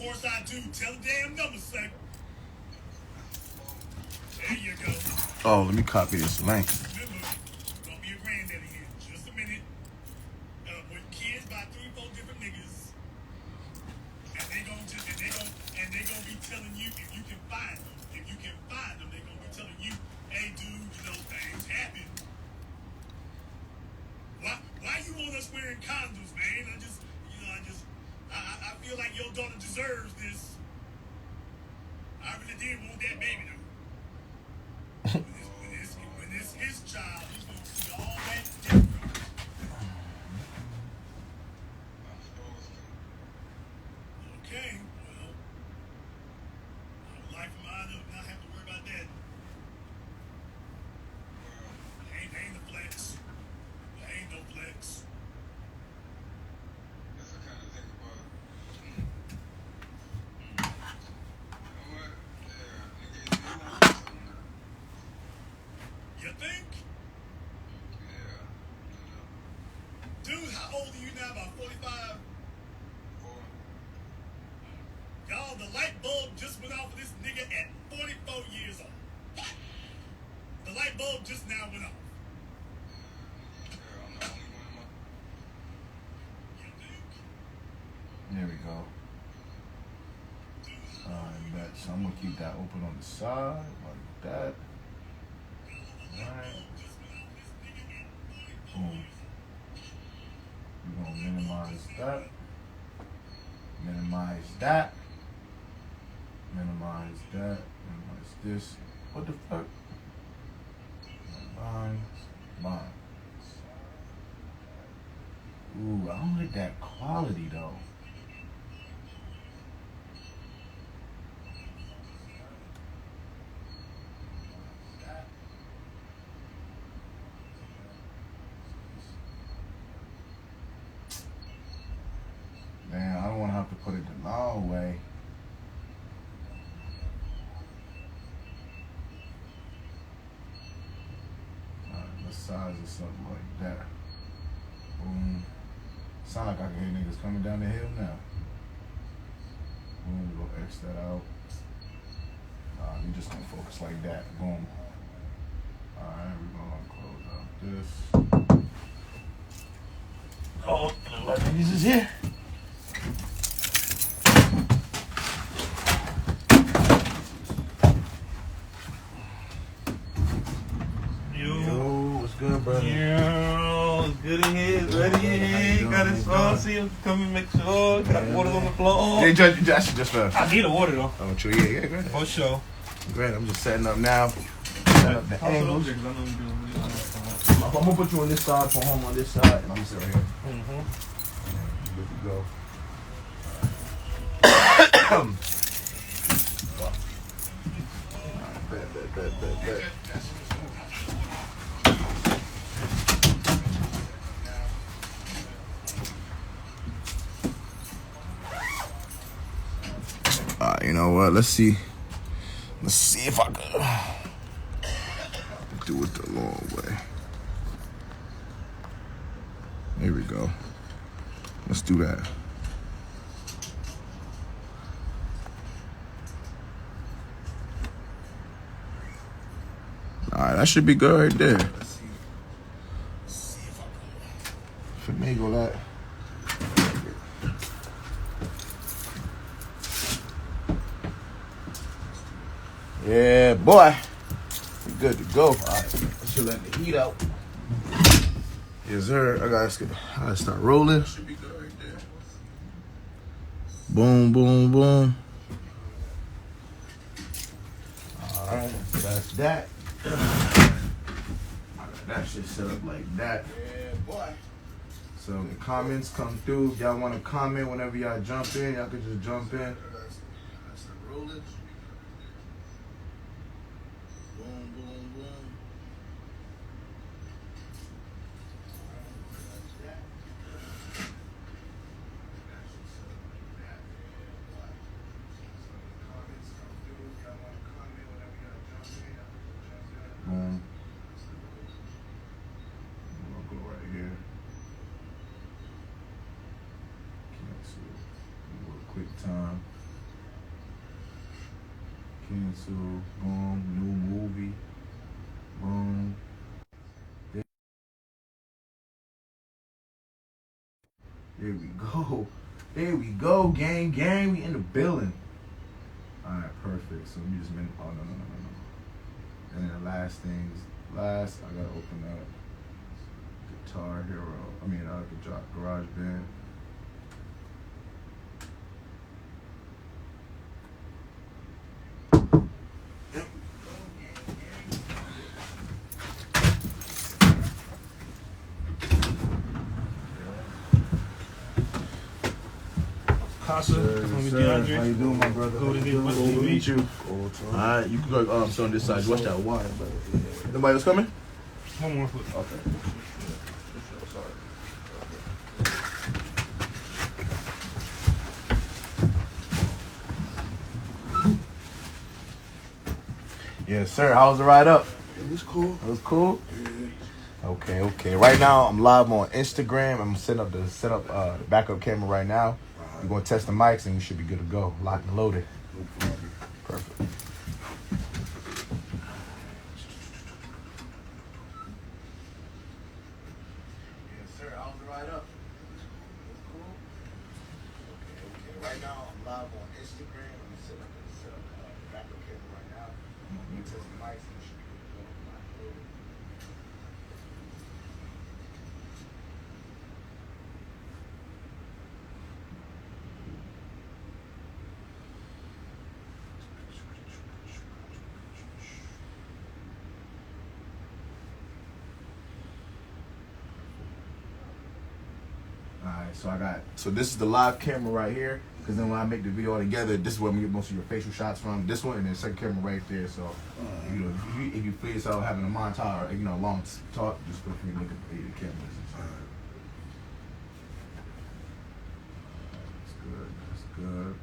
course I do. Tell the damn number, son. There you go. Oh, let me copy this link. Remember, don't be a granddaddy here. Just a minute. With kids by 3-4 different niggas, and they gonna be telling you if you can find them. If you can find them, they gonna be telling you, hey, dude, you know things happen. Why you want us wearing condoms, man? I feel like your daughter deserves this. I really did want that baby though. When it's his child, he's gonna see all that different. Okay, well, I would like for mine to not have to worry about that. Ain't the flex. Ain't no flex. That's the kind of thing about. You know what? Yeah, You think? yeah. Dude, how old are you now? About 45? Y'all, the light bulb just went off for this nigga at 44 years old. The light bulb just now went off. You think? There we go. Alright, bet. So I'm gonna keep that open on the side like that. Alright. Boom. We're gonna minimize that. Minimize that. Minimize that. Minimize this. What the fuck? Bind. Bind. Ooh, I don't like that quality though. Man, I don't want to have to put it the long way. Alright, let's size it something like that. Boom. Sound like I can hear niggas coming down the hill now. Boom, we're gonna X that out. We just gonna focus like that. Boom. Alright, we're gonna close out this. Oh, my niggas is here. Yo, what's good, brother? Yo, it's good in here, it's ready in here. Got his sauce here, come and make sure. Got water on the floor. Hey, Judge, I should just I need a water though. Oh, true. Yeah, great. For sure. Great, I'm just setting up now. Setting up the angles. I'm gonna put you on this side, put home on this side, and I'm gonna sit right here. Good to go. Bet. You know what? Let's see if I can do it the long way. There we go. Let's do that. Alright, that should be good right there. Let's see if I can finagle that. Yeah, boy. We good to go. Alright, I should let the heat out. Yes, sir. I gotta start rolling. Should be good right there. Boom, boom, boom. Alright, that's that. That shit set up like that. Yeah, boy. So the comments come through. If y'all want to comment whenever y'all jump in, y'all can just jump in. That's the rolling. Boom, boom, boom. Boom. I'm gonna go right here. Cancel. Do a quick time. Cancel. Boom. New movie. Boom. There we go. There we go, gang. Gang, we in the building. Alright, perfect. So we just oh no. And then the last things, I gotta open up Guitar Hero. Garage Band. Unkasa, Sir. How you doing, my brother? Cool to meet you. Alright, you can go sit on this side. Watch that wire, brother. Nobody else coming? One more foot. Okay. Yes, sir. How was the ride up? It was cool. It was cool? Okay. Right now, I'm live on Instagram. I'm setting up the backup camera right now. We're going to test the mics, and we should be good to go. Locked and loaded. No problem. Perfect. Yes, sir. How's the ride up? It was cool? Okay. Right now, I'm live on Instagram. I'm setting up the backup camera right now. We're going to test the mics, and we should be good to go. Locked and loaded. Alright, so this is the live camera right here, because then when I make the video all together, this is where we get most of your facial shots from. This one, and then the second camera right there. So, if you feel yourself having a montage or long talk, just feel free to look at the cameras. That's good.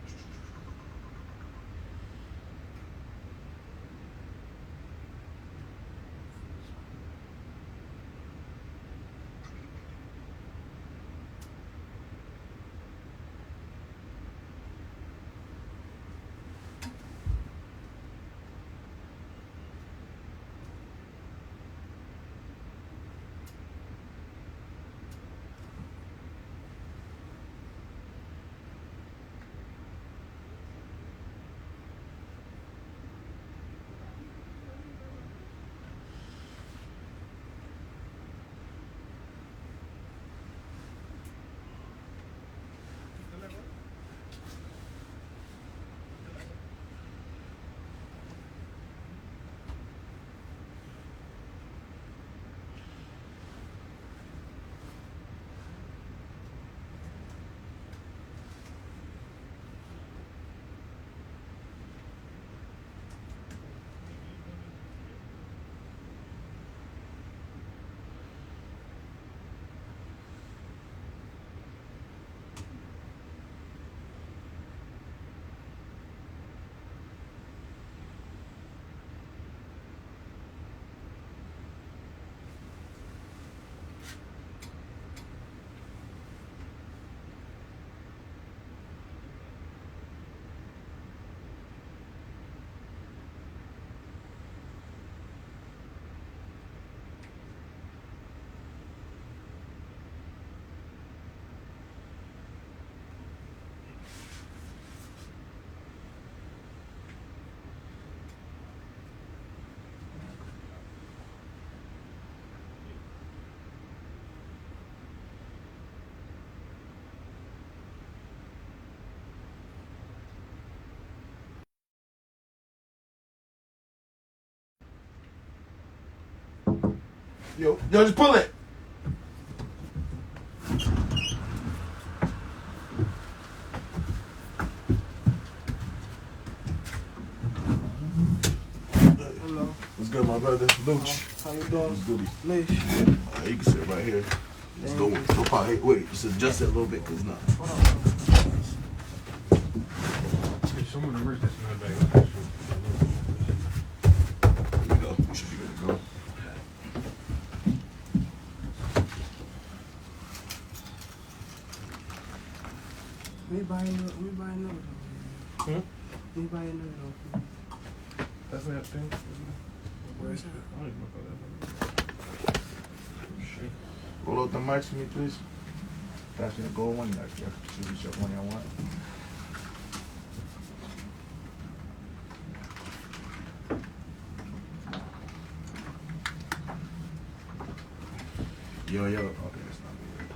Yo, just pull it. Hello. What's good, my brother? Luch. How you doing? What's goody? Leash. You can sit right here. Let's go. No problem. Hey, wait, just adjust it a little bit, cause not. Some of the rich that's in the bag. Here we go. We should be good to go. We buy another one. We buy another one. That's not a thing. Where is it? I don't even know that. Shit. Roll out the mics for me, please. That's the gold one. Like, yeah, choose whichever one y'all want. Yo. Okay, that's not good.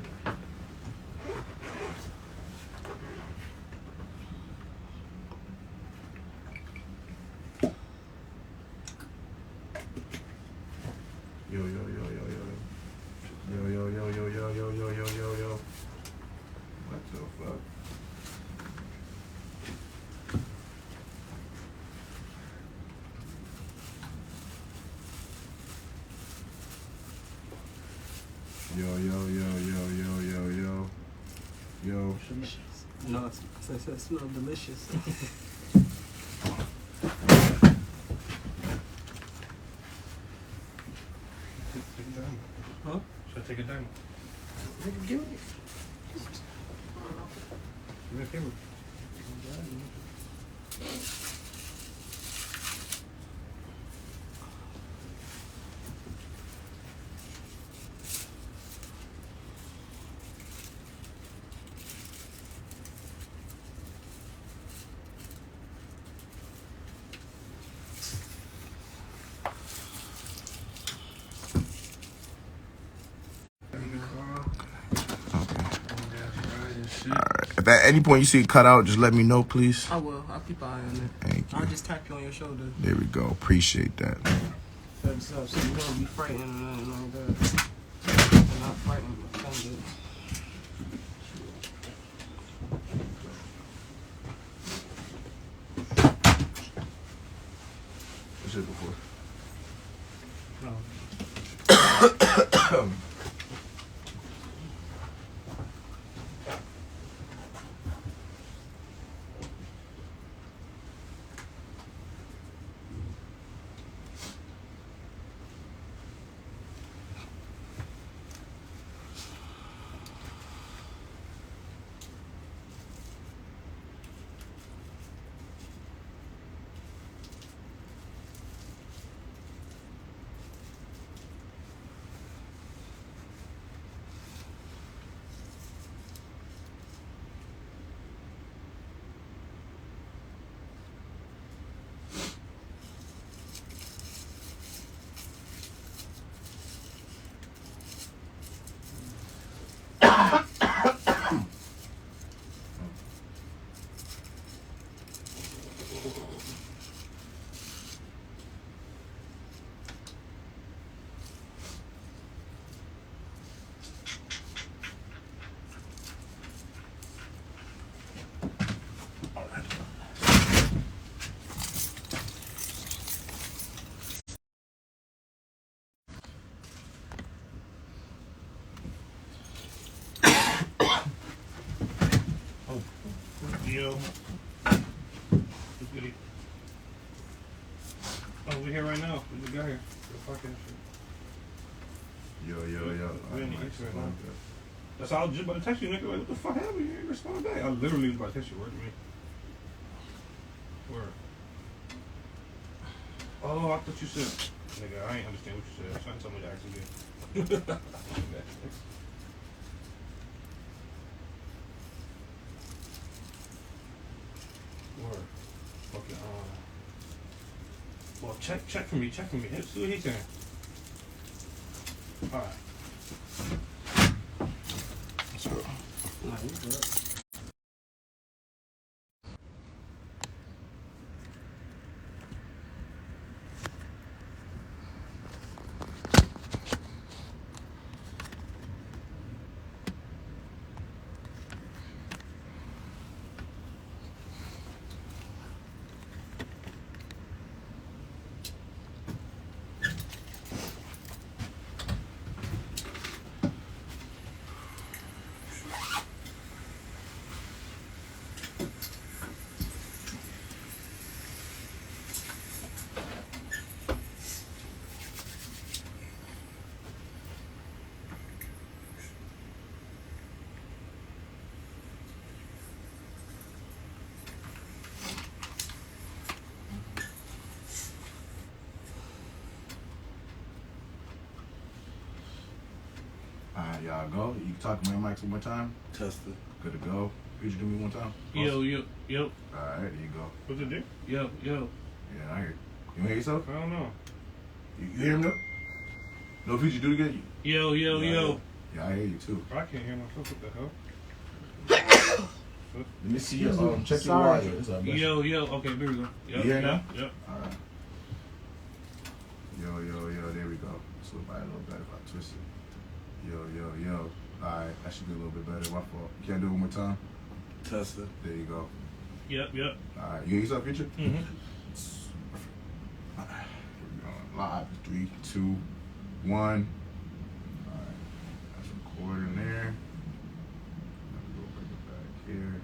Yo. Yo. What the fuck? Yo. No, it smells delicious. Take it down. Huh? Should I take it down? Nigga, give me. Give me a camera. If at any point you see it cut out, just let me know, please. I will. I'll keep an eye on it. Thank you. I'll just tap you on your shoulder. There we go. Appreciate that. Heads up, so you don't be frightened or nothing like that. I'm not frightened, but offended. What's it before? No. Yo. What's goody? Oh, we here right now. We just got here. The fucking shit. Yo. We in the X right now. That's all I was just about to text you, nigga. Like, what the fuck happened? You ain't respond back. I literally was about to text you. Word to me. Word. Oh, I thought you said. Nigga, I ain't understand what you said. Trying to tell me to ask again. Word. Okay, well, check for me. Let's see what he's saying. All right. Nah, you good. Go. You can talk to my mics one more time. Testing. Good to go. Could you do me one time? Yo. Alright, there you go. What's it do? Yo. Yeah, I hear you. You hear yourself? I don't know. You hear him though? No, Future, do it again. Yo. Yeah, I hear you too. I can't hear myself. What the hell? Let me see your check your Sorry. wire. It's up, Yo. Okay, there we go. You hear now? Yep. Alright. Yo, there we go. This will bite a little better if I twist it. Yo. Alright, that should be a little bit better. My fault. You can't do it one more time? Testing. There you go. Yep. Alright, you hear yourself, Future? Mm-hmm. Here we go. Live. 3, 2, 1. Alright. That's recording there. Let me go bring it back here.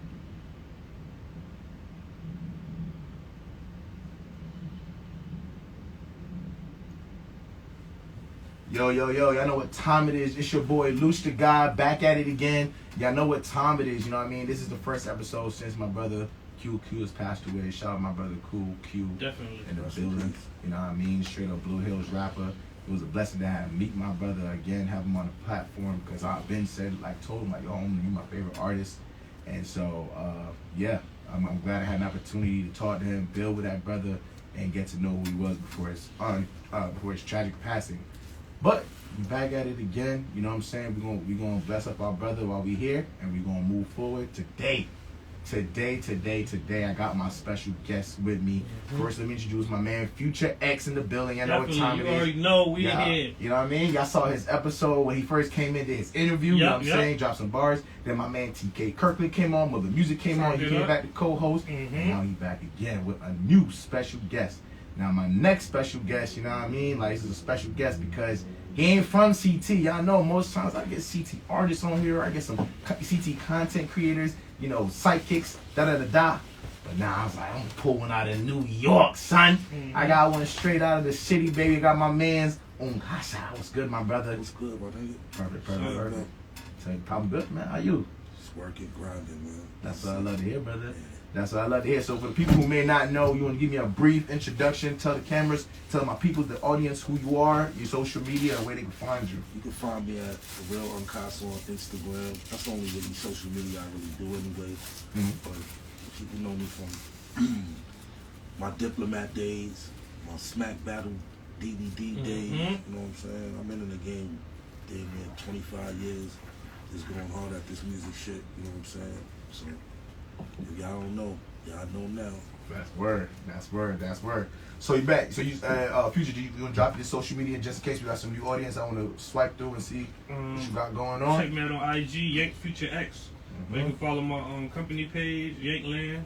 Yo, y'all know what time it is. It's your boy, Luch the God, back at it again. Y'all know what time it is, you know what I mean? This is the first episode since my brother Q has passed away. Shout out my brother Q Definitely. in the building. You know what I mean? Straight up Blue Hills rapper. It was a blessing to meet my brother again, have him on the platform, because I've been told him, like, yo, homie, you my favorite artist. And so, yeah, I'm glad I had an opportunity to talk to him, build with that brother, and get to know who he was before his tragic passing. But we back at it again. You know what I'm saying? We're gonna bless up our brother while we here, and we're gonna move forward today. I got my special guest with me. First, let me introduce my man, Future X in the building. I know what time it is. You already know we Yeah, here. you know what I mean? Y'all saw his episode when he first came in, did his interview. You know what I'm saying? Dropped some bars. Then my man TK Kirkland came on. Mother Music came on. He came back to co-host. And now he's back again with a new special guest. Now my next special guest, you know what I mean? Like, this is a special guest because he ain't from CT. Y'all know most times I get CT artists on here. I get some CT content creators, you know, sidekicks, da-da-da-da. But now I was like, I'm gonna pull one out of New York, son. I got one straight out of the city, baby. Got my man's Unkasa. What's good, my brother? What's good, my nigga? Perfect. Say, I'm good, man. How you? Just working, grinding, man. That's what I love to hear, brother. That's what I love to hear. So for the people who may not know, you want to give me a brief introduction, tell the cameras, tell my people, the audience, who you are, your social media, and where they can find you. You can find me at The Real Unkasa on Instagram. That's the only really social media I really do anyway. But people know me from my Diplomat days, my Smack Battle DVD days. You know what I'm saying? I've been in the game damn near 25 years. Just going hard at this music shit. You know what I'm saying? So if y'all don't know, y'all know now. That's word. So you back. So you Future, you gonna drop your social media just in case we got some new audience I wanna swipe through and see what you got going on? Check me out on IG, Yank Future X. Or you can follow my company page, Yankland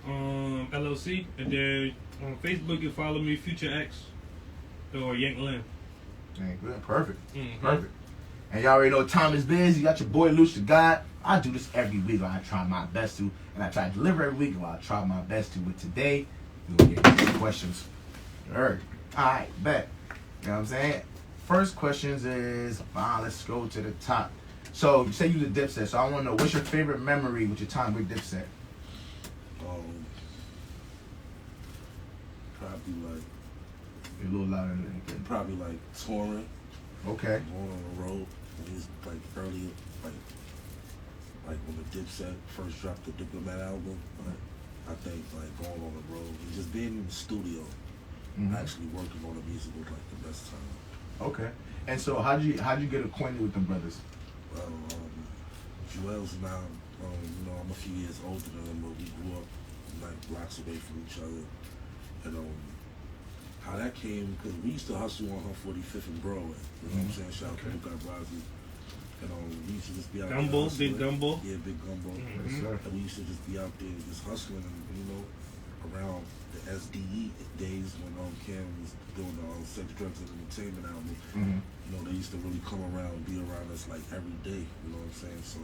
LLC, and then on Facebook you follow me, Future X or Yankland. Good. Perfect. And y'all already know what time is biz. You got your boy Luch the God. I do this every week. I try my best to, and I try to deliver every week. I try my best to. But today, we're gonna get some questions. All right, bet. You know what I'm saying? First questions is, let's go to the top. So you say you was a Dipset. So I want to know, what's your favorite memory with your time with Dipset? Probably like. You're a little louder than that. Probably like touring. Okay. Going on the road. It was like early, like when the Dipset first dropped the Diplomat album. Like, I think like going on the road and just being in the studio, actually working on the music was like the best time. Okay. And so how'd you get acquainted with them brothers? Well, Joel's now, you know, I'm a few years older than him, but we grew up like blocks away from each other. And how that came, because we used to hustle on 145th and Broadway. You know what I'm saying? Shout out to Luca Brasi. And we used to just be out there. Big Gumbo. Yeah, Big Gumbo. Yes, sir. And we used to just be out there just hustling, and you know, around the SDE days when Cam was doing the Sex, Drugs, and Entertainment album. You know, they used to really come around and be around us like every day. You know what I'm saying? So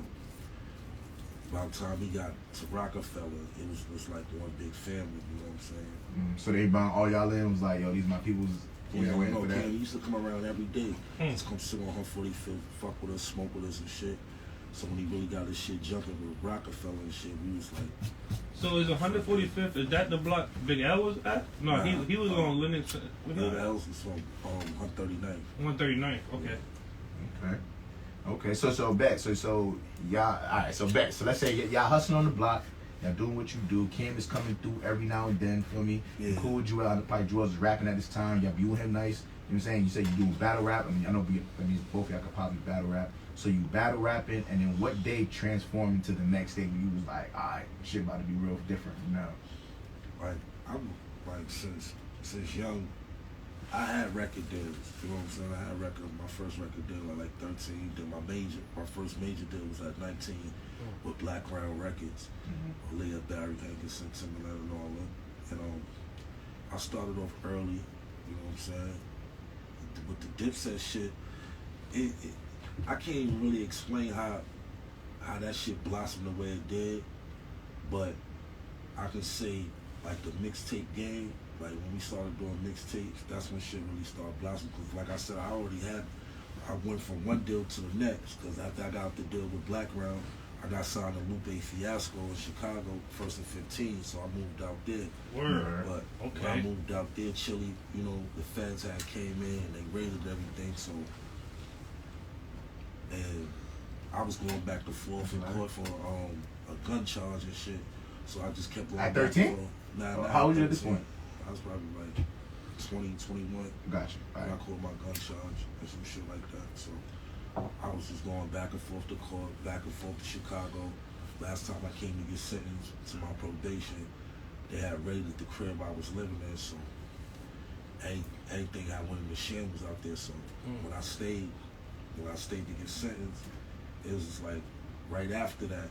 by the time we got to Rockefeller, it was just like one big family. You know what I'm saying? So they brought all y'all in, was like, yo, these my people's. Yeah, no, Cam used to come around every day. Just come sit on 145th, fuck with us, smoke with us and shit. So when he really got his shit jumping with Rockefeller and shit, we was like. So is 145th? Is that the block Big L was at? No, Nah, he was on Lennox. Big L's was from 139th. 139th. Okay. Okay. Okay, so bet. So y'all, all right. So bet. So let's say y'all hustling on the block. Y'all doing what you do. Kim is coming through every now and then. Feel me? Yeah. You cool with Joel. Probably Joel's rapping at this time. Y'all viewing him nice. You know what I'm saying? You say you doing battle rap. I mean, I know. I mean, both of y'all could probably battle rap. So you battle rapping, and then what day transformed into the next day when you was like, all right, shit about to be real different from now. Like I'm like since young, I had record deals. You know what I'm saying? I had my first record deal at like 13. Then my first major deal was at 19 with Black Crown Records. Leah Barry Hankinson, Timberland, and all that. And I started off early. You know what I'm saying? With the Dipset shit, I can't even really explain how that shit blossomed the way it did, but I can say like the mixtape game, like when we started doing mixtapes, that's when shit really started blossoming. Cause like I said, I went from one deal to the next. Cause after I got out the deal with Black Round, I got signed to Lupe Fiasco in Chicago, 1st and 15. So I moved out there. Word. But when I moved out there, Chile, you know, the feds had came in and they raided everything. So, and I was going back and forth in court for a gun charge and shit. So I just kept going. At back 13? and forth. Nah, How old were you at this point? I was probably like 20, 21. Gotcha. When I caught my gun charge and some shit like that. So I was just going back and forth to court, back and forth to Chicago. Last time I came to get sentenced to my probation, they had raided the crib I was living in. So anything I went in the shambles out there. So when I stayed to get sentenced, it was just like right after that,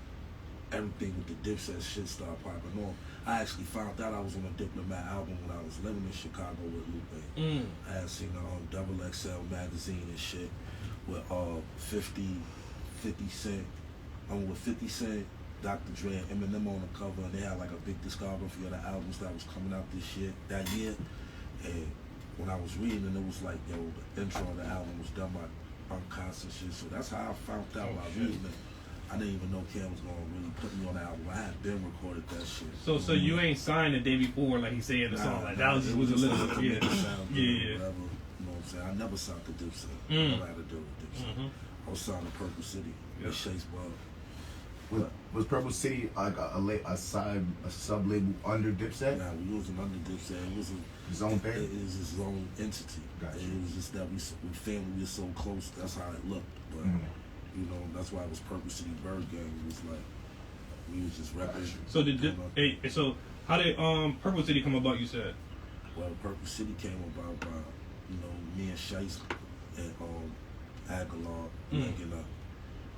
everything with the Dipset shit started popping off. I actually found out I was on a Diplomat album when I was living in Chicago with Lupe. I had seen the Double XL magazine and shit with 50 Cent, with 50 Cent, Dr. Dre, and Eminem on the cover, and they had like a big discography of the albums that was coming out that year. And when I was reading, it was like, yo, the intro of the album was done by Unkasa shit. So that's how I found out by reading it. I didn't even know Cam was gonna really put me on the album. I had been recorded that shit. So you ain't signed the day before, like he said in the song. Like that was just was a little Whatever, yeah. you know what I'm saying? I never signed to Dipset. I never had to deal with Dipset. I was signed to Purple City with Chase Ball. Was Purple City like a sub label under Dipset? Nah, we wasn't under Dipset. It was His own thing? It was his own entity. Gotcha. It was just that we family, we were so close. That's how it looked. But you know, that's why it was Purple City Bird Gang. It was like we was just rapping. So so how did Purple City come about? You said. Well, Purple City came about by me and Shice and Aguilar linking up.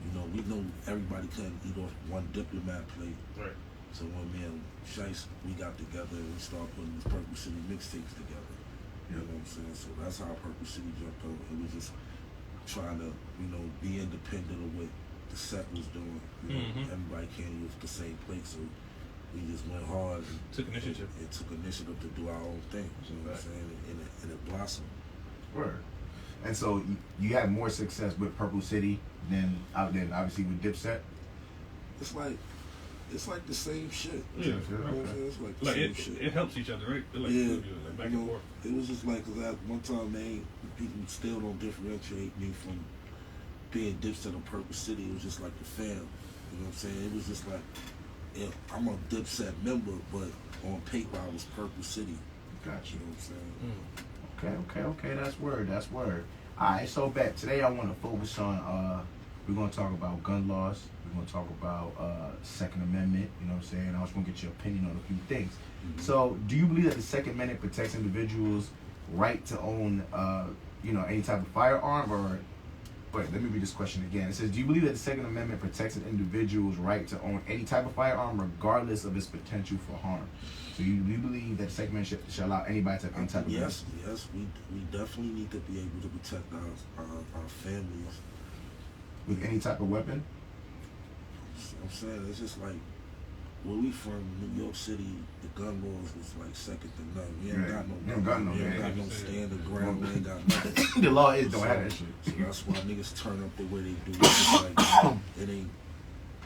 You know, we knew everybody couldn't eat off one Diplomat plate. Right. So when me and Shice, we got together and we started putting these Purple City mixtapes together. You know what I'm saying? So that's how Purple City jumped over. It was just trying to, be independent of what the set was doing. Everybody can't use the same plate, so we just went hard and Took initiative. and took initiative to do our own thing. You know what I'm saying? And it blossomed. Word. And so you had more success with Purple City than obviously with Dipset. It's like the same shit. Yeah. You know what I'm saying? It's like the Like same shit. it helps each other, right? Like, Yeah, like back and forth. it was just like, cause at one time, people still don't differentiate me from being Dipset or Purple City. It was just like the fam. You know what I'm saying? It was just like, I'm a Dipset member, but on paper I was Purple City. Gotcha. You know what I'm saying? Okay. That's word. Alright, so back today I want to focus on we're gonna talk about gun laws. We're gonna talk about Second Amendment. You know what I'm saying? I just want to get your opinion on a few things. So, do you believe that the Second Amendment protects individuals' right to own, any type of firearm? Or wait, let me read this question again. It says, do you believe that the Second Amendment protects an individual's right to own any type of firearm, regardless of its potential for harm? So, you believe that the Second Amendment should allow anybody to have any type of Yes, we definitely need to be able to protect our families with any type of weapon? I'm saying it's just like where we from, New York City, the gun laws was like second to none. We ain't got no we ain't got no standing ground, we ain't got nothing. The law don't have that shit. So that's why niggas turn up the way they do. It's like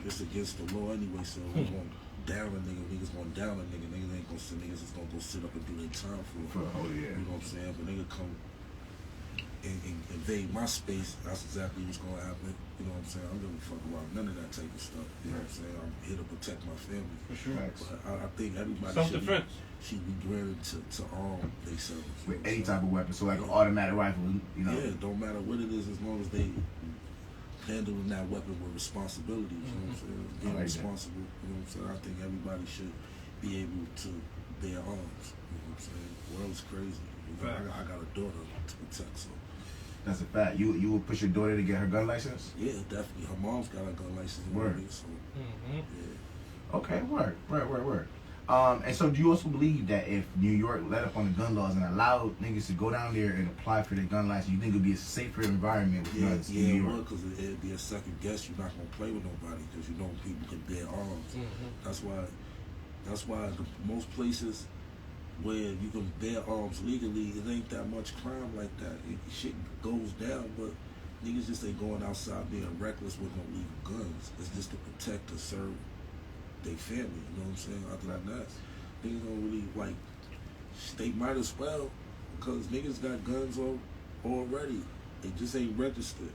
it's against the law anyway, so we going down a nigga, niggas going down a nigga, niggas ain't gonna niggas is gonna go sit up and do their time for For a whole year. You know what I'm saying? But nigga come invade my space, that's exactly what's gonna happen. You know what I'm saying? I don't give a fuck about none of that type of stuff. You know what I'm saying? I'm here to protect my family. For sure. But I think everybody Self-defense. should be granted to arm themselves. With any type of weapon, so like an automatic rifle, you know. Yeah, don't matter what it is, as long as they handling that weapon with responsibility. You know what I'm saying? Being I like that. responsible. You know what I'm saying? I think everybody should be able to bear arms. You know what I'm saying? The world's crazy. You know, I got a daughter to protect, so. That's a fact. You would push your daughter to get her gun license? Yeah, definitely. Her mom's got a gun license. Word. So, Mm-hmm. yeah. Okay, word. And so do you also believe that if New York let up on the gun laws and allowed niggas to go down there and apply for their gun license, you think it would be a safer environment with guns in Yeah, New York? because it'd be a second guess. You're not gonna play with nobody because you know people can bear arms. Mm-hmm. That's why most places where you can bear arms legally, it ain't that much crime like that. Shit goes down, but niggas just ain't going outside being reckless with no legal guns. It's just to protect or serve their family. You know what I'm saying? Other than that, niggas don't really like. They might as well, because niggas got guns already. They just ain't registered.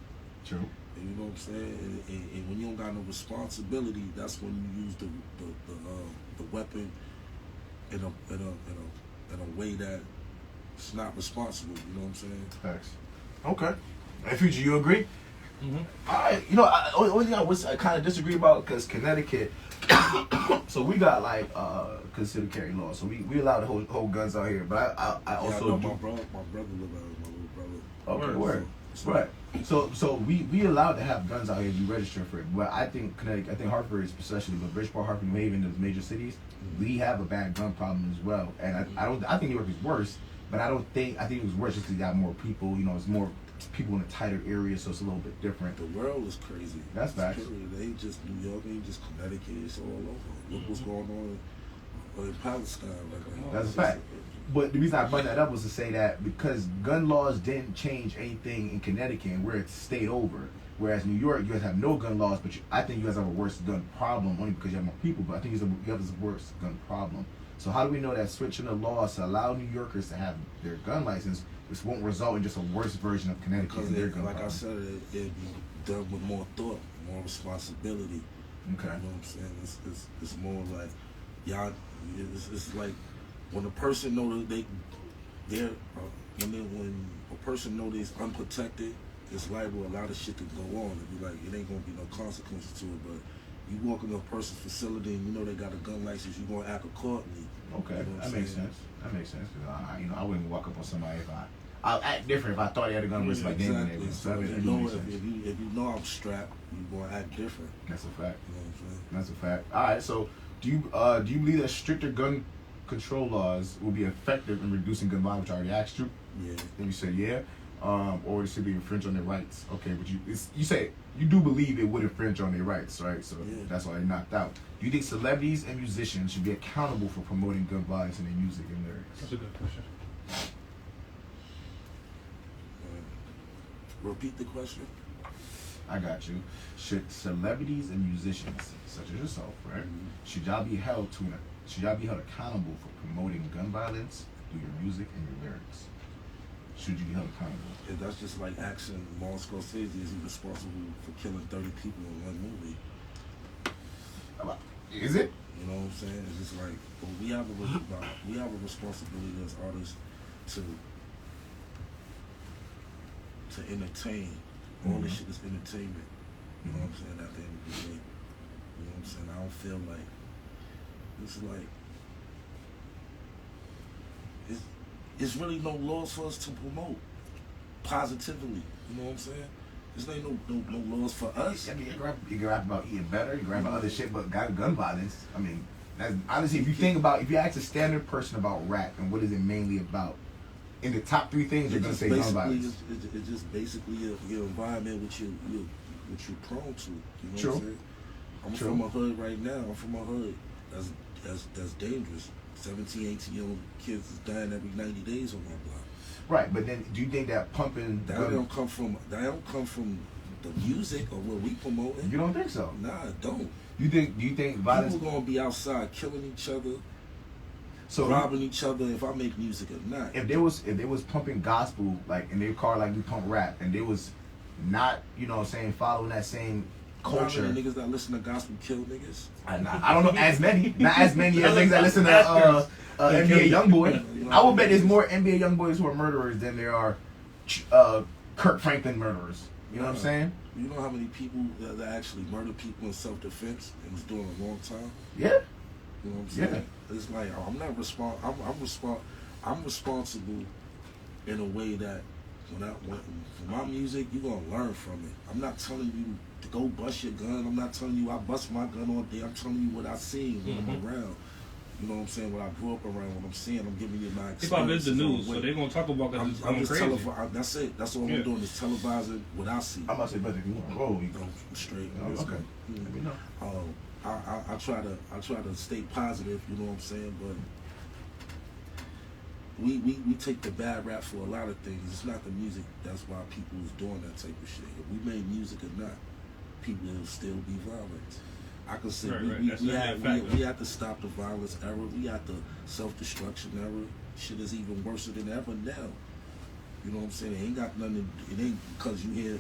True. And you know what I'm saying? And when you don't got no responsibility, that's when you use the weapon in a way that it's not responsible. You know what I'm saying? Facts. Okay. And Future, you agree? Mm-hmm. All right. You know, only thing I kind of disagree about, because Connecticut, so we got like concealed carry laws, so we allowed to hold guns out here. But I also I know my brother live out here, my little brother. Okay, word. Right. So we allowed to have guns out here if you register for it. But I think Connecticut, I think Hartford especially, but Bridgeport, Hartford, New Haven, those major cities, we have a bad gun problem as well. And I think New York is worse, but I think it was worse just because you got more people. You know, it's more people in a tighter area, so it's a little bit different. The world is crazy. That's facts. It ain't just New York, it ain't just Connecticut, it's all over. Look what's going on in Palestine right now. That's a fact. But the reason I brought that up was to say that because gun laws didn't change anything in Connecticut, where it stayed over. Whereas New York, you guys have no gun laws, but I think you guys have a worse gun problem only because you have more people. But I think you have a worse gun problem. So how do we know that switching the laws to allow New Yorkers to have their gun license, this won't result in just a worse version of Connecticut Because and their gun like problem? I said, it'd be done with more thought, more responsibility. Okay. You know what I'm saying? It's more like y'all. It's like when a person know that when a person know they's unprotected, it's liable a lot of shit to go on. It'd be like it ain't gonna be no consequences to it. But you walk into a person's facility and you know they got a gun license, you gonna act accordingly. Okay, You know what that I'm makes saying? sense. That makes sense. I wouldn't walk up on somebody if I'll act different if I thought he had a gun versus my game. Exactly. So So that if makes you know sense. if you know I'm strapped, you gonna act different. That's a fact. You know what I'm saying? That's a fact. All right. So do you believe that stricter gun control laws will be effective in reducing gun violence? Which I already asked you. Yeah. And you said yeah. Or it should be infringe on their rights. Okay, but you say you do believe it would infringe on their rights, right? So Yeah. that's why they knocked out. Do you think celebrities and musicians should be accountable for promoting gun violence in their music and lyrics? That's a good question. Repeat the question. I got you. Should celebrities and musicians, such as yourself, right, should y'all be held accountable for promoting gun violence through your music and your lyrics? Should you be held accountable? Yeah, that's just like asking Martin Scorsese, is he responsible for killing 30 people in one movie? Is it? You know what I'm saying? It's just like, well, we have a responsibility as artists to entertain. All this shit is entertainment. You know what I'm saying? At the end of the day, you know what I'm saying? I don't feel like it's like it's really no laws for us to promote positively. You know what I'm saying? There's ain't no laws for us. I mean, you can rap about eating better, you can rap about other shit, but gun violence. I mean, that's, honestly, if you ask a standard person about rap and what is it mainly about, in the top three things, you're gonna say gun violence. It's just basically your environment, what you prone to. You know True. what I'm saying? I'm True. from a hood right now. I'm from a hood that's dangerous. 17, 18-year-old kids is dying every 90 days on my block. Right, but then do you think that pumping That don't come from the music or what we promoting. You don't think so? Nah, I don't. Do you think violence? People gonna be outside killing each other. So robbing each other if I make music or not. if they was pumping gospel like in their car like we pump rap, and they was not, you know what I'm saying, following that same culture. How many niggas that listen to gospel kill niggas? I don't know as many, not as many as niggas that listen to NBA YoungBoy. I will bet there's more NBA YoungBoys who are murderers than there are Kirk Franklin murderers. You know what I'm saying? You know how many people that actually murder people in self-defense and was doing a long time? Yeah. You know what I'm saying? It's like I'm not I'm responsible in a way that when for my music, you're gonna learn from it. I'm not telling you to go bust your gun. I'm not telling you I bust my gun all day. I'm telling you what I seen when I'm around. You know what I'm saying? What I grew up around, what I'm seeing, I'm giving you my experience. Hip hop is the news, so they're gonna talk about that. I'm just crazy. that's it. That's all I'm doing is televising what I see. I'm about to say, brother, if you want to roll, you go. I'm straight. Okay. Let me know. I try to stay positive. You know what I'm saying, but we take the bad rap for a lot of things. It's not the music. That's why people is doing that type of shit. If we made music or not, people will still be violent. I can say we have to stop the violence era. We have the self-destruction era. Shit is even worse than ever now. You know what I'm saying? It ain't got nothing. It ain't because you hear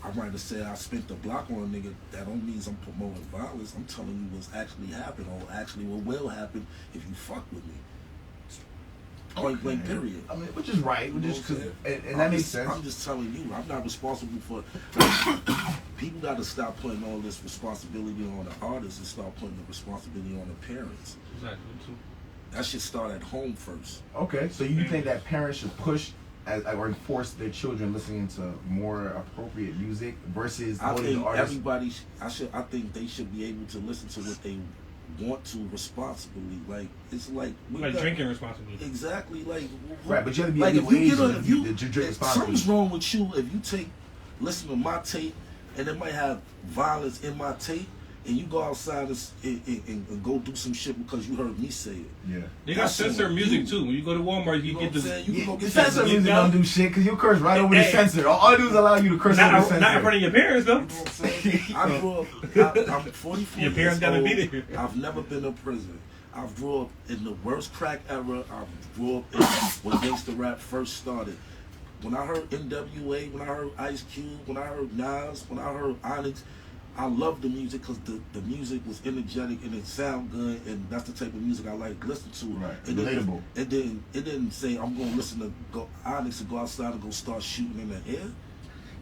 I might have said I spent the block on a nigga. That don't mean I'm promoting violence. I'm telling you what's actually happened or actually what will happen if you fuck with me. Point blank, period. I mean, which is right, which is and that makes sense. I'm just telling you, I'm not responsible for. People got to stop putting all this responsibility on the artists and start putting the responsibility on the parents. Exactly. That should start at home first. Okay, so you think that parents should push or enforce their children listening to more appropriate music versus I think the artists? everybody. I think they should be able to listen to what they want to responsibly. Like it's like drinking responsibly. Exactly. Like right, but you have to be like if you drink responsibly. Something's wrong with you if you listen to my tape and it might have violence in my tape. And you go outside and go do some shit because you heard me say it. Yeah. They got censor music too. When you go to Walmart, you get this. The censor music don't do shit because you curse right over the censor. All it do is allow you to curse over the censor. Not in front of your parents though. You know what I'm saying? I grew up. I'm 44 Your parents gotta be there. I've never been to prison. I grew up in the worst crack era. I grew up when gangsta rap first started. When I heard NWA, when I heard Ice Cube, when I heard Nas, when I heard Onyx, I loved the music because the music was energetic and it sounded good, and that's the type of music I like to listen to. Right, relatable. Relatable. It didn't say I'm going to listen to Onyx and go outside and go start shooting in the air.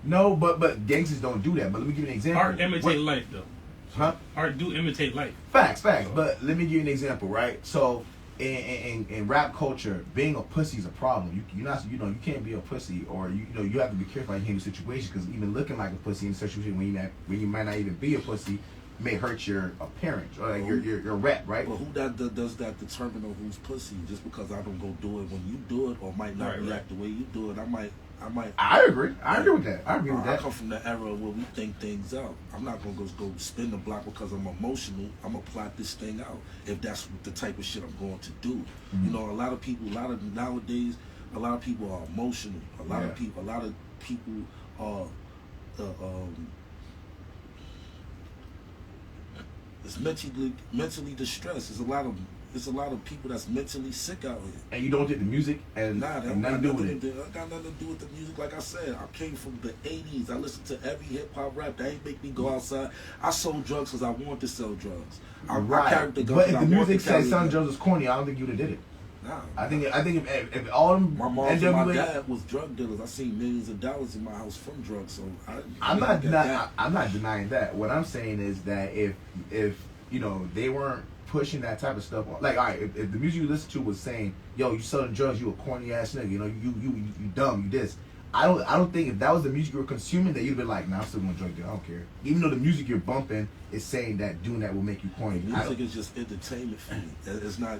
No, but gangsters don't do that. But let me give you an example. Art imitate life though. Huh? Art do imitate life. Facts. But let me give you an example, right? So in rap culture, being a pussy is a problem. You can't be a pussy, or you have to be careful how you handle situations, because even looking like a pussy in a situation when you might not even be a pussy may hurt your appearance or like your rep, right? Well, who does that determine on who's pussy? Just because I don't go do it when you do it, or might not react the way you do it, I might. I agree with that. I come from the era where we think things out. I'm not gonna go spin the block because I'm emotional. I'm gonna plot this thing out if that's the type of shit I'm going to do. Mm-hmm. You know, nowadays, a lot of people are emotional. A lot of people are it's mentally distressed. There's a lot of people that's mentally sick out here. And you don't get the music and nothing to do with it. I got nothing to do with the music. Like I said, I came from the 80s. I listened to every hip hop rap. That ain't make me go outside. I sold drugs because I wanted to sell drugs. I carried the gun. But if the music said selling drugs was corny, I don't think you'd have did it. Nah. I think if all them my mom and my dad was drug dealers. I seen millions of dollars in my house from drugs. So I'm not denying that. What I'm saying is that if they weren't pushing that type of stuff, like, all right, if the music you listen to was saying, yo, you selling drugs, you a corny ass nigga, you dumb, you this. I don't think if that was the music you were consuming, that you'd be like, nah, I'm still gonna drug deal, I don't care. Even though the music you're bumping is saying that doing that will make you corny. Music is just entertainment for me. It's not.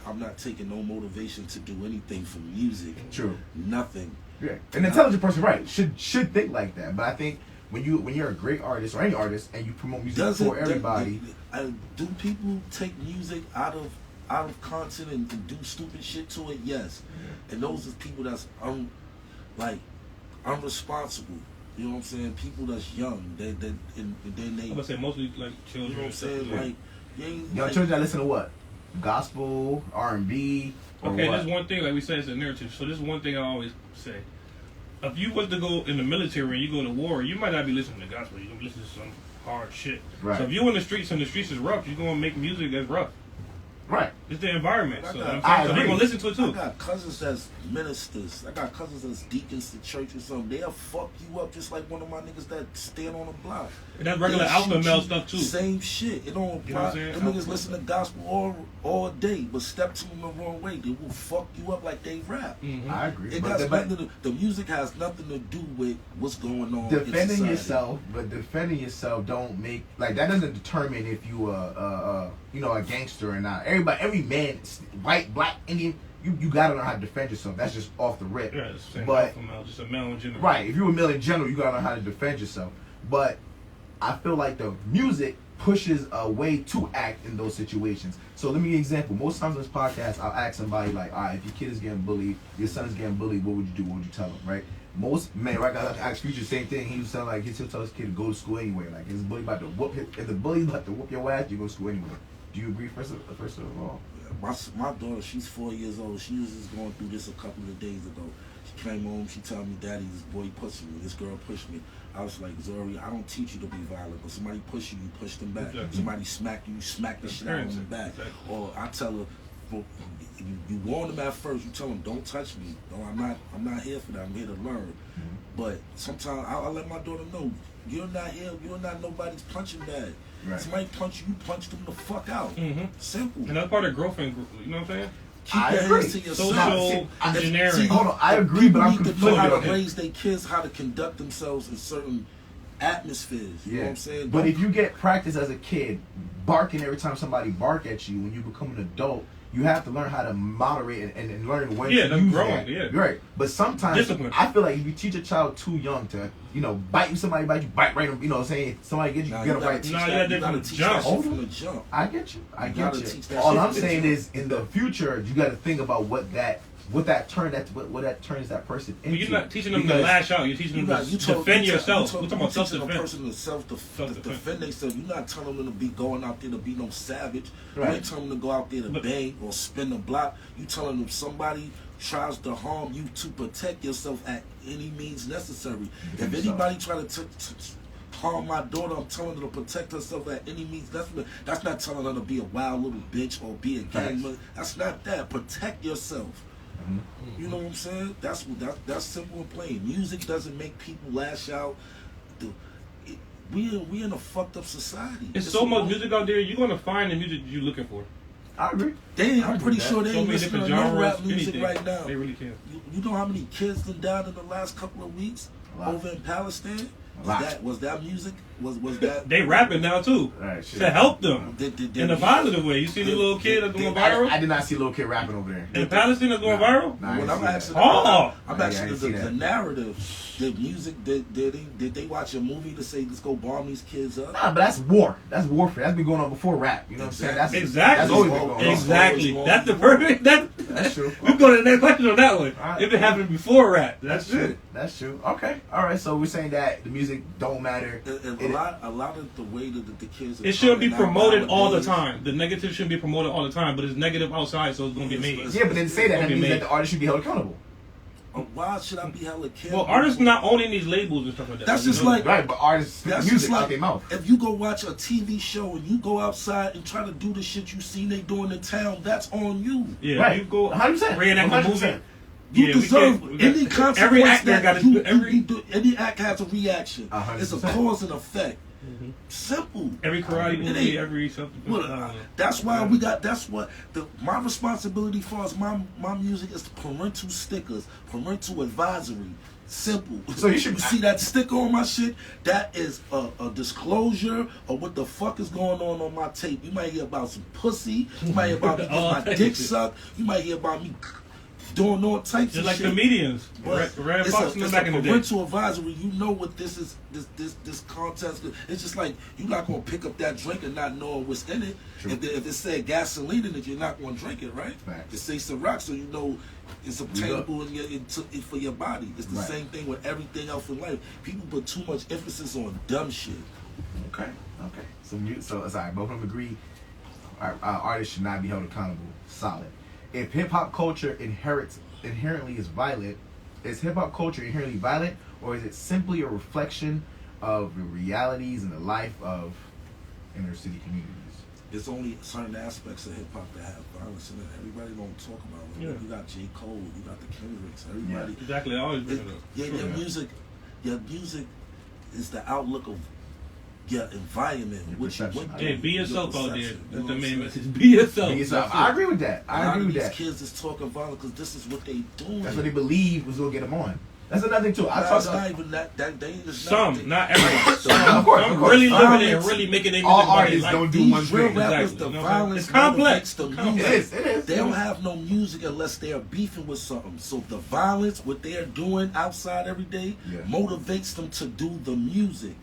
I'm not taking no motivation to do anything from music. True. Nothing. Yeah. An intelligent person, right, should think like that. But I think when you're a great artist or any artist and you promote music for everybody, do people take music out of content and do stupid shit to it? Yes. Yeah. And those are people that's unresponsible. You know what I'm saying? People that's young. And then they. I'm gonna say mostly like children. You know what I'm saying? Yeah. Like young children that listen to what? gospel, R&B, or Okay, what? there's one thing, like we said, it's a narrative. So this is one thing I always say. If you was to go in the military and you go to war, you might not be listening to gospel. You're going to be listening to some hard shit. Right. So if you're in the streets and the streets is rough, you're going to make music that's rough. Right. It's the environment. I So, got- I'm I saying, so they're agree. going to listen to it I too. got cousins that's ministers. I got cousins that's deacons to church or something. They'll fuck you up just like one of my niggas that stand on the block. And that's regular They'll alpha shoot male you. stuff too. Same shit. It don't You know what apply. I'm saying? Them niggas listen to gospel all day, but step to them the wrong way, they will fuck you up like they rap. Mhm. I agree. It But, got but nothing to, the music has nothing to do with what's going on. in defending society. yourself, don't make like that doesn't determine if you a gangster or not. Every man, white, black, Indian, you gotta learn how to defend yourself. That's just off the rip. Yeah, it's the same But- alpha male, just a male in general. Right. If you're a male in general, you gotta learn how to defend yourself. But I feel like the music pushes a way to act in those situations. So let me give you an example. Most times in this podcast, I'll ask somebody like, all right, if your kid is getting bullied, your son's getting bullied, what would you do? What would you tell him, right? Most men, right? I asked Future the same thing. He was telling like he'll tell his kid to go to school anyway. Like his bully about to if the bully's about to whoop your ass, you go to school anyway. Do you agree? First of all, My daughter, she's 4 years old. She was just going through this a couple of days ago. She came home, she told me, Daddy, this boy pushed me. This girl pushed me. I was like, Zori, I don't teach you to be violent, but somebody push you, you push them back. Exactly. Somebody smack you, you smack the shit out of them back. Exactly. Or I tell her, well, you warn them at first. You tell them, don't touch me. No, I'm not here for that. I'm here to learn. But sometimes I'll let my daughter know, you're not here. You're not nobody's punching bag. Right. Somebody punch you, you punch them the fuck out. Mhm. Simple. And that's part of growth and group. You know what I'm saying? Keep I your agree. hands to yourself. Social engineering. Hold on, I agree, but People I'm need to know conflicted how on to it. raise their kids, how to conduct themselves in certain atmospheres. You know what I'm saying? But if you get practice as a kid, barking every time somebody bark at you, when you become an adult, you have to learn how to moderate and learn when Yeah, to that's use growing, that. yeah. You're right. But sometimes Discipline. I feel like if you teach a child too young to, bite somebody, bite right them, saying somebody get you, Nah, get you them gotta right. teach Nah, that. you gotta You gotta do teach jump. that shit from the jump. I get you. I You get gotta you. teach that All shit I'm from the saying jump. is, in the future, you got to think about what that turns that person But into. you're not teaching them to Because- lash out. You're teaching them to defend yourself. We're talking about teaching a self-defense. person to Self-defense. defend themselves. You're not telling them to be going out there to be no savage. Right. You ain't telling them to go out there to But- bang or spin the block. You telling them somebody tries to harm you to protect yourself at any means necessary. Defend If yourself. anybody try to harm my daughter, I'm telling her to protect herself at any means. That's not telling her to be a wild little bitch or be a gang Facts. member. That's not that. Protect yourself. You know what I'm saying? That's simple and plain. Music doesn't make people lash out. We in a fucked up society. There's so much music out there. You're gonna find the music you're looking for. I agree. I'm pretty sure they So ain't many listening different to no genres. rap music Anything. right now. They really can. You know how many kids that died in the last couple of weeks A lot. over in Palestine? A lot. Was that music? Was that? They rapping now too Right, shit. to help them Did in a positive way. You see the little kid that's going viral I did not see a little kid rapping over there. in Palestine that's going Nah. viral. Nah, I When didn't I'm see that. asking, Oh! I'm Yeah, I asking didn't see the that. narrative, the music. Did they watch a movie to say let's go bomb these kids up? Nah, but that's war. That's warfare. That's been going on before rap. You know what I'm saying? That's Exactly. That's always been going on. Exactly. Always That's the wrong. perfect. That's true. We go to the next question on that one. Alright. If it happened before rap, That's true. That's true. Okay. All right. So we're saying that the music don't matter. And It- a lot of the way that the kids. Are It shouldn't be coming out promoted all the nowadays- time. The negative shouldn't be promoted all the time, but it's negative outside, so it's gonna get made. Yeah, but then say that Gonna be means made. that the artist should be held accountable. Why should I be held accountable? Well, artists not owning these labels and stuff like that. That's You just know? like- Right, but artists speak That's music just like out their mouth. if you go watch a TV show and you go outside and try to do the shit you seen they doing in town, that's on you. Yeah, Right. you go 100%. reenact a movie. 100%. You Yeah, we deserve can't- any consequence every actor that got you every do. Any act has a reaction. 100%. It's a cause and effect. Simple. every karate It movie, ain't- every something. Well, that's why we got. That's what my responsibility for as my music is parental stickers, parental advisory. Simple. So you should- see that sticker on my shit. That is a disclosure of what the fuck is going on my tape. You might hear about some pussy. You might hear about me getting my dick sucked. You might hear about me doing all types just of like shit. comedians. But Red it's Fox a, in the it's back a in the day. parental advisory. You know what this is. This contest. It's just like you're not gonna pick up that drink and not know what's in it. True. If it said gasoline in it, you're not gonna drink it, right? Facts. It says Ciroc, so you know it's obtainable for your body. It's the Right. same thing with everything else in life. People put too much emphasis on dumb shit. Okay. So sorry, both of them agree. artists should not be held accountable. Solid. If hip hop culture inherently is violent, is hip hop culture inherently violent, or is it simply a reflection of the realities and the life of inner city communities? There's only certain aspects of hip hop that have violence in it. Everybody don't talk about it. Yeah. You got J. Cole, you got the Kendricks, everybody. Exactly. I always bring it up. Yeah, your music is the outlook of your environment, Your what you perception. went Yeah, through, be your yourself out there. perception, you That's know the what main I'm message. saying? Be yourself. Be yourself. That's I it. agree with that. A I lot agree of with these that. kids is talking violent because this is what they doing. That's what they believe was gonna get them on. That's another thing too. I Nah, talk it's not about even that dangerous. Some, not everyone. Of course, Some of course. really living it and Violence. really making their all music what they artists like. don't do These one real thing. rappers, Exactly. the You know what I'm violence saying? It's complex. motivates the It's complex. music. It is. They don't have no music unless they're beefing with something. So the violence, what they're doing outside every day, Yeah. motivates them to do the music.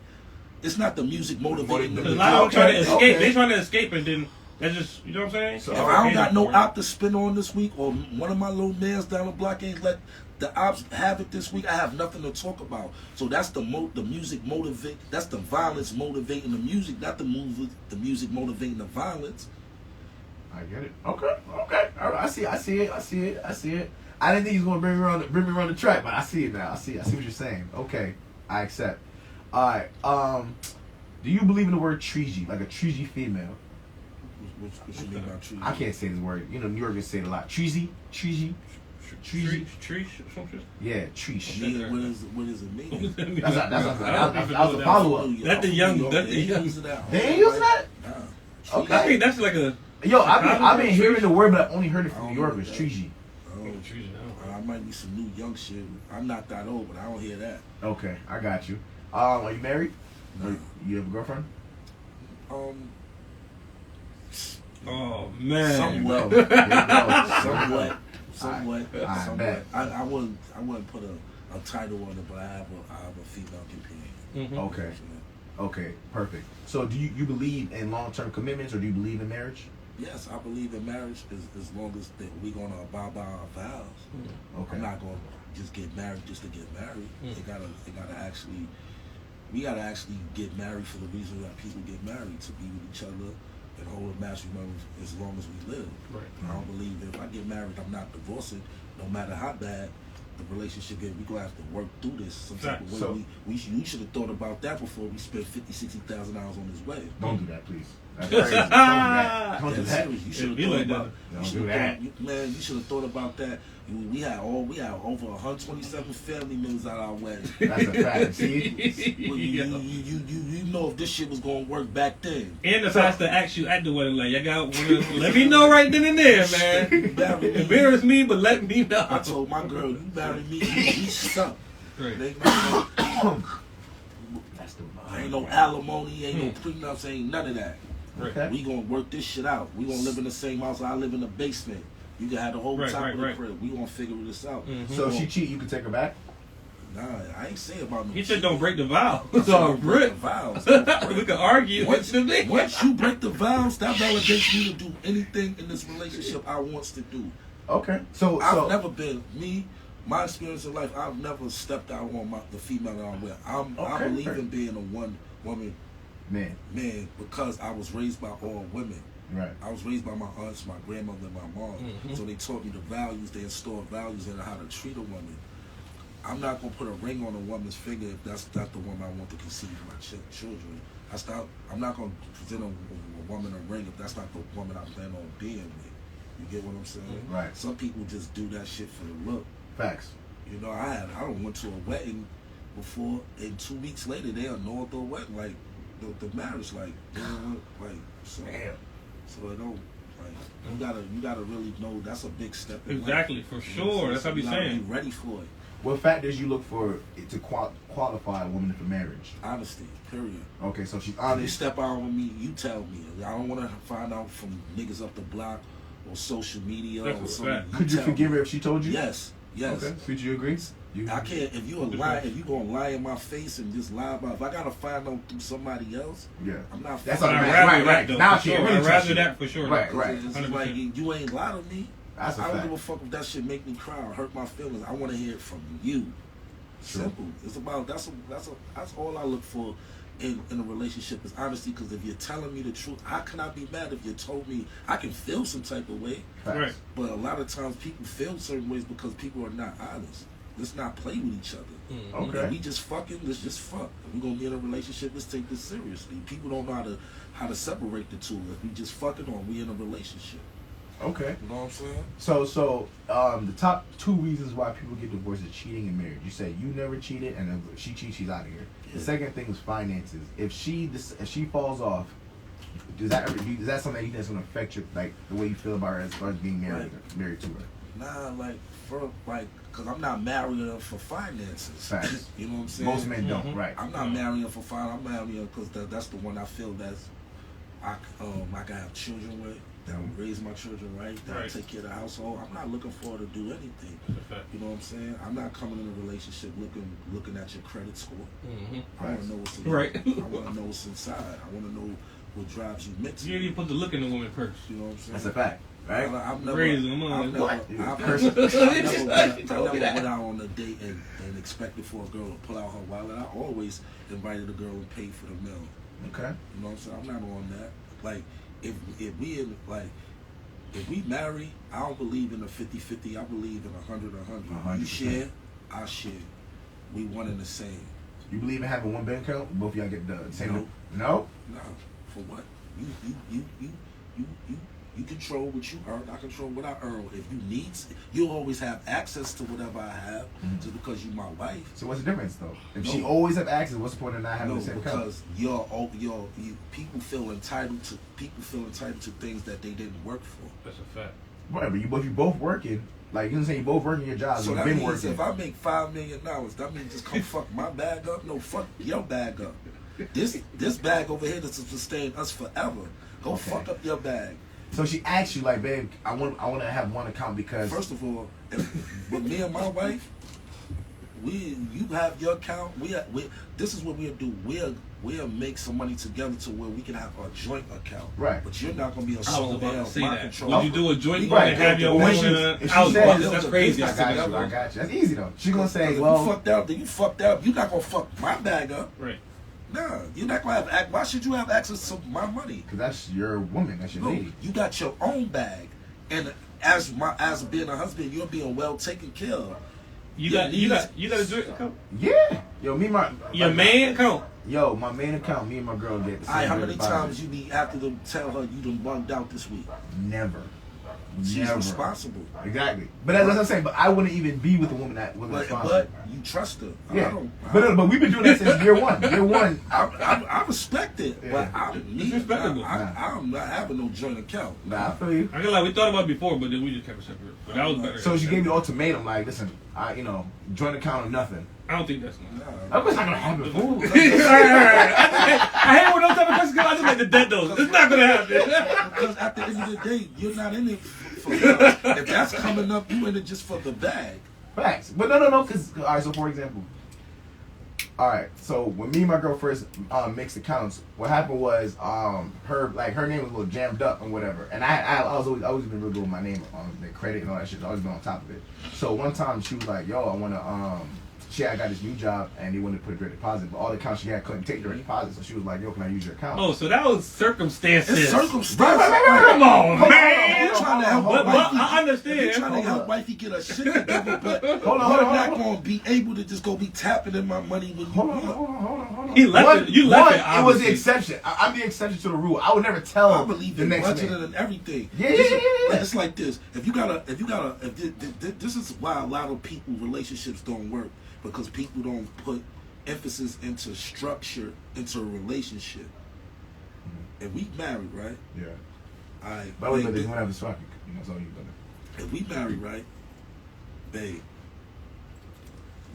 It's not the music motivating them. Because a to lot of them do try to it. escape. okay. They trying to escape and then that's just, you know what I'm saying? So, If Oh, I don't got no op op to spin on this week, or one of my little mans down the block ain't let the ops have it this week, I have nothing to talk about. So that's the music motivate. That's the violence motivating the music, not the music motivating the violence. I get it. Okay. All right. I see it. I didn't think he was gonna bring me around the track, but I see it now. I see what you're saying. Okay, I accept. All right. Do you believe in the word treagy, like a treagy female? What you mean by tree? I can't say this word. You know, New Yorkers say it a lot. Treazy. Tree, some shit. Yeah, treesh. Yeah, what is it mean? That's I a follow up. That's the young- that's the young- They ain't using that? Nah. Okay. I think that's like a. Yo, I've been hearing the word, but I only heard it I from don't New Yorkers. know. Treagy. I might be some new young shit. I'm not that old, but I don't hear that. Okay, I got you. Are you married? No. Or you have a girlfriend? Oh man. Somewhat. There you go. Somewhat. I Somewhat. bet. I wouldn't put a title on it, but I have a female companion. Mhm. Okay. Okay, perfect. So do you believe in long-term commitments, or do you believe in marriage? Yes, I believe in marriage as long as we're gonna abide by our vows. Okay. I'm not gonna just get married just to get married. Mm. They gotta actually, we gotta actually get married for the reason that people get married, to be with each other and hold a matrimony as long as we live. Right. I don't believe that if I get married, I'm not divorcing, no matter how bad the relationship is. We're gonna have to work through this some type of way. So- we should have thought about that before we spent $50,000-$60,000 on this wedding. Don't do that, please. That's crazy. Don't do that. Don't do That's that. serious. You should have be thought like about. that. You Don't should do have that. man. You should have thought about that. We had over 127 family members at our wedding. That's a fact. See? Well, you know if this shit was gonna work back then. And the pastor asked you at the wedding, like, y'all got let me know right then and there, man. Marry me. Embarrass me, but let me know. I told my girl, you marry me, we stuck. Right. There ain't no, That's the ain't no alimony, ain't no prenups, ain't none of that. Okay. We gonna work this shit out. We gonna live in the same house. I live in the basement. You can have the whole Right, top right, of the right. crib. We gonna figure this out. So if she cheat, you can take her back? Nah, I ain't say about no. He said cheating. don't break the vow. I said So don't break Rick, the vows. we could argue. Once you break the vows, that validates me to do anything in this relationship I wants to do. Okay. So I've never been my experience in life. I've never stepped out on the female that I'm with. I Okay. believe in being a one woman man. because I was raised by all women. Right. I was raised by my aunts, my grandmother, and my mom. Mhm. So they taught me the values. They installed values in how to treat a woman. I'm not gonna put a ring on a woman's finger if that's not the woman I want to conceive my children. I'm not gonna present a woman a ring if that's not the woman I plan on being with. You get what I'm saying? Right. Some people just do that shit for the look. Facts. You know, I went to a wedding before, and 2 weeks later they annulled the wedding, like the marriage, like so. Damn. So it don't you gotta really know that's a big step. In Exactly, life. for You know sure. what I'm That's what I be You gotta saying. Be ready for it. What factors you look for to qualify a woman for marriage? Honesty. Period. Okay, so she's If you honest. step out with me, you tell me. I don't want to find out from niggas up the block or social media That's or a something. fact. Could you tell forgive me. her if she told you? Yes. Yes. Okay. Could you agree? I can't. If you gonna lie in my face and just lie about. If I gotta find out through somebody else, Yeah. I'm not. That's fucking all I'd right, rather right. that, though, Now for she sure. really I'd trust rather you. that for sure. Right, though. right. It's 100%. like you ain't lie to me. That's a I don't fact. give a fuck if that shit make me cry or hurt my feelings. I want to hear it from you. True. Simple. It's about that's all I look for in a relationship is honesty. Because if you're telling me the truth, how can I be mad if you told me? I can feel some type of way, Right. but a lot of times people feel certain ways because people are not honest. Let's not play with each other. Okay. If we just fucking, let's just fuck. If we're gonna be in a relationship, let's take this seriously. People don't know how to separate the two. If we just fucking or we in a relationship. Okay. You know what I'm saying? So the top 2 reasons why people get divorced is cheating and marriage. You say you never cheated, and if she cheats, she's out of here. Yeah. The second thing is finances. If she falls off, is that something that you think is going to affect your, like, the way you feel about her as far as being married to her? Nah, cause I'm not marrying her for finances. Facts. You know what I'm saying? Most men don't, right? I'm not marrying her for finance. I'm marrying her because that's the one I feel I can have children with. That will raise my children right. That will take care of the household. I'm not looking for her to do anything. You know what I'm saying? I'm not coming in a relationship looking at your credit score. I want to know what's inside. Right. I want to know what's inside. I want to know what drives you mentally. You ain't even put the look in the woman purse. You know what I'm saying? That's a fact, right? I've never Raising them on. I've never What? went out on a date and expected for a girl to pull out her wallet. I always invited a girl and paid for the meal. Okay. You know what I'm saying? I'm not on that. Like, if we marry, I don't believe in a 50-50. I believe in 100-100. You 100%. share, I share. We one and the same. You believe in having one bank account? Both of y'all get the same? Nope. No? No. For what? You control what you earn. I control what I earn. If you need, you'll always have access to whatever I have, just because you're my wife. So what's the difference, though? If No. she always have access, what's the point of not having No, the same account? because people feel entitled to things that they didn't work for. That's a fact. Right, but you both working. Like, you know what I'm saying? You both working your jobs. So You've that been means working. if I make $5 million, that means just come fuck my bag up. No, fuck your bag up. This bag over here is to sustain us forever. Go Okay. fuck up your bag. So she asked you, like, babe, I want to have one account because First of all, with me and my wife, you have your account. This is what we'll do. We'll make some money together to where we can have a joint account. Right. But you're not gonna be a I was sole about man to say my that. control. Would you do a joint one Right. and have your When own she- if she house? says- That's crazy. I got you. That's easy, though. She going to say, If well, you fucked up, then you fucked up. You're not gonna fuck my bag up. Right. Nah, you're not gonna have. Why should you have access to my money? because that's your woman. That's your No, lady. you got your own bag, and as being a husband, you're being well taken care of. You got a joint account? Yeah. Yo, Your man account? Yo, my main account, me and my girl get the same. Alright, how many deposit. times you be after them tell her you done bugged out this week? Never. She's Never. responsible. Exactly. But that's what I'm saying. But I wouldn't even be with a woman that wasn't But responsible. you trust her. Yeah. But we've been doing that since year one. Year one. I respect it, Yeah. but It's respectable. I'm not having no joint account. Nah, I feel you. I feel like we thought about it before, but then we just kept it separate. But that was better. So she gave you an ultimatum, like, listen, joint account or nothing. I don't think that's nice. That was not gonna happen. Fool. Alright. I hate when those type of questions come. I just like the dead though. It's not gonna happen. Because at the end of the day, you're not in it for love. If that's coming up, you in it just for the bag. Facts. But no. Because all right. So for example, all right. So when me and my girl first mixed accounts, what happened was her name was a little jammed up and whatever. And I was always been real good with my name on the credit and all that shit. I always been on top of it. So one time she was like, "Yo, I wanna I got this new job and they wanted to put a direct deposit, but all the accounts she had couldn't take direct deposit. So she was like, "Yo, can I use your account?" Oh, so that was circumstances. It's circumstances. Right. Come on, Hold man. You're trying to help But wifey. I understand. You're trying to Hold help up. wifey get her shit together, but Hold on, you're hold not on. going to be able to just go be tapping in my money when you Hold on. want. He left it. You left it, It was the obviously. exception. I'm the exception to the rule. I would never tell I believe the in next budgeting man. and everything. Yeah. It's like this. This is why a lot of people relationships don't work, because people don't put emphasis into structure into a relationship. If we married, right? Yeah. I By the way, they don't have a swap. That's all you got. if we married, right, babe,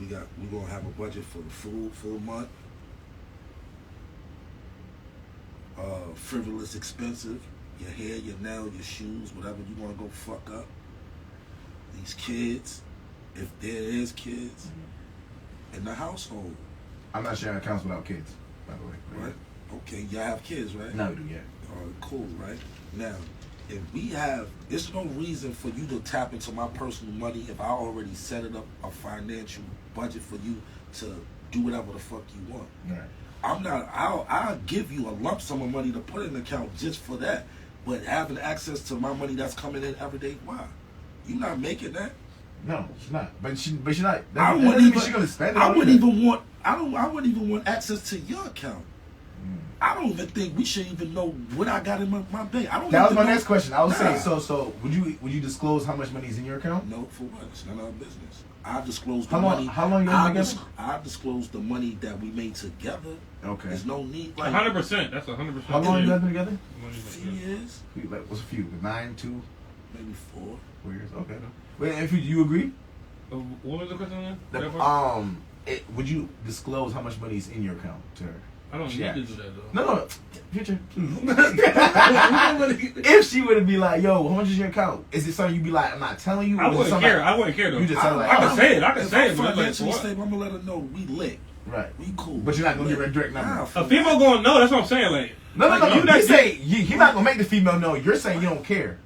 we're gonna have a budget for the full month. Frivolous, expensive. Your hair, your nails, your shoes, whatever you want to go fuck up. These kids, if there is kids in the household, I'm not sharing accounts without kids, by the way. right? Okay, y'all have kids, right? No, we do, yeah. All right, cool, right? Now, if we have, there's no reason for you to tap into my personal money if I already set it up a financial budget for you to do whatever the fuck you want. Right. I'll give you a lump sum of money to put in an account just for that. But having access to my money that's coming in every day, why? You're not making that. No, she's not. But she's not. I That wouldn't doesn't mean even. she's gonna spend it. I on wouldn't it. even want. I wouldn't even want access to your account. I don't even think we should even know what I got in my bank. I don't. That was even my know- next question. I was Nah. saying, so would you disclose how much money is in your account? No, for what? It's none of our business. I disclosed the How long- money. how long you been together? I disclosed the money that we made together. Okay. There's no need. Like 100%. That's 100%. How long you guys been together? a few years, Like, what's a few? 9, 2, maybe 4. 4 years. Okay. Wait, if you agree? What was the question again? That, That part? would you disclose how much money is in your account to her? I don't Yeah. need to do that though. No, future, please. If she would be like, "Yo, how much is your account?" Is it something you'd be like, "I'm not telling you"? I Or is it wouldn't something care. like- I wouldn't care though. You just sound like, I can oh, say it. I can If say I'm it, but like, financially what? stable, I'm gonna let her know we lit. right. We cool. But you're not gonna We give her a direct number. Nah, for A female going no. That's what I'm saying. Like, No. like, you You not- say you're not gonna make the female know. You're saying you don't care.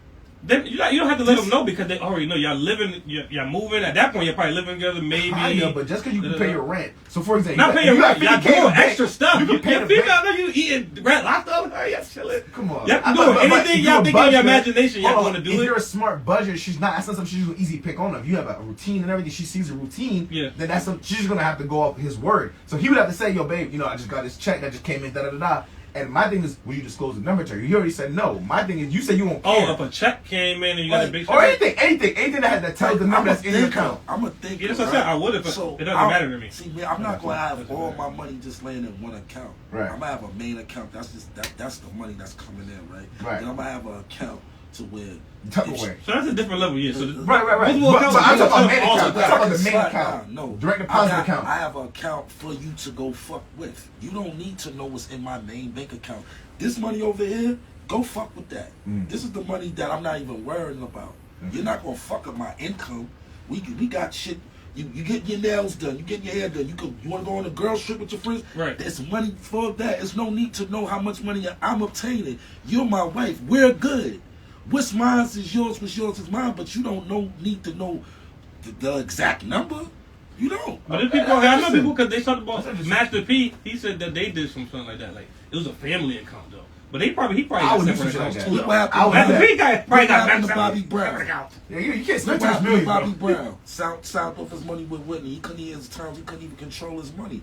Then you don't have to let them know because they already know y'all living, y'all moving. At that point, you're probably living together. Maybe. Kinda, but just because you can pay your rent. So for example, Not you paying got rent. Y'all 50K in doing the bank, extra stuff. You can pay the female bank. know you eating red lobster over there. Y'all chilling. Come on. Y'all can But- do but anything if y'all you're think in your budget- imagination. Y'all hold want on, to if do you're it. a smart budget, that's not something she's gonna easy pick on. If you have a routine and everything, she sees a routine. Yeah. Then that's something she's gonna have to go off his word. So he would have to say, "Yo, babe, I just got this check that just came in." Da da da da. And my thing is, would you disclose the number to her? You already said no. My thing is, you said you won't care. Oh, if a check came in and you got a big check. Or anything that tells the number that's in your account. I'm a thinker. Yeah, that's what I said. I would if it doesn't matter to me. See, man, I'm not gonna have all my money just laying in one account. Right. I'm gonna have a main account. That's just that's the money that's coming in, right? Right. And I'm gonna have an account to where Tuck if she- away. So that's a different level, yeah. So Right. multiple But accounts I'm are talking about main all account. I'm the talking about the It's main like, account. no. Direct deposit account. I have an account for you to go fuck with. You don't need to know what's in my main bank account. This money over here, go fuck with that. This is the money that I'm not even worrying about. You're not gonna fuck up my income. We got shit. You get your nails done. You get your hair done. You want to go on a girls trip with your friends. Right. There's money for that. There's no need to know how much money I'm obtaining. You're my wife. We're good. What's mine is yours. What's yours is mine. But you don't need to know the exact number. You don't. But there's people, I know Listen. people because they talked about That's interesting. Master P. He said that they did something like that. Like it was a family account though. But he probably I got would do separate some shit accounts like too. Look what happened. I would Master do P got probably Look got what happened to separate Bobby Brown. accounts. Yeah, you can't Look spend what $2 happened to million, Bobby bro. Brown. South off his money with Whitney. He couldn't hear his terms. He couldn't even control his money.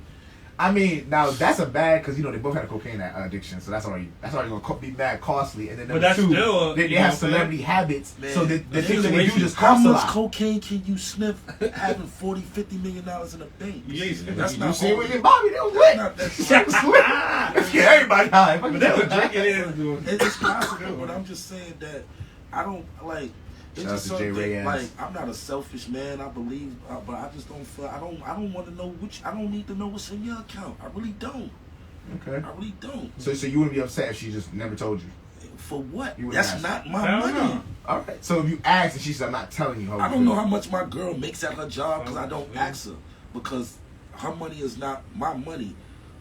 I mean, now that's a bad because they both had a cocaine addiction, so that's already gonna be bad costly. And then But number that's two, still, they you know have what I'm saying? celebrity habits, Man, so the the things that they do situation. just How cost a much lot. cocaine can you sniff having $40-50 million in the bank? You ain't sniffing. That's You not see all- with Bobby, they was That's lit. not that Let's get everybody high. But they was drinking it. It's possible, but I'm just saying that I don't like. It's Shout out just to Jay something Reyes. like I'm not a selfish man. I believe, but I just don't feel. I don't want to know which. I don't need to know what's in your account. I really don't. Okay. I really don't. So you wouldn't be upset if she just never told you. For what? You wouldn't That's ask. not my Hell money. no. All right. So if you asked and she said, "I'm not telling you," how I would don't you know feel? how much my girl makes at her job because I don't Yeah. ask her because her money is not my money.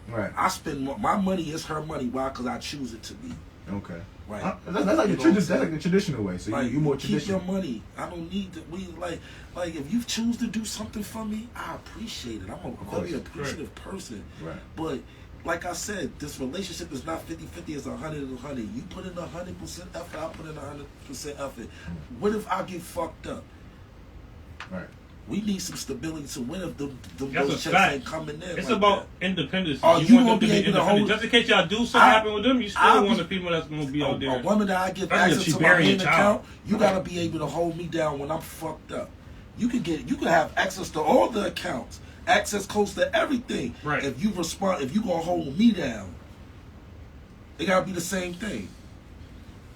Right. I spend my money is her money. Why? Because I choose it to be. Okay. Right. That's like You the know what I'm that's saying? like the traditional way. So Like you more keep your traditional. money. I don't need to. We like if you choose to do something for me, I appreciate it. I'm a course. very appreciative person. Right. But like I said, this relationship is not 50-50. It's 100-100. You put in 100% effort. I put in 100% effort. What if I get fucked up? Right. We need some stability. So what if the That's those a checks fact. ain't coming in? It's like about that? independence. Are you want gonna them to be able to independent. hold- Just in case y'all do something I- happen with them, you still I'll want be- the people that's gonna be out there. A woman that I give Especially if access she to my burying main a child. account, you gotta be able to hold me down when I'm fucked up. You can have access to all the accounts, access close to everything. Right. If you gonna hold me down, it gotta be the same thing.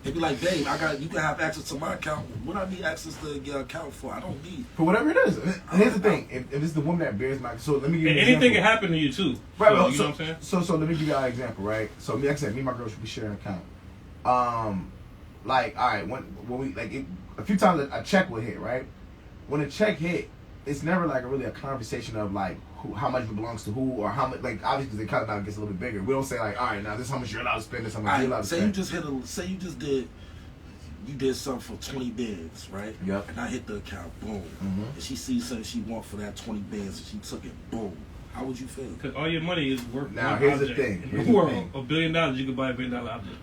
They be like, babe, you can have access to my account. What I need access to your account for? I don't need. For whatever it is. And here's the thing: if it's the woman that bears my, so let me give you And an anything example. can happen to you too. Right, So, well, you know what I'm saying? So let me give you an example, right? So like I said, me and my girl should be sharing an account. Like, all right, when we a few times a check will hit, right? When a check hit, it's never like really a conversation of like how much it belongs to who or how much. Like obviously, the cut amount gets a little bit bigger. We don't say like, all right, now this is how much you're allowed to spend. This is how much you're allowed to Say spend. you did something for 20 bands, right? Yep. And I hit the account, boom. Mhm. And she sees something she want for that 20 bands, and she took it, boom. How would you feel? Because all your money is worth Now, one here's the object. thing. In Here's the the world, thing. $1 billion, you could buy $1 billion object.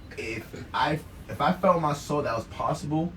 If I felt in my soul that was possible,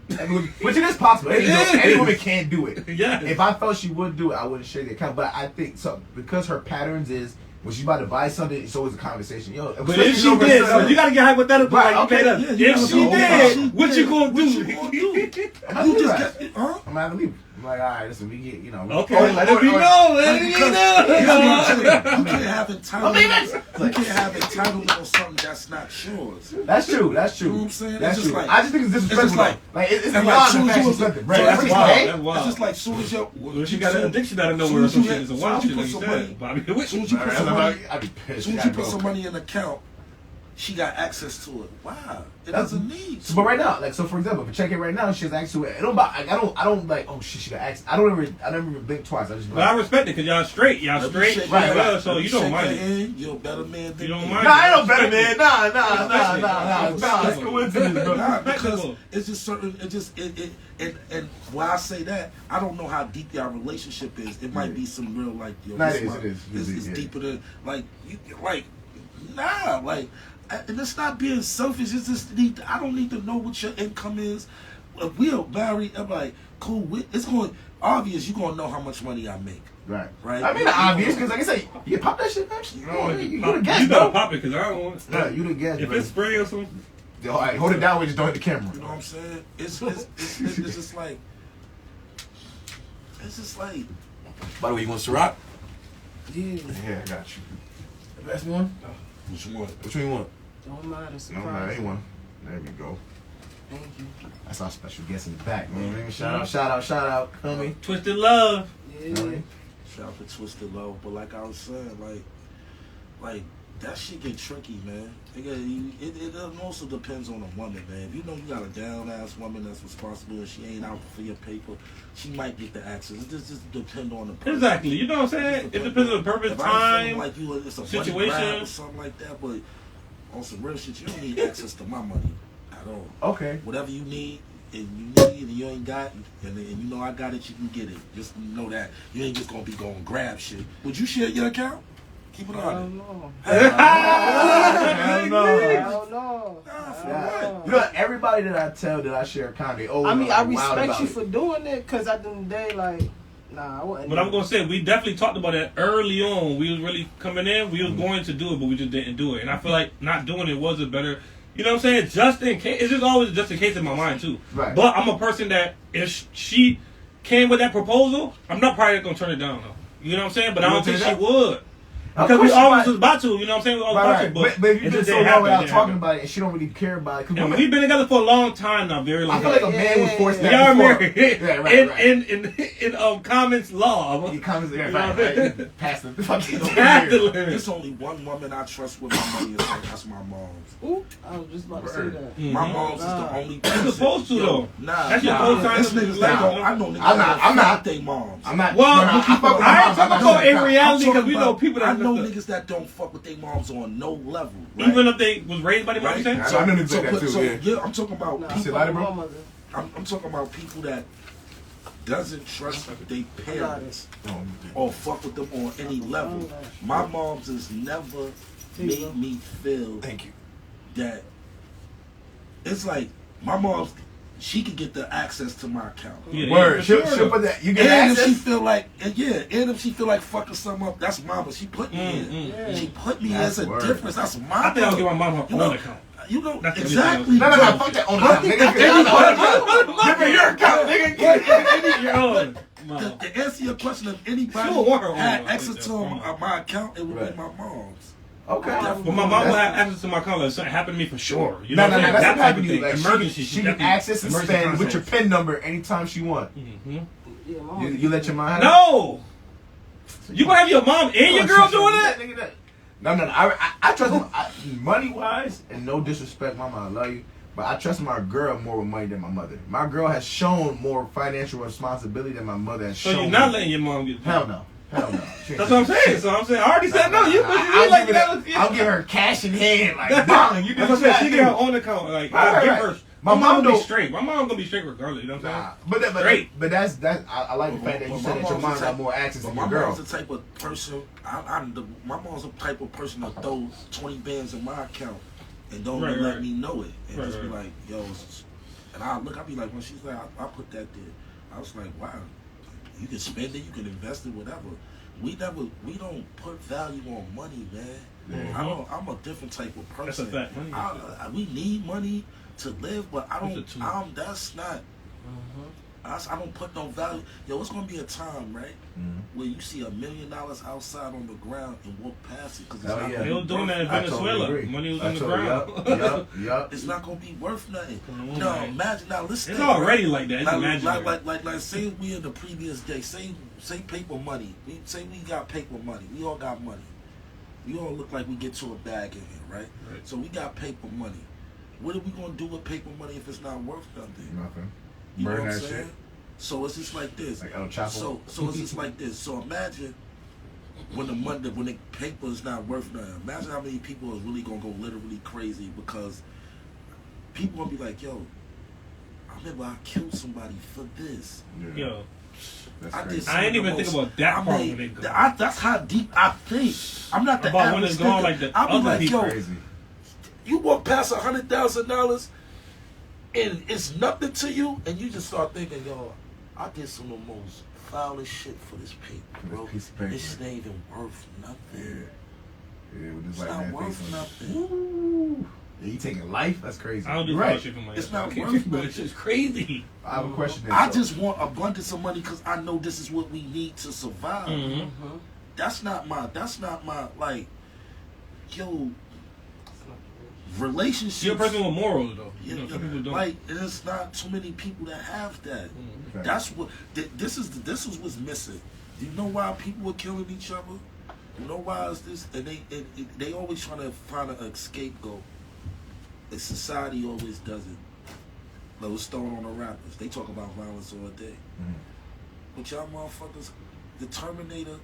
which it is possible, any woman can do it. Yeah. If I felt she would do it, I wouldn't share the account. But I think so because her patterns is when she's about to buy something, it's always a conversation. Yo, But if she did, so you gotta get hypothetical. Right, Like, okay. okay, Yeah, if she no, did, what you gonna do? I'm gonna You leave just that. get, huh? I'm gonna leave. I'm like, all right, listen, we get, Okay, let it be known. Let it be known. You can't have entitlement. You can't have entitlement on something that's not yours. That's true. That's true. You know what I'm saying? That's It's just true. like- I just think it's disrespectful. it's just Like it's and like, beyond soon the as fact you she's was- something. so Right? that's That's wild. okay. That's wild. It's just like soon as you Well, she got an addiction out of nowhere or some shit. It's a wild shit, like you said. Bobby, what soon as you put some I'd money, be pissed. soon as you put some money in the account, she got access to it. Wow, it doesn't need. So, but right now, like, so for example, if you check it right now, she has access to it. I don't like, oh shit, she got access. I never even blink twice. I just be But I like, respect it because y'all straight. Y'all Let me straight. shake Right, Right, right. well, so you don't mind it. You're a better man than You don't me. mind nah, I it. ain't no better man. Nah. Respect That's it. coincidence, bro. Nah, because Respectable. it's just certain. It just and why I say that, I don't know how deep your relationship is. It might be some real like yo. Nah, this it is, my- it is. It's, It it's is. deeper than like you like. Nah, like, and it's not being selfish. It's just I don't need to know what your income is. If we are married, I'm like cool. It's going obvious. You're gonna know how much money I make. Right. Right. I mean, obvious because, like I say, you pop that shit, man. You the You guest, gotta bro. pop it because I don't want. Yeah, you the guest, If bro. it's spray or something, All right, hold it down. We just don't hit the camera. You know what I'm saying? It's just like. It's just like. By the way, you want Ciroc? Yeah. Yeah, I got you. Best one? Which one? Which one you want? Don't mind the No, surprise. anyone. There we go. Thank you. That's our special guest in the back, man. Shout out, homie. Twisted Love. Yeah. Shout out to Twisted Love, but like I was saying, like that shit get tricky, man. It also depends on the woman, man. If you know you got a down ass woman that's responsible and she ain't out for your paper, she might get the access. It just depends on the person. Exactly. You know what I'm saying? It depends on the purpose, If I feel time. like you, it's a situation. money grab or something like that, but on some real shit, you don't need access to my money at all. Okay. Whatever you need, and you ain't got, and you know I got it, you can get it. Just know that you ain't just gonna be going grab shit. Would you share your account? Keep it I on. don't know. Hell no. I don't know. Yeah. You know, everybody that I tell that I share a account, they always I mean, I like, wild respect about you it. for doing it, cause at the end of the day, like, nah, I wouldn't. But I'm gonna say we definitely talked about that early on. We was really coming in. We was going to do it, but we just didn't do it. And I feel like not doing it was a better. You know what I'm saying? Just in case. It's just always just in case in my mind too. Right. But I'm a person that if she came with that proposal, I'm not probably gonna turn it down though. You know what I'm saying? But I You don't would think say she that? would. Of Because course we she always might. was about to. You know what I'm saying? We always Right, about to. right. But if it you've been just so didn't long happen, without it talking didn't about it and she don't really care about it. 'cause happen. women- We've been together for a long time now, very long I feel time. like a man would force that. Y'all before. married. Yeah, right. In comments law. He comes there, You know what right, I'm right. saying? Past the fucking Past the limit. There's only one woman I trust with my money, and that's my mom's. Ooh, I was just about to say that. My mom's is the only You're person. supposed to, though. Nah, That's your nah. co-sign This to niggas the that label. don't. I know niggas I'm not- that I'm don't not. fuck their moms. I'm not. Well, no, I fuck with my I ain't mom. talking I'm about in not- reality because talking we know about- people that I know messed up. niggas that don't fuck with their moms on no level. Right? Even if they was raised by the mom, right? you saying? I know niggas like that too, yeah. I'm talking about Nah, You people. said fuck lighter, with bro? my mother. I'm talking about people that doesn't trust their parents or fuck with them on any level. My mom's has never made me feel Thank you. that it's like my mom's. She could get the access to my account. Yeah, Word. for She'll sure. put that. You get And if she access. feel like, and if she feel like fucking something up, that's mama. She put me in. Yeah. She put me That's as a word. difference. That's my. I think I'll give my mom her You know, own account. You know That's exactly. No, fuck that on the account, nigga. Give me your account, nigga. Your own. To answer your question, if anybody She don't want her own had one. access to my account, it would Right. be my mom's. Okay. But my mom will have access to my account. If something happened to me for sure. You No, know what I'm saying? that's That what type happened of to you. thing. Like, Emergency. she can access and spend with your PIN number anytime she want. Mm-hmm. Yeah, my mother. You let your mom have it? No! You gonna have your mom and your girl doing that? No. I trust money wise, and no disrespect, mama, I love you, but I trust my girl more with money than my mother. My girl has shown more financial responsibility than my mother has So shown. you're not me. letting your mom get Hell no. Hell no. She ain't That's what I'm saying. So I'm saying, I already said no. You like that. I'll give her cash in hand, like, darling, you do That's what what I said. She you get her gotta do. own account. Like, Right, I give right. her My mom gonna be don't. straight. My mom gonna be straight regardless. You know what I'm saying? Nah, but that's I like the fact that you But said that your mom got more access But than my your girl. mom's the type of person. My mom's the type of person that throw 20 bands in my account and don't even let me know it, and just be like, yo. And I be like, when she's like, I put that there. I was like, wow, you can spend it, you can invest it, whatever. We don't put value on money, man. I'm a different type of person. That's a fact. We need money to live, but that's not. I don't put no value. Yo, it's gonna be a time, right, where you see $1 million outside on the ground and walk past it because it's not. They was doing that in Venezuela. Money was on the ground. Yup. It's not gonna be worth nothing. No, imagine now. Listen, it's already like that. It's imaginary. Like, say we in the previous day. Say paper money. Say we got paper money. We all got money. We all look like we get to a bag in here, right? So we got paper money. What are we gonna do with paper money if it's not worth nothing? Nothing. You Burn know what that I'm saying? shit. So it's just like this. Like El Chapo. So it's just like this. So imagine when the paper is not worth nothing. Imagine how many people is really gonna go literally crazy because people gonna be like, yo, I remember I killed somebody for this. Yeah. Yo. I ain't even think about that part when it goes. That's how deep I think. I'm not the about average when it's going thinker. like the I'll be other like, people yo, crazy. you walk past $100,000 and it's nothing to you, and you just start thinking, yo, I did some of the most foulest shit for this paper, bro. Piece of paper. This ain't even worth nothing. Yeah, with this It's like not that worth face on it. nothing. Ooh. Yeah, you taking life? That's crazy. I don't do right. shit for my It's head. not I can't worth do that. nothing. It's just crazy. I have a question. I just want abundance of money because I know this is what we need to survive. Mm-hmm. That's not my like, yo, relationships. You're a person with morals, though. You know, some people don't. like, there's not too many people that have that. Mm-hmm. Okay. That's what this is what's missing. Do you know why people are killing each other? You know why is this? And they always trying to find a scapegoat. And society always does it. Like it's thrown on the rappers. They talk about violence all day. But y'all motherfuckers, the Terminator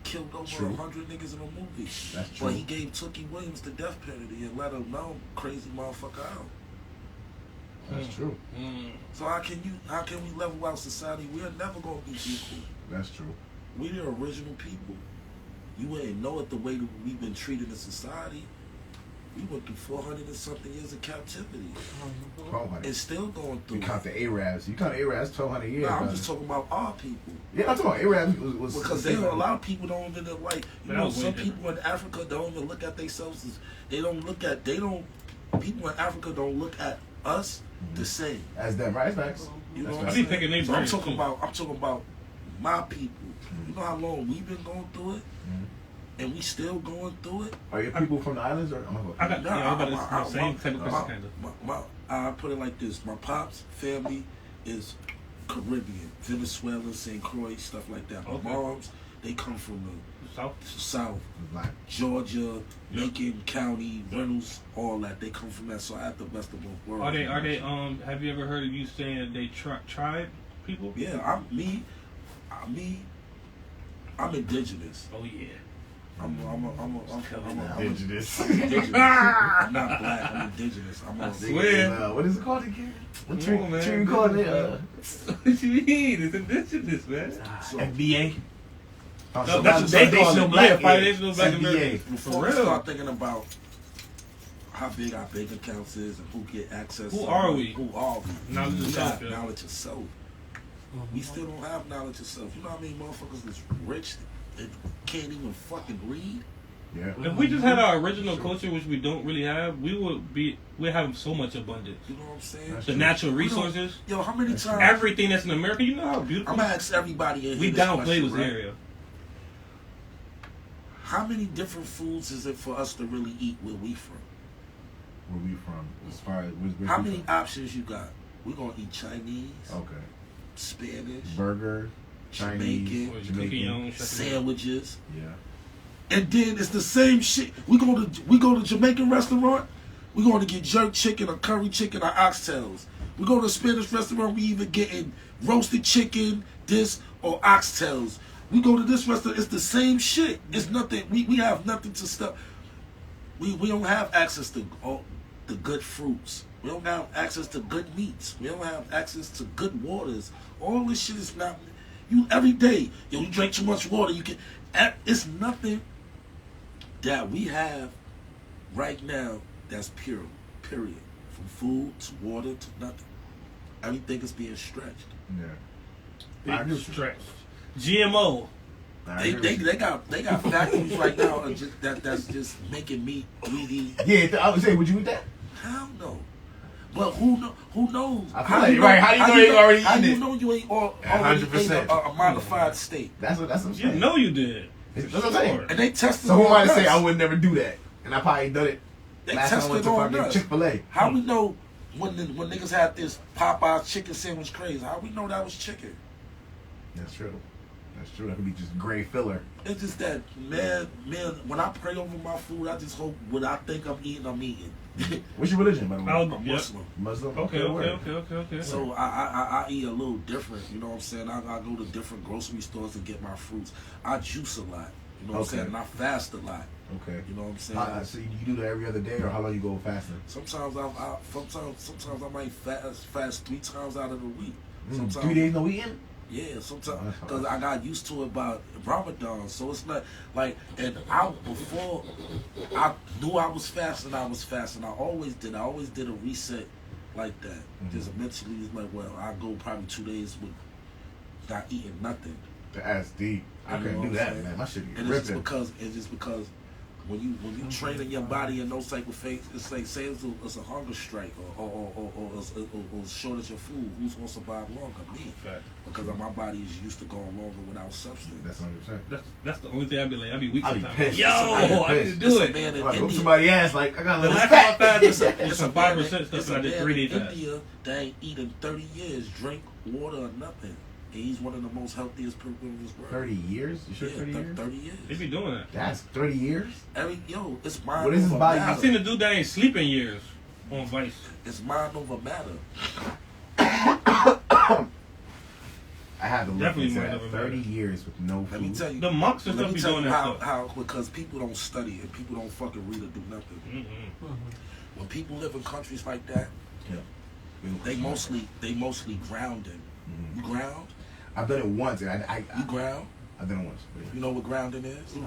killed over 100 niggas in a movie. That's true. But he gave Tookie Williams the death penalty and let him know crazy motherfucker out. That's true. So how can we level out society? We're never gonna be equal. That's true. We the original people. You ain't know it the way that we've been treated in society. We went through 400 and something years of captivity. 1,200. And still going through. You count the Arabs. You count the Arabs 1,200 years. Nah, I'm brother. just talking about our people. Yeah, I'm talking about Arabs. Was Because there are a lot of people don't even like, you know, some different. people in Africa don't even look at themselves as, people in Africa don't look at us the same. as them, right? Facts. You know That's what I I'm be saying? picking their So I'm brains, talking too. about my people. You know how long we've been going through it? And we still going through it? Are your people from the islands or? I got, Nah, yeah, I got the same type of person, kind of. I put it like this. My pops' family is Caribbean, Venezuela, St. Croix, stuff like that. My Okay. mom's, they come from South. the South, Black. Georgia, Macon County, Reynolds, all that. They come from that, so I have the best of both worlds. Are they, have you ever heard of you saying that they tribe people? Yeah, I'm indigenous. Oh, yeah. I'm Indigenous. indigenous. I'm not black. I'm indigenous. swear. What is it called again? What Come on, man. you call it? What you mean? It's indigenous, man. So, FBA. No, that's what they call it. Yeah, Foundational Black FBA. Americans. before For we real. start thinking about how big our bank accounts is and who get access, Who to are it, we? Who are we? Knowledge We of got self, yeah. knowledge of self. We still don't have knowledge of self. You know how many motherfuckers is rich and can't even fucking read? Yeah. If we just had our original culture, which we don't really have, we'd have so much abundance. You know what I'm saying? That's The true. natural resources, Yo, how many times? everything that's in America. You know how beautiful. I'm gonna ask everybody in We here this downplay question, this right? area. How many different foods is it for us to really eat where we from? Where we from? As far as where's How we many from? options you got? We gonna eat Chinese, Okay. Spanish, Burger, Chinese, Jamaican, Or you cooking your own shit. sandwiches. Yeah. And then it's the same shit. We go to Jamaican restaurant. We going to get jerk chicken or curry chicken or oxtails. We go to a Spanish restaurant. We even getting roasted chicken, this or oxtails. We go to this restaurant. It's the same shit. It's nothing. We have nothing to stuff. We don't have access to all the good fruits We don't have access to good meats. We don't have access to good waters. All this shit is not. You every day, you drink too much water. You can. It's nothing that we have right now that's pure. Period. From food to water to nothing. Everything is being stretched. Yeah. I Big agree. stretch. GMO. They got factories right now that's just making meat 3D. Yeah, I would say, would you eat that? Hell no. But who knows? I feel like, right, how do you know you already How eating you it? know you ain't already in 100%. a modified state? That's what I'm You saying. know you did. That's what I'm saying. And they tested So who am I on to say I us. would never do that? And I probably done it. They Last time I went tested to on fucking us. Chick-fil-A. How we know when niggas had this Popeye chicken sandwich craze? How we know that was chicken? That's true. That's true. That could be just gray filler. It's just that, man, when I pray over my food, I just hope what I think I'm eating. What's your religion, by the way? I'll- I'm Yep. Muslim. Muslim? Okay, word. okay. So I eat a little different, you know what I'm saying? I go to different grocery stores to get my fruits. I juice a lot, you know what I'm Okay. saying? And I fast a lot, Okay. you know what I'm saying? So you do that every other day, or how long you go fasting? Sometimes sometimes I might fast 3 times out of the week. 3 days no eating? Yeah, sometimes Oh, that's because I got used to it by Ramadan, so it's not like. And before I knew I was fasting. I always did a reset like that. Just mentally, it's like, well, I go probably 2 days with not eating nothing. That's deep. I You know couldn't what do I'm that, saying? man. My shit be And it's ripping. just because when you training your body in those type of things, it's like say it's a hunger strike or shortage of food. Who's gonna survive longer? Me, Fact. because my body is used to going longer without substance. That's 100%. That's the only thing I'd be like. I'd be weak I'd be sometimes. pissed. Yo, I'd be I need to pissed. do It's a it. man in Like, whoop India. somebody ass like, I got a The little last fat. time I fasted, It's some a man 5% in- stuff it's that I a did man 3 in days fast. India that ain't eaten 30 years, drink water or nothing. And he's one of the most healthiest people in this world. 30 years? You sure Yeah, 30 years? 30 years. They be doing that. That's 30 years? It's mind What is his over body- I matter. seen a dude that ain't sleeping years on Vice. It's mind over matter. I had to look Definitely into might that. have 30 years with no Let me food. tell you. The monks and Let stuff me be tell doing you that how, stuff. how because people don't study and people don't fucking read or do nothing. Mm-mm. When people live in countries like that, Yeah. they mostly grounding. Mhm. You ground? I've done it once, and You ground? I've done it once. You know what grounding is?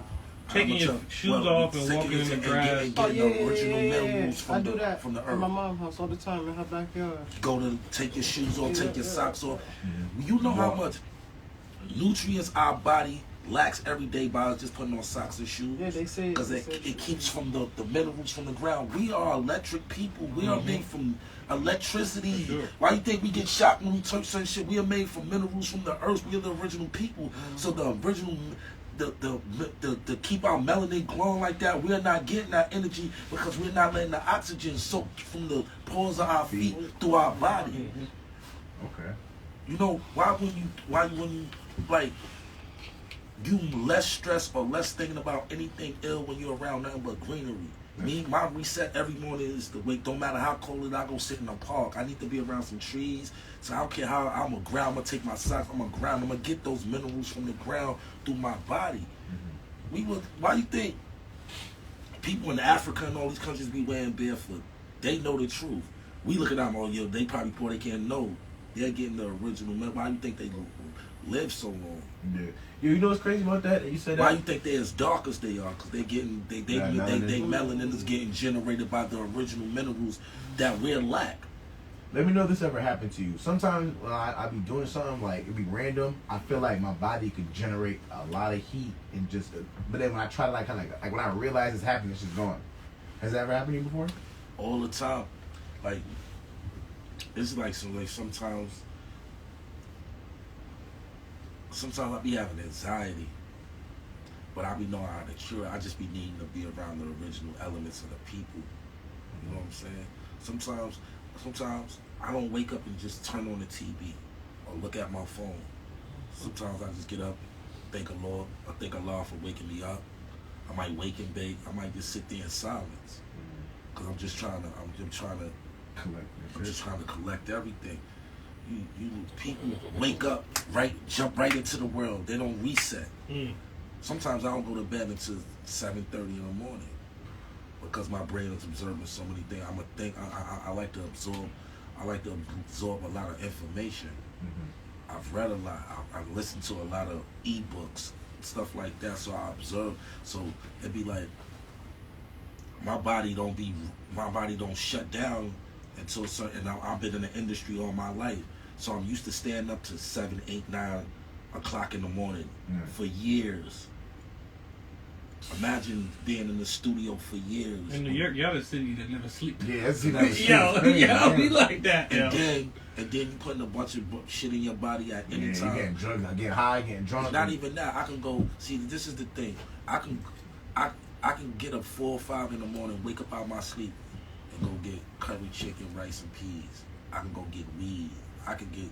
Taking your shoes off and walking in the grass. And Oh, getting yeah, the original minerals I from do the that from the in my earth. mom's house all the time in her backyard. Go to take your shoes off, take your Yeah. socks off. Mhm. You know how Walk. much nutrients our body lacks every day by just putting on socks and shoes? Yeah, they say Because it keeps from the minerals from the ground. We are electric people. We are made from electricity. For sure. Why you think we get shot when we touch certain shit? We are made from minerals from the earth. We are the original people. So the original, the keep our melanin glowing like that, we are not getting that energy because we're not letting the oxygen soak from the pores of our feet through our body. Okay. You know why when you like you less stressed or less thinking about anything ill when you're around nothing but greenery. Me, my reset every morning is to wake. Don't matter how cold it is, I go sit in a park. I need to be around some trees. So I don't care how I'm gonna ground. I'm gonna take my socks. I'm gonna ground. I'm gonna get those minerals from the ground through my body. Why you think people in Africa and all these countries be wearing barefoot? They know the truth. We look at them, oh, yo, they probably poor. They can't know. They're getting the original. Why you think they live so long? Yeah. You know what's crazy about that? You said that. Why you think they're as dark as they are? Because they getting they melanin. melanin is getting generated by the original minerals that we lack. Let me know if this ever happened to you. Sometimes when I be doing something like it'd be random, I feel like my body could generate a lot of heat and just. But then when I try to like when I realize it's happening, it's just gone. Has that ever happened to you before? All the time, like it's like sometimes I be having anxiety, but I be knowing how to cure it. I just be needing to be around the original elements of the people. You know what I'm saying? Sometimes I don't wake up and just turn on the TV or look at my phone. Sometimes I just get up, thank Allah. I thank Allah for waking me up. I might wake and bake. I might just sit there in silence because I'm just trying to collect everything. You people wake up, jump right into the world. They don't reset. Sometimes I don't go to bed until 7:30 in the morning. because my brain is absorbing so many things. I'm a think. I like to absorb. I like to absorb a lot of information. Mm-hmm. I've read a lot. I've listened to a lot of ebooks, stuff like that. So I observe. So it'd be like my body don't shut down until a certain. Now I've been in the industry all my life, so I'm used to staying up to 7, 8, 9 o'clock in the morning for years. Imagine being in the studio for years. In New York, y'all the city that never sleep. Yeah, that's Yo, we like that. And Yo. then you putting a bunch of shit in your body at any You time. getting drunk, getting high, getting drunk. Not even that. I can go. See, this is the thing. I can get up 4 or 5 in the morning, wake up out my sleep, and go get curry chicken, rice, and peas. I can go get weed. I can get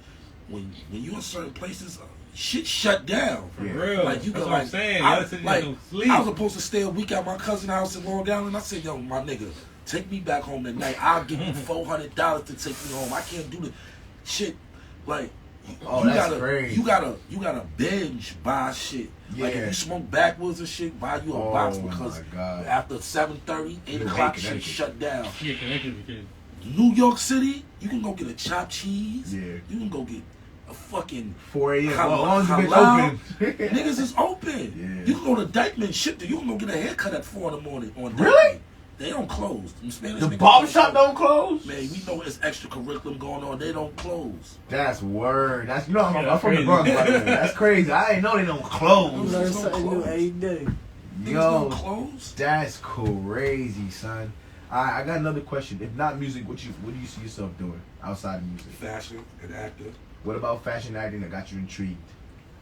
when you in certain places, shit shut down. For real. Like you That's go what like I'm saying. I, Y'all city like, don't sleep. I was supposed to stay a week at my cousin's house in Long Island. I said, yo, my nigga, take me back home tonight. I'll give you $400 to take me home. I can't do the shit. Like, Oh, that's crazy. You gotta binge buy shit. Like Yeah. if you smoke backwoods and shit, buy you a box because my God. after 7:30, 8 You o'clock, hate shit Connecticut. shut down. Yeah, Connecticut because New York City, you can go get a chopped cheese. Yeah. You can go get a fucking 4 a.m. Halal- Well, as long as it's halal. been open. niggas is open. Yeah. You can go to Dykeman, shit. You can go get a haircut at 4 in the morning on Really? Dykeman. They don't close. Them Spanish The niggas barbershop don't close? Man, we know it's extra curriculum going on. They don't close. That's word. That's I'm that's from the crazy. Bronx, by the way. That's crazy. I didn't know they don't You close. learn It's something close. new every day. Niggas Yo, don't close. that's crazy, son. I got another question. If not music, what do you see yourself doing outside of music? Fashion and actor. What about fashion acting that got you intrigued?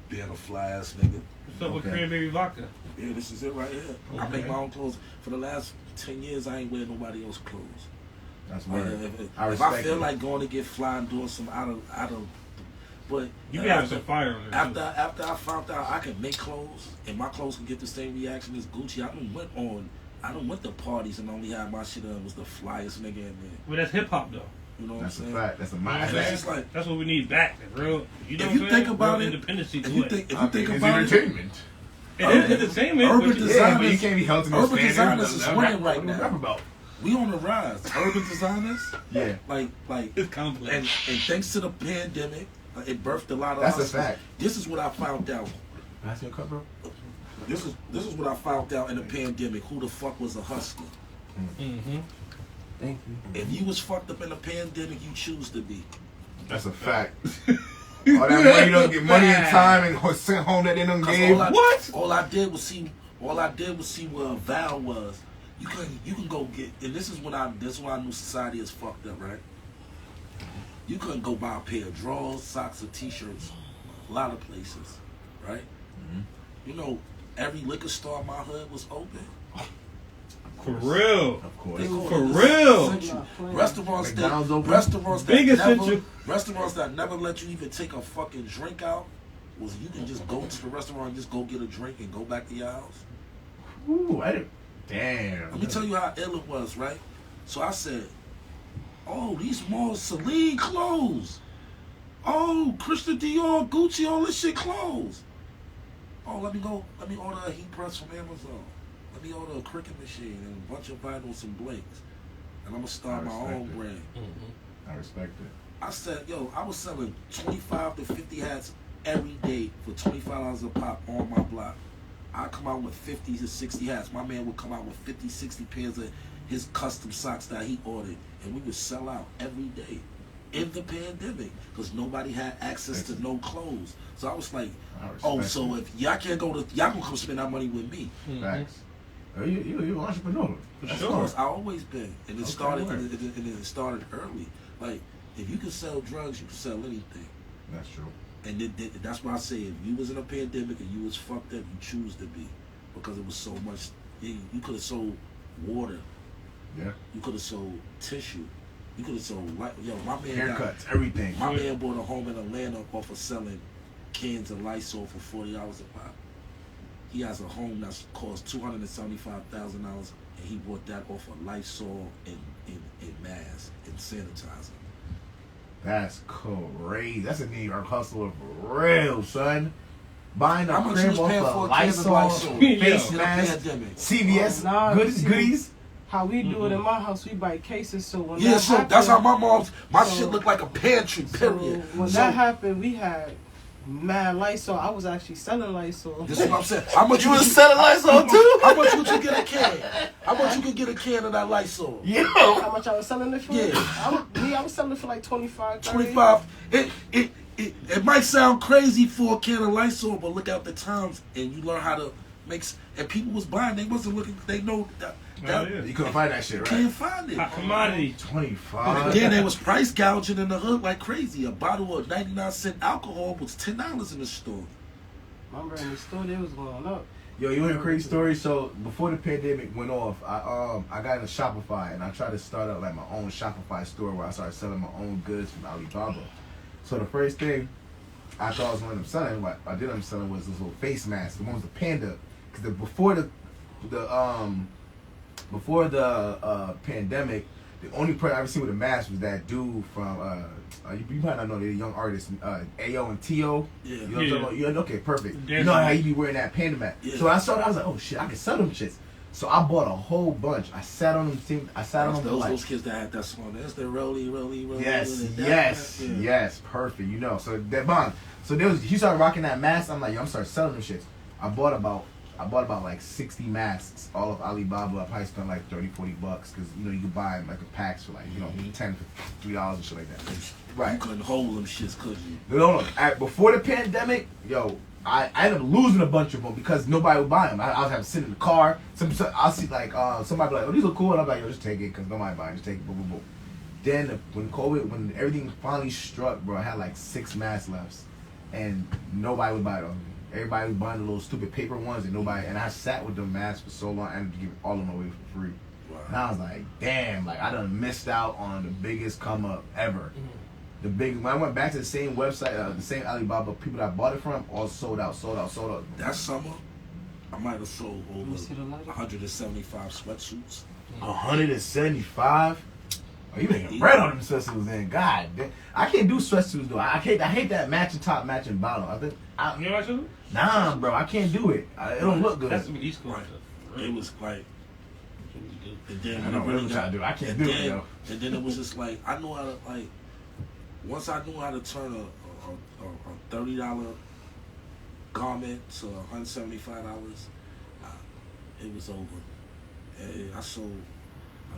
Being a fly ass nigga. what's up with Okay. cranberry vodka? Yeah, this is it right here. I make my own clothes. For the last 10 years, I ain't wearing nobody else's clothes. That's Like, word. if I I respect feel it. like going to get fly and doing some out of, but You be having some fire on there. too. after I found out I can make clothes and my clothes can get the same reaction as Gucci, I done went to parties and only had my shit on was the flyest nigga in there. Well, that's hip hop though. You know what That's a I'm saying? fact. That's a Yeah, And mindset. it's just like That's what we need back, bro. You know If what you I'm think saying? about Real it, independency if to you it. think I mean, it's about it, entertainment. It is entertainment. Urban but you- design- Yeah, but you can't be held to no Urban standard. designers is winning right now. Rap about. we on the rise. Urban designers, Yeah, like It's complex. and thanks to the pandemic, it birthed a lot of that's a hustlers. fact. This is what I found out. That's your cut, bro. This is what I found out in the pandemic. Who the fuck was a hustler? Mm-hmm. Thank you. If you was fucked up in the pandemic, you choose to be. That's a fact. All that money, you don't get money in time and go sent home that they don't 'Cause give. all I did was see where a vow was. You can go get, and this is when I knew society is fucked up, right? You couldn't go buy a pair of drawers, socks, or t-shirts. A lot of places, right? You know, every liquor store in my hood was open. For real. Of course. They call For it real. essential. Restaurants McDonald's open. Big essential. Restaurants that never let you even take a fucking drink out was you can just go to the restaurant and just go get a drink and go back to your house. Ooh, I didn't. Damn. Let me tell you how ill it was, right? So I said, oh, these malls, Celine closed. Oh, Christian Dior, Gucci, all this shit closed. Oh, let me order a heat press from Amazon. Let me order a Cricut machine and a bunch of vinyls and blanks. And I'm gonna start my respect own it. brand. I respect it. I said, yo, I was selling 25 to 50 hats every day for $25 a pop on my block. I come out with 50 to 60 hats. My man would come out with 50, 60 pairs of his custom socks that he ordered. And we would sell out every day in the pandemic because nobody had access to no clothes. So I was like, I respect oh, so it. if y'all can't go to, y'all gonna come spend that money with me. Facts. Oh, you're an entrepreneur. For Of sure. course, I always been, and it Okay, started. word. And it started early. Like if you can sell drugs, you can sell anything. That's true. And that's why I say if you was in a pandemic and you was fucked up, you choose to be, because it was so much. You could have sold water. Yeah. You could have sold tissue. You could have sold yo. My man Haircuts, everything. My man bought a home in Atlanta off of selling cans of Lysol for $40 a pop. He has a home that's cost $275,000, and he bought that off of Lysol and masks and sanitizer. That's crazy. That's a New York hustler for real, son. Buying a How much you crib was paying off for of a can of Lysol, Lysol face in a mask, pandemic? CVS, Nah, goodies. how we do it in my house, we buy cases. So when Yeah, that so happened, that's how my so- shit looked like a pantry, period. When So, that happened, we had mad Lysol. I was actually selling Lysol. this is what I'm saying. How much You was selling Lysol too? How much would you get a can? How much you could get a can of that Lysol? Yo. How much I was selling it for? Yeah. I was selling it for like 25, 30. 25. It might sound crazy for a can of Lysol, but look out the times and you learn how to make. And people was buying. They wasn't looking. They know that. Oh, yeah. You couldn't find that shit, right? Can't find it. Hot commodity. 25. And then they was price gouging in the hood like crazy. A bottle of 99-cent alcohol was $10 in the store. Remember in the store, they was going up. Yo, you hear a crazy story? So before the pandemic went off, I got into Shopify and I tried to start up like my own Shopify store where I started selling my own goods from Alibaba. So the first thing I thought I was going to end up selling, what I did end up selling was this little face mask. The one was the panda, because before the pandemic, the only person I ever seen with a mask was that dude from you might not know, the young artist Ayo and Tio. Yeah. You know what I'm talking about? Yeah, okay, perfect. Yeah. You know how you be wearing that panda mask. Yeah. So I saw that, I was like, oh shit, I can sell them shits. So I bought a whole bunch. I sat on them. I sat on them for like. Those kids that had that song. That's the rolly. Yes, perfect. You know, so that bond. So he started rocking that mask. I'm like, yo, I'm starting selling them shits. I bought about like 60 masks, all of Alibaba. I probably spent like $30-$40 because you know you could buy them like the packs for like $10 for $3 and shit like that. Right. You couldn't hold them shits, could you? No. Before the pandemic, yo, I ended up losing a bunch of them because nobody would buy them. I was having to sit in the car. I'll see like somebody be like, oh, these look cool, and I'm like, yo, just take it because nobody buy it. Just take it. Boom, boom, boom. Then when everything finally struck, bro, I had like 6 masks left, and nobody would buy them. Everybody was buying the little stupid paper ones, and I sat with the masks for so long, I ended up giving all of them away for free. Wow. And I was like, damn, like I done missed out on the biggest come up ever. When I went back to the same website, the same Alibaba, people that I bought it from, all sold out. That summer, I might have sold Let me see the over light. 175 sweatsuits. 175? Oh, you making bread on them sweatsuits then. God damn. I can't do sweatsuits though. I hate that matching top, matching bottom. You know what I'm Nah, bro, I can't do it. It don't look good. That's some East Coast Right. stuff. It was like, and then I know what I'm trying to do. I can't do it, yo. And then it was just like I knew how to like. Once I knew how to turn a $30 garment to $175, it was over. And I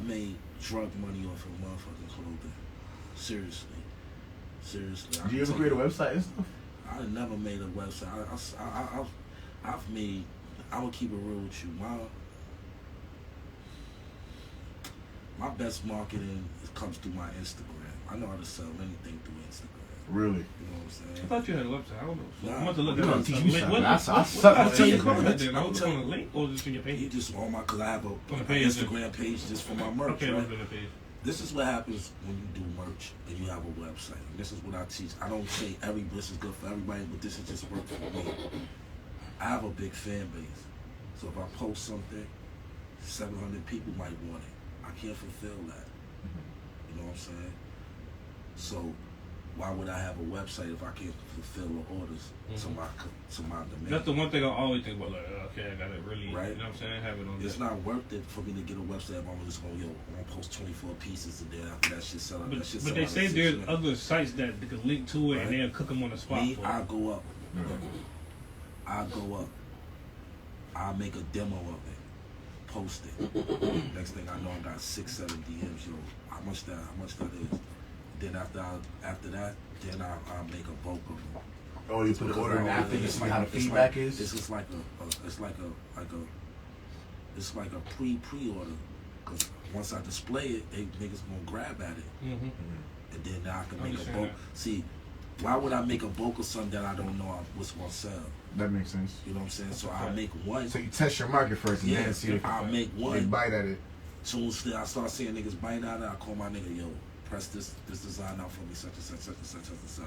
made drug money off of motherfucking clothing. Seriously. Did you ever create a website and stuff? I never made a website. I've made. I'm gonna keep it real with you. My best marketing comes through my Instagram. I know how to sell anything through Instagram. Really? You know what I'm I saying? thought you had a website. I don't know. Nah. I'm about to look You at gonna it. teach me something. I suck What's at your Instagram. comment there? I I'm was telling on a you. link or just in your You page? just on my, cause I have On the an page, Instagram page just for my merch. Okay, right? look at the page. This is what happens when you do merch and you have a website. And this is what I teach. I don't say this is good for everybody, but this is just working for me. I have a big fan base. So if I post something, 700 people might want it. I can't fulfill that. You know what I'm saying? So why would I have a website if I can't fulfill the orders to my demand? That's the one thing I always think about. Like, okay, I gotta really, Right. you know what I'm saying? Have it on It's there. not worth it for me to get a website if I'm just going, I'm gonna post 24 pieces a day after that shit sell out. That shit But sell they out in say 6 there's minutes. other sites that can link to it Right. and they'll cook them on the spot. Me, for I it. go up. I go up. I make a demo of it. Post it. Next thing I know, I got 6-7 DMs. Yo, how much that is? Then after that, then I make a bulk of them. Oh, you put the order in after you It's see how the it's feedback like, is? It's like a pre-order. Cause once I display it, niggas gonna grab at it, Mhm. and then now I can make a Understand bulk. that. See, why would I make a bulk of something that I don't know what's gonna sell? That makes sense. You know what I'm saying? So I make one. So you test your market first and Yeah, then see if I'll make they one. bite at it. Soon as I start seeing niggas biting out of it, I call my nigga, yo, press this design out for me, such and such.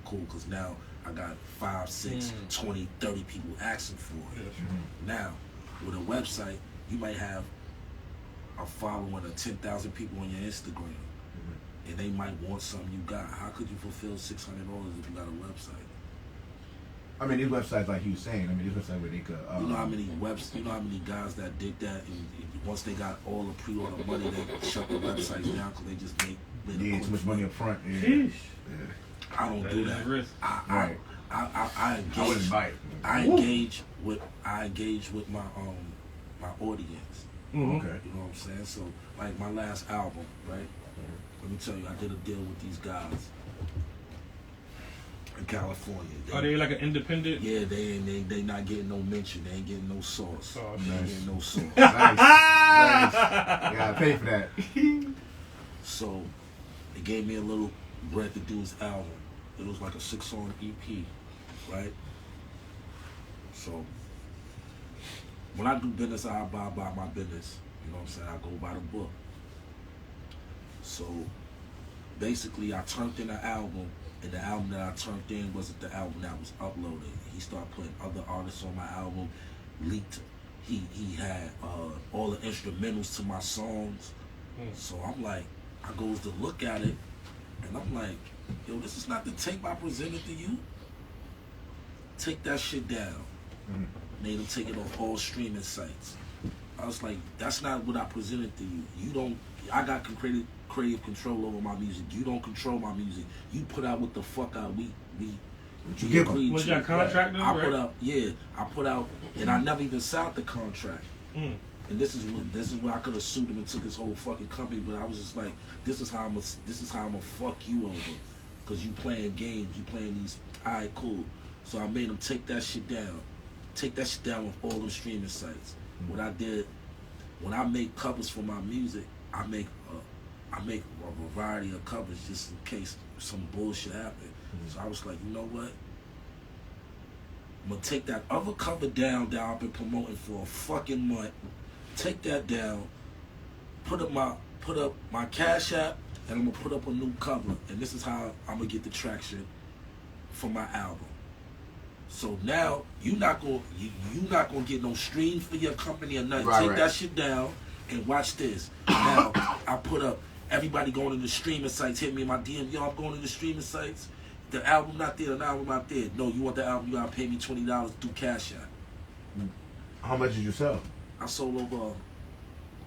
Cool, because now I got 5, 6, 20, 30 people asking for it. Yeah, sure. Now, with a website, you might have a following of 10,000 people on your Instagram, and they might want something you got. How could you fulfill $600 if you got a website? I mean, these websites, like he was saying, I mean, these websites where they could. You know how many you know how many guys that did that, and once they got all the pre-order money, they shut the websites down because they just made Yeah, too much money up front. Yeah. Sheesh. Yeah. I don't do That is that. a risk. Right. I I wouldn't engage. buy it. I engage with my my audience. Mhm. Okay. You know what I'm saying? So like my last album, right? Let me tell you, I did a deal with these guys in California. Are they like an independent? Yeah, they not getting no mention. They ain't getting no sauce. Oh, They ain't nice. getting no sauce. Nice. Nice. You gotta pay for that. So they gave me a little bread to do his album. It was like a 6-song EP, right? So when I do business, I abide by my business. You know what I'm saying? I go by the book. So basically, I turned in an album, and the album that I turned in wasn't the album that was uploaded. He started putting other artists on my album, leaked. He had all the instrumentals to my songs. So I'm like, I goes to look at it, and I'm like, yo, this is not the tape I presented to you. Take that shit down. Made him take it off all streaming sites. I was like, that's not what I presented to you. You don't. I got creative control over my music. You don't control my music. You put out what the fuck out. We you give 'em. agreed Was to. your contract though, I right? put out, yeah. I put out, and I never even signed the contract. Mm. And this is where I could have sued him and took his whole fucking company. But I was just like, this is how I'm gonna fuck you over, cause you playing games. You playing these. Alright, cool. So I made him take that shit down. Take that shit down with all them streaming sites. What I did, when I make covers for my music, I make a variety of covers just in case some bullshit happened. So I was like, you know what? I'm gonna take that other cover down that I've been promoting for a fucking month. Take that down. Put up my Cash App, and I'm gonna put up a new cover. And this is how I'm gonna get the traction for my album. So now you not gonna get no stream for your company or nothing. Right, Take right. that shit down and watch this. Now I put up everybody going to the streaming sites. Hit me in my DM. Yo, I'm going to the streaming sites. The album not there. The album not there. No, you want the album? You gotta pay me $20 through Cash App. How much did you sell? I sold over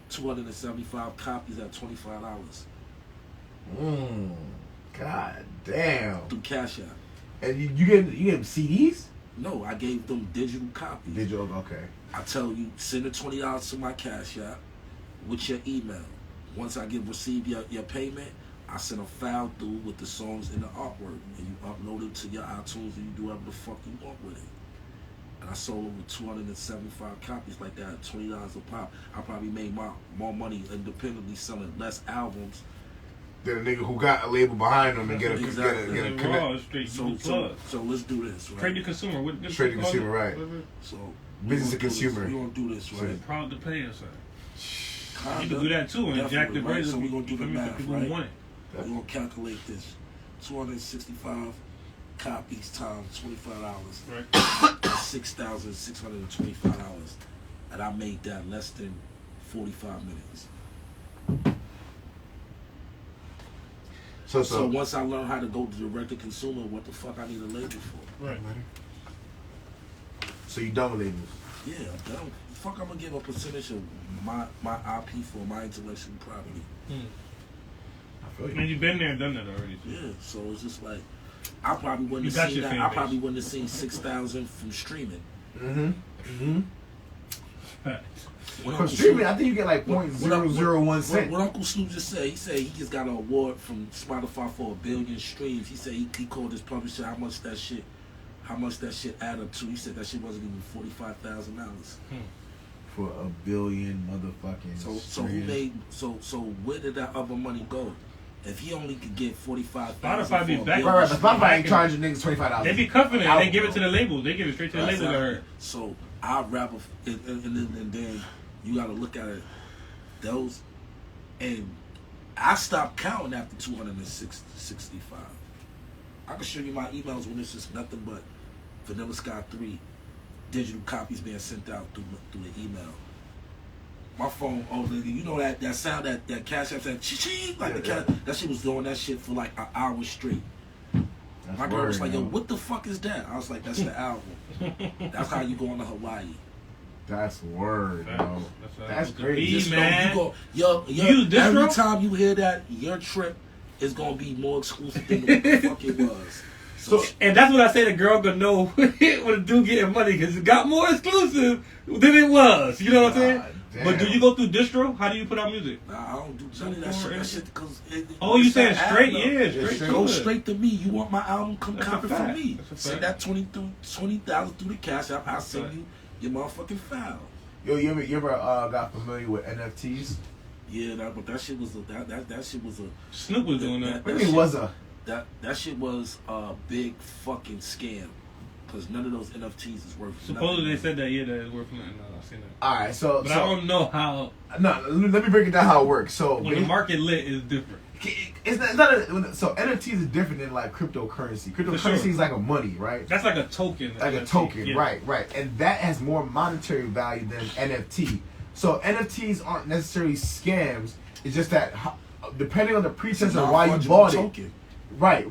275 copies at $25 God damn. through Cash App. And you get CDs? No, I gave them digital copies. Digital, okay. I tell you, send the $20 to my Cash App with your email. Once I receive your payment, I send a file through with the songs and the artwork, and you upload it to your iTunes, and you do whatever the fuck you want with it. And I sold over 275 copies like that at $20 a pop. I probably made more money independently selling less albums. Then a nigga who got a label behind him and get a Exactly. get a Raw connect. is straight. So let's do this, right? Trade to consumer. What Straight to consumer, right. So Business we to gonna do this. consumer. We gonna do this, right? Proud to pay us. Kinda. You can do that too and jack the Definitely, right? razor. So we gonna do the math, People right? want it. We're gonna calculate this. 265 copies times $25. Right. That's $6,625. And I made that less than 45 minutes. So once I learn how to go direct to consumer, what the fuck I need a label for? Right. So you done with labels? Yeah, I'm done. Fuck, I'm gonna give a percentage of my IP for my intellectual property. I feel And you. you've been there and done that already. Too. Yeah, so it's just like I probably wouldn't You have got seen your that. fan I base. probably wouldn't have seen 6,000 from streaming. From streaming, I think you get like 0.001 cent. What Uncle Snoop just said, he said he just got an award from Spotify for 1 billion streams. He said he called his publisher how much that shit add up to. He said that shit wasn't even $45,000. For 1 billion motherfucking. So who made so where did that other money go? If he only could get 45,000, Spotify be back. Right, but Spotify ain't charging niggas $25. They be cuffing it. They give it to the label. They give it straight to the label. I heard. So I'd rather, and then you got to look at it. Those, and I stopped counting after 265. I can show you my emails when it's just nothing but Vanilla Sky 3 digital copies being sent out through the email. My phone, you know that sound that Cash App said, ching, like Yeah, that shit was doing that shit for like an hour straight. That's My girl was word, like, yo, yo. what the fuck is that? I was like, that's the album. That's how you going to Hawaii. That's word, yo. That's the crazy. beat, Just know man. you go, yo, use distro? every time you hear that, your trip is gonna be more exclusive than what the fuck it was. So, And that's what I say the girl gonna know when the dude getting money because it got more exclusive than it was. You know what I'm saying? God damn. But do you go through distro? How do you put out music? nah, I don't do none of that shit. That shit, cause Oh, you it's saying that straight? album. Yeah, straight. straight. Go good. straight to me. You want my album? Come That's a copy from fact. me. That's a Say fact. that 20,000 through the cash app. I'll send you your motherfucking file. Yo, you ever got familiar with NFTs? Yeah, but that shit was that shit was a Snoop was doing that. What do you mean was a? that shit was a big fucking scam. Cause none of those NFTs is worth. Supposedly they nothing. said that, yeah, that is worth nothing. No, I've seen that. All right, so But I don't know how, no. Let me break it down how it works. So when the market lit is different. it's not so NFTs is different than like cryptocurrency. Cryptocurrency sure. is like a money, right? That's like a token. Like a NFT. token, Yeah. right, and that has more monetary value than NFT. So NFTs aren't necessarily scams. It's just that depending on the pretense of why you bought it, token. right.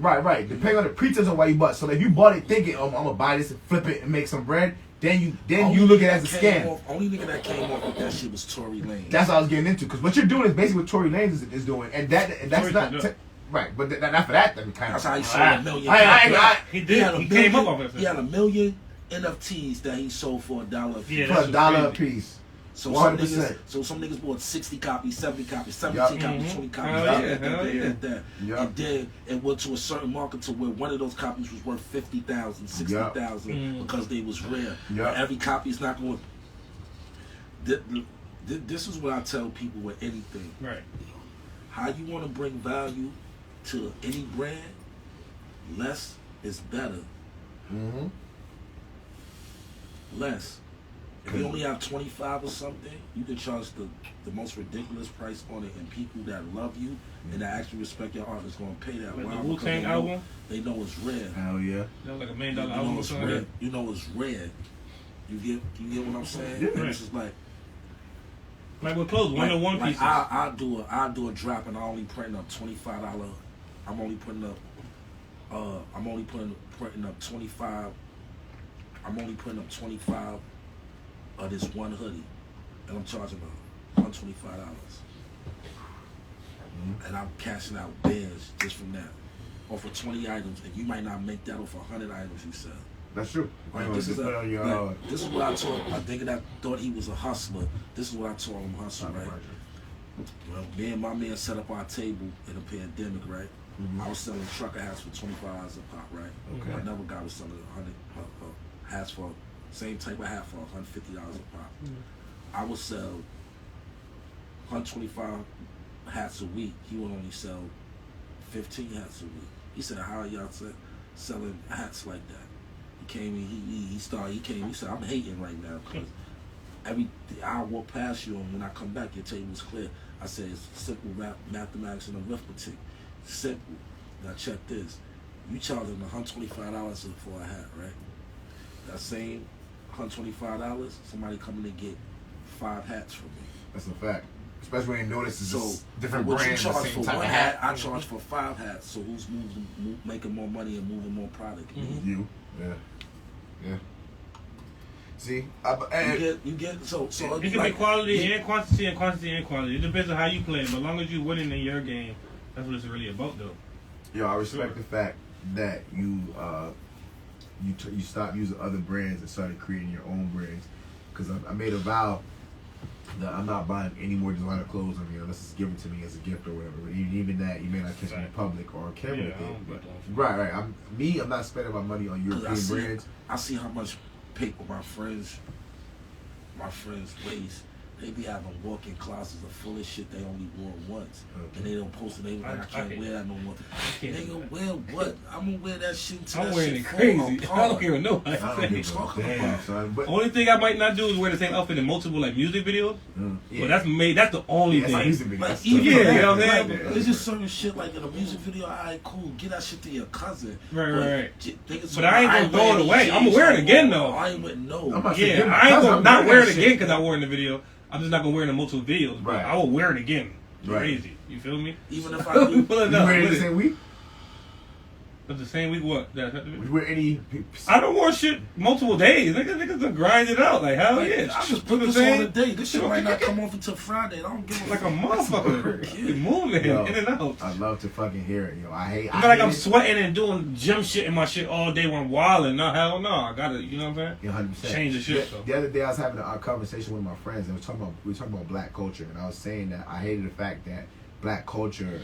Depending on the pretense of why you bought. So if you bought it thinking, oh, I'm gonna buy this and flip it and make some bread, then you look at it as a scam. Only nigga that came off with that shit was Tory Lanez. That's what I was getting into. Because what you're doing is basically what Tory Lanez is doing, and that's Tory's not doing it. right. But not for that. Kind That's of. how he sold $1 million. He did. He came up off it. He had 1 million NFTs that he sold for $1 a piece. Yeah, For that's a dollar a crazy. piece. So 100%. some niggas bought 60 copies, 70 copies, 17 Yup. copies, 20 copies. Hell that, yeah, that, hell that, yeah. that. Yup. And then it went to a certain market to where one of those copies was worth 50,000, 60,000 because they was rare. Yup. But every copy is not going. This is what I tell people with anything. Right. How you want to bring value to any brand, less is better. Mm-hmm. Less. If you only have 25 or something, you can charge the most ridiculous price on it, and people that love you and that actually respect your art is going to pay that. Like Why? the Because Wu-Tang album, they know it's rare. Hell yeah. that was like $1 million You album know or it's something. rare. You know it's rare. You get what I'm saying? Yeah. And it's just like Like with clothes, one on one like pieces. I do a drop and I only print up $25. I'm only putting up 25. I'm only putting up 25 of this one hoodie, and I'm charging $125. And I'm cashing out bands just from that, off of 20 items, and you might not make that off 100 items you sell. That's true. Like, this is what I told a nigga that thought he was a hustler. This is what I told him hustle, right? Well, me and my man set up our table in a pandemic, right? I was selling trucker hats for $25 a pop, right? Okay. Another guy was selling 100 hats for same type of hat for $150 a pop. I would sell 125 hats a week. He would only sell 15 hats a week. He said, "How are y'all selling hats like that?" He came in, he said, "I'm hating right now because I walk past you and when I come back, your table's clear." I said, "It's simple mathematics and arithmetic. Simple. Now check this. You charging $125 for a hat, right? That same $125, somebody coming to get 5 hats from me. That's a fact. Especially when you notice it's So just different what brands, you the charge same for type one of hat, hat. I charge for 5 hats. So who's making more money and moving more product? Me. You. Yeah. See, You get so You can make quality and quantity and quantity and quality. It depends on how you play. But as long as you're winning in your game, that's what it's really about, though. yo, I respect the fact that you stopped using other brands and started creating your own brands. Because I made a vow that I'm not buying any more designer clothes on me unless it's given to me as a gift or whatever. But even that, you may not catch me in public or camera Yeah, with I it. don't But, get that. right. I'm not spending my money on European brands. I see how much paper my friends waste. They be having walk-in closets of full of shit they only wore once, and they don't post it. They be like, I can't wear that no more. Nigga, wear what? I'm gonna wear that shit until I'm that wearing shit it fall crazy. apart. I don't even know. I don't What you give a talking damn, about? son. But Only thing I might not do is wear the same outfit in multiple like music videos. But that's the only yeah, it's like thing. music videos. Like, That's even Yeah, stuff you know what I'm like saying? that. There's just certain shit like in a music video. Alright, cool. Get that shit to your cousin. Right. But But I ain't gonna throw it away. I'm gonna wear it again though. I ain't with no. I'm not saying Yeah, give my I ain't cousin, gonna I'm not wearing wear that it shit. again because I wore it in the video. I'm just not gonna wear it in multiple videos. But Right. I will wear it again. Right. Crazy. You feel me? Even if I do, Pulling You up wearing it with the it. same week? But the same week, what? Would you wear any? I don't wear shit multiple days. Niggas to grind it out. Like, hell yeah. I just put this on a day. This shit might not come off until Friday. I don't give a like a motherfucker. You moving Yo, in and out. I'd love to fucking hear it. Yo, I hate I'm it. sweating and doing gym shit in my shit all day when I'm wilding. No, hell no. I gotta, you know what I'm saying? 100%. Change the shit. So. The other day I was having a conversation with my friends and we were talking about black culture, and I was saying that I hated the fact that black culture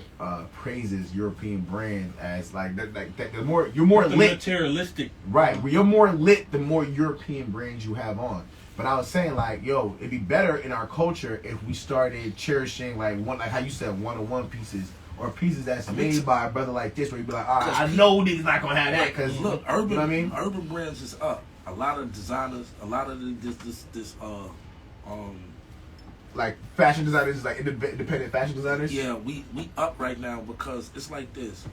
praises European brands as like the more you're more lit, materialistic, right? You're more lit the more European brands you have on. But I was saying like, yo, it'd be better in our culture if we started cherishing like how you said 101 pieces or pieces that's made by a brother like this, where you'd be like, all right, I know niggas not gonna have that because look, urban, you know what I mean? Urban brands is up. A lot of designers, a lot of this like fashion designers, like independent fashion designers. Yeah, we up right now because it's like this.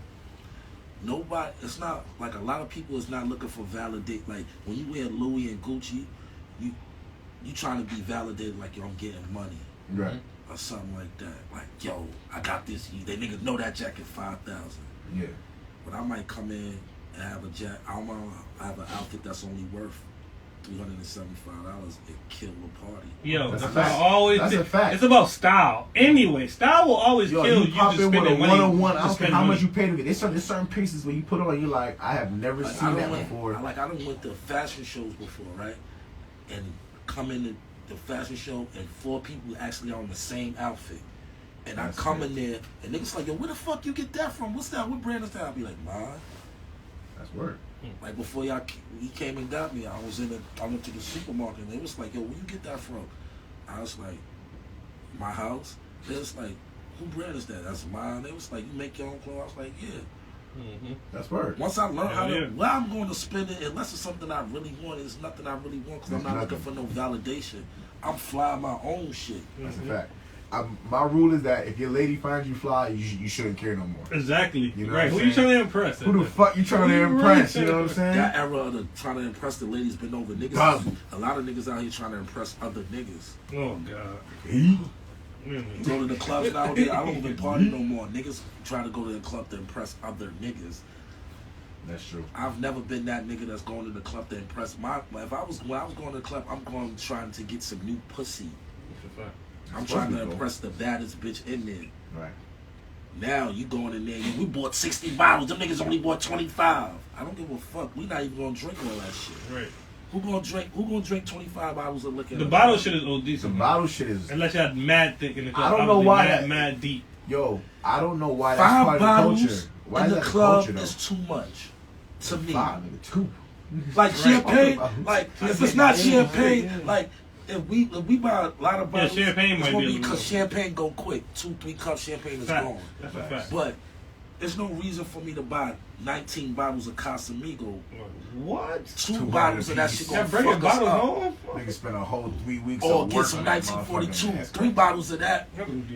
Nobody, it's not like a lot of people is not looking for validate. Like when you wear Louis and Gucci, you trying to be validated like, yo, I'm getting money, right, or something like that. Like, yo, I got this. They niggas know that jacket 5,000. Yeah, but I might come in and have a jacket. I have an outfit that's only worth $375 and kill a party. Yo, that's a fact. It's about style. Anyway, style will always kill you. You pop just in with a spending money. one-on-one. I don't care how much you pay to get. There's certain pieces when you put on, you like, I have never seen that before. I done went to fashion shows before, right? And come in the fashion show and 4 people actually on the same outfit. And I come in there and niggas like, yo, where the fuck you get that from? What's that? What brand is that? I'll be like, mine. That's word. Like before he came and got me, I went to the supermarket and they was like, yo, where you get that from? I was like, my house. They was like, who brand is that? That's mine. They was like, you make your own clothes? I was like, yeah. Mm-hmm. That's word. Once I learned where I'm going to spend it, unless it's something I really want, it's nothing I really want because I'm not looking for no validation. I'm flying my own shit. That's a fact. My rule is that if your lady finds you fly, you shouldn't care no more. Exactly. You know right. Who you trying to impress? Who the fuck you trying to impress? You know what I'm saying? That era of the trying to impress the ladies been over. Niggas, a lot of niggas out here trying to impress other niggas. Oh God. Go to the clubs nowadays. I don't even party no more. Niggas try to go to the club to impress other niggas. That's true. I've never been that nigga that's going to the club to impress when I was going to the club, I'm going trying to get some new pussy. That's a fact. I'm trying to impress the baddest bitch in there. Right. Now you going in there, we bought 60 bottles, them niggas only bought 25. I don't give a fuck. We not even gonna drink all that shit. Right. Who gonna drink 25 bottles of liquor? The bottle shit is OD. The bottle shit is. Unless you had mad thick in the club. I don't know why mad deep. Yo, I don't know why 5 that's part bottles of the culture. Why in is the that club culture, though? is too much to me. 5, nigga, 2. Like champagne, Right. like if it's not champagne, like if we buy a lot of bottles, champagne might be because champagne go quick. 2-3 cups champagne is gone. That's a fact. But there's no reason for me to buy 19 bottles of Casamigo. What? 2 bottles of that shit gonna bring fuck a us bottle up. home? Nigga spent a whole 3 weeks. Or of get work some on that 1942. motherfucking ass. 3 bottles of that.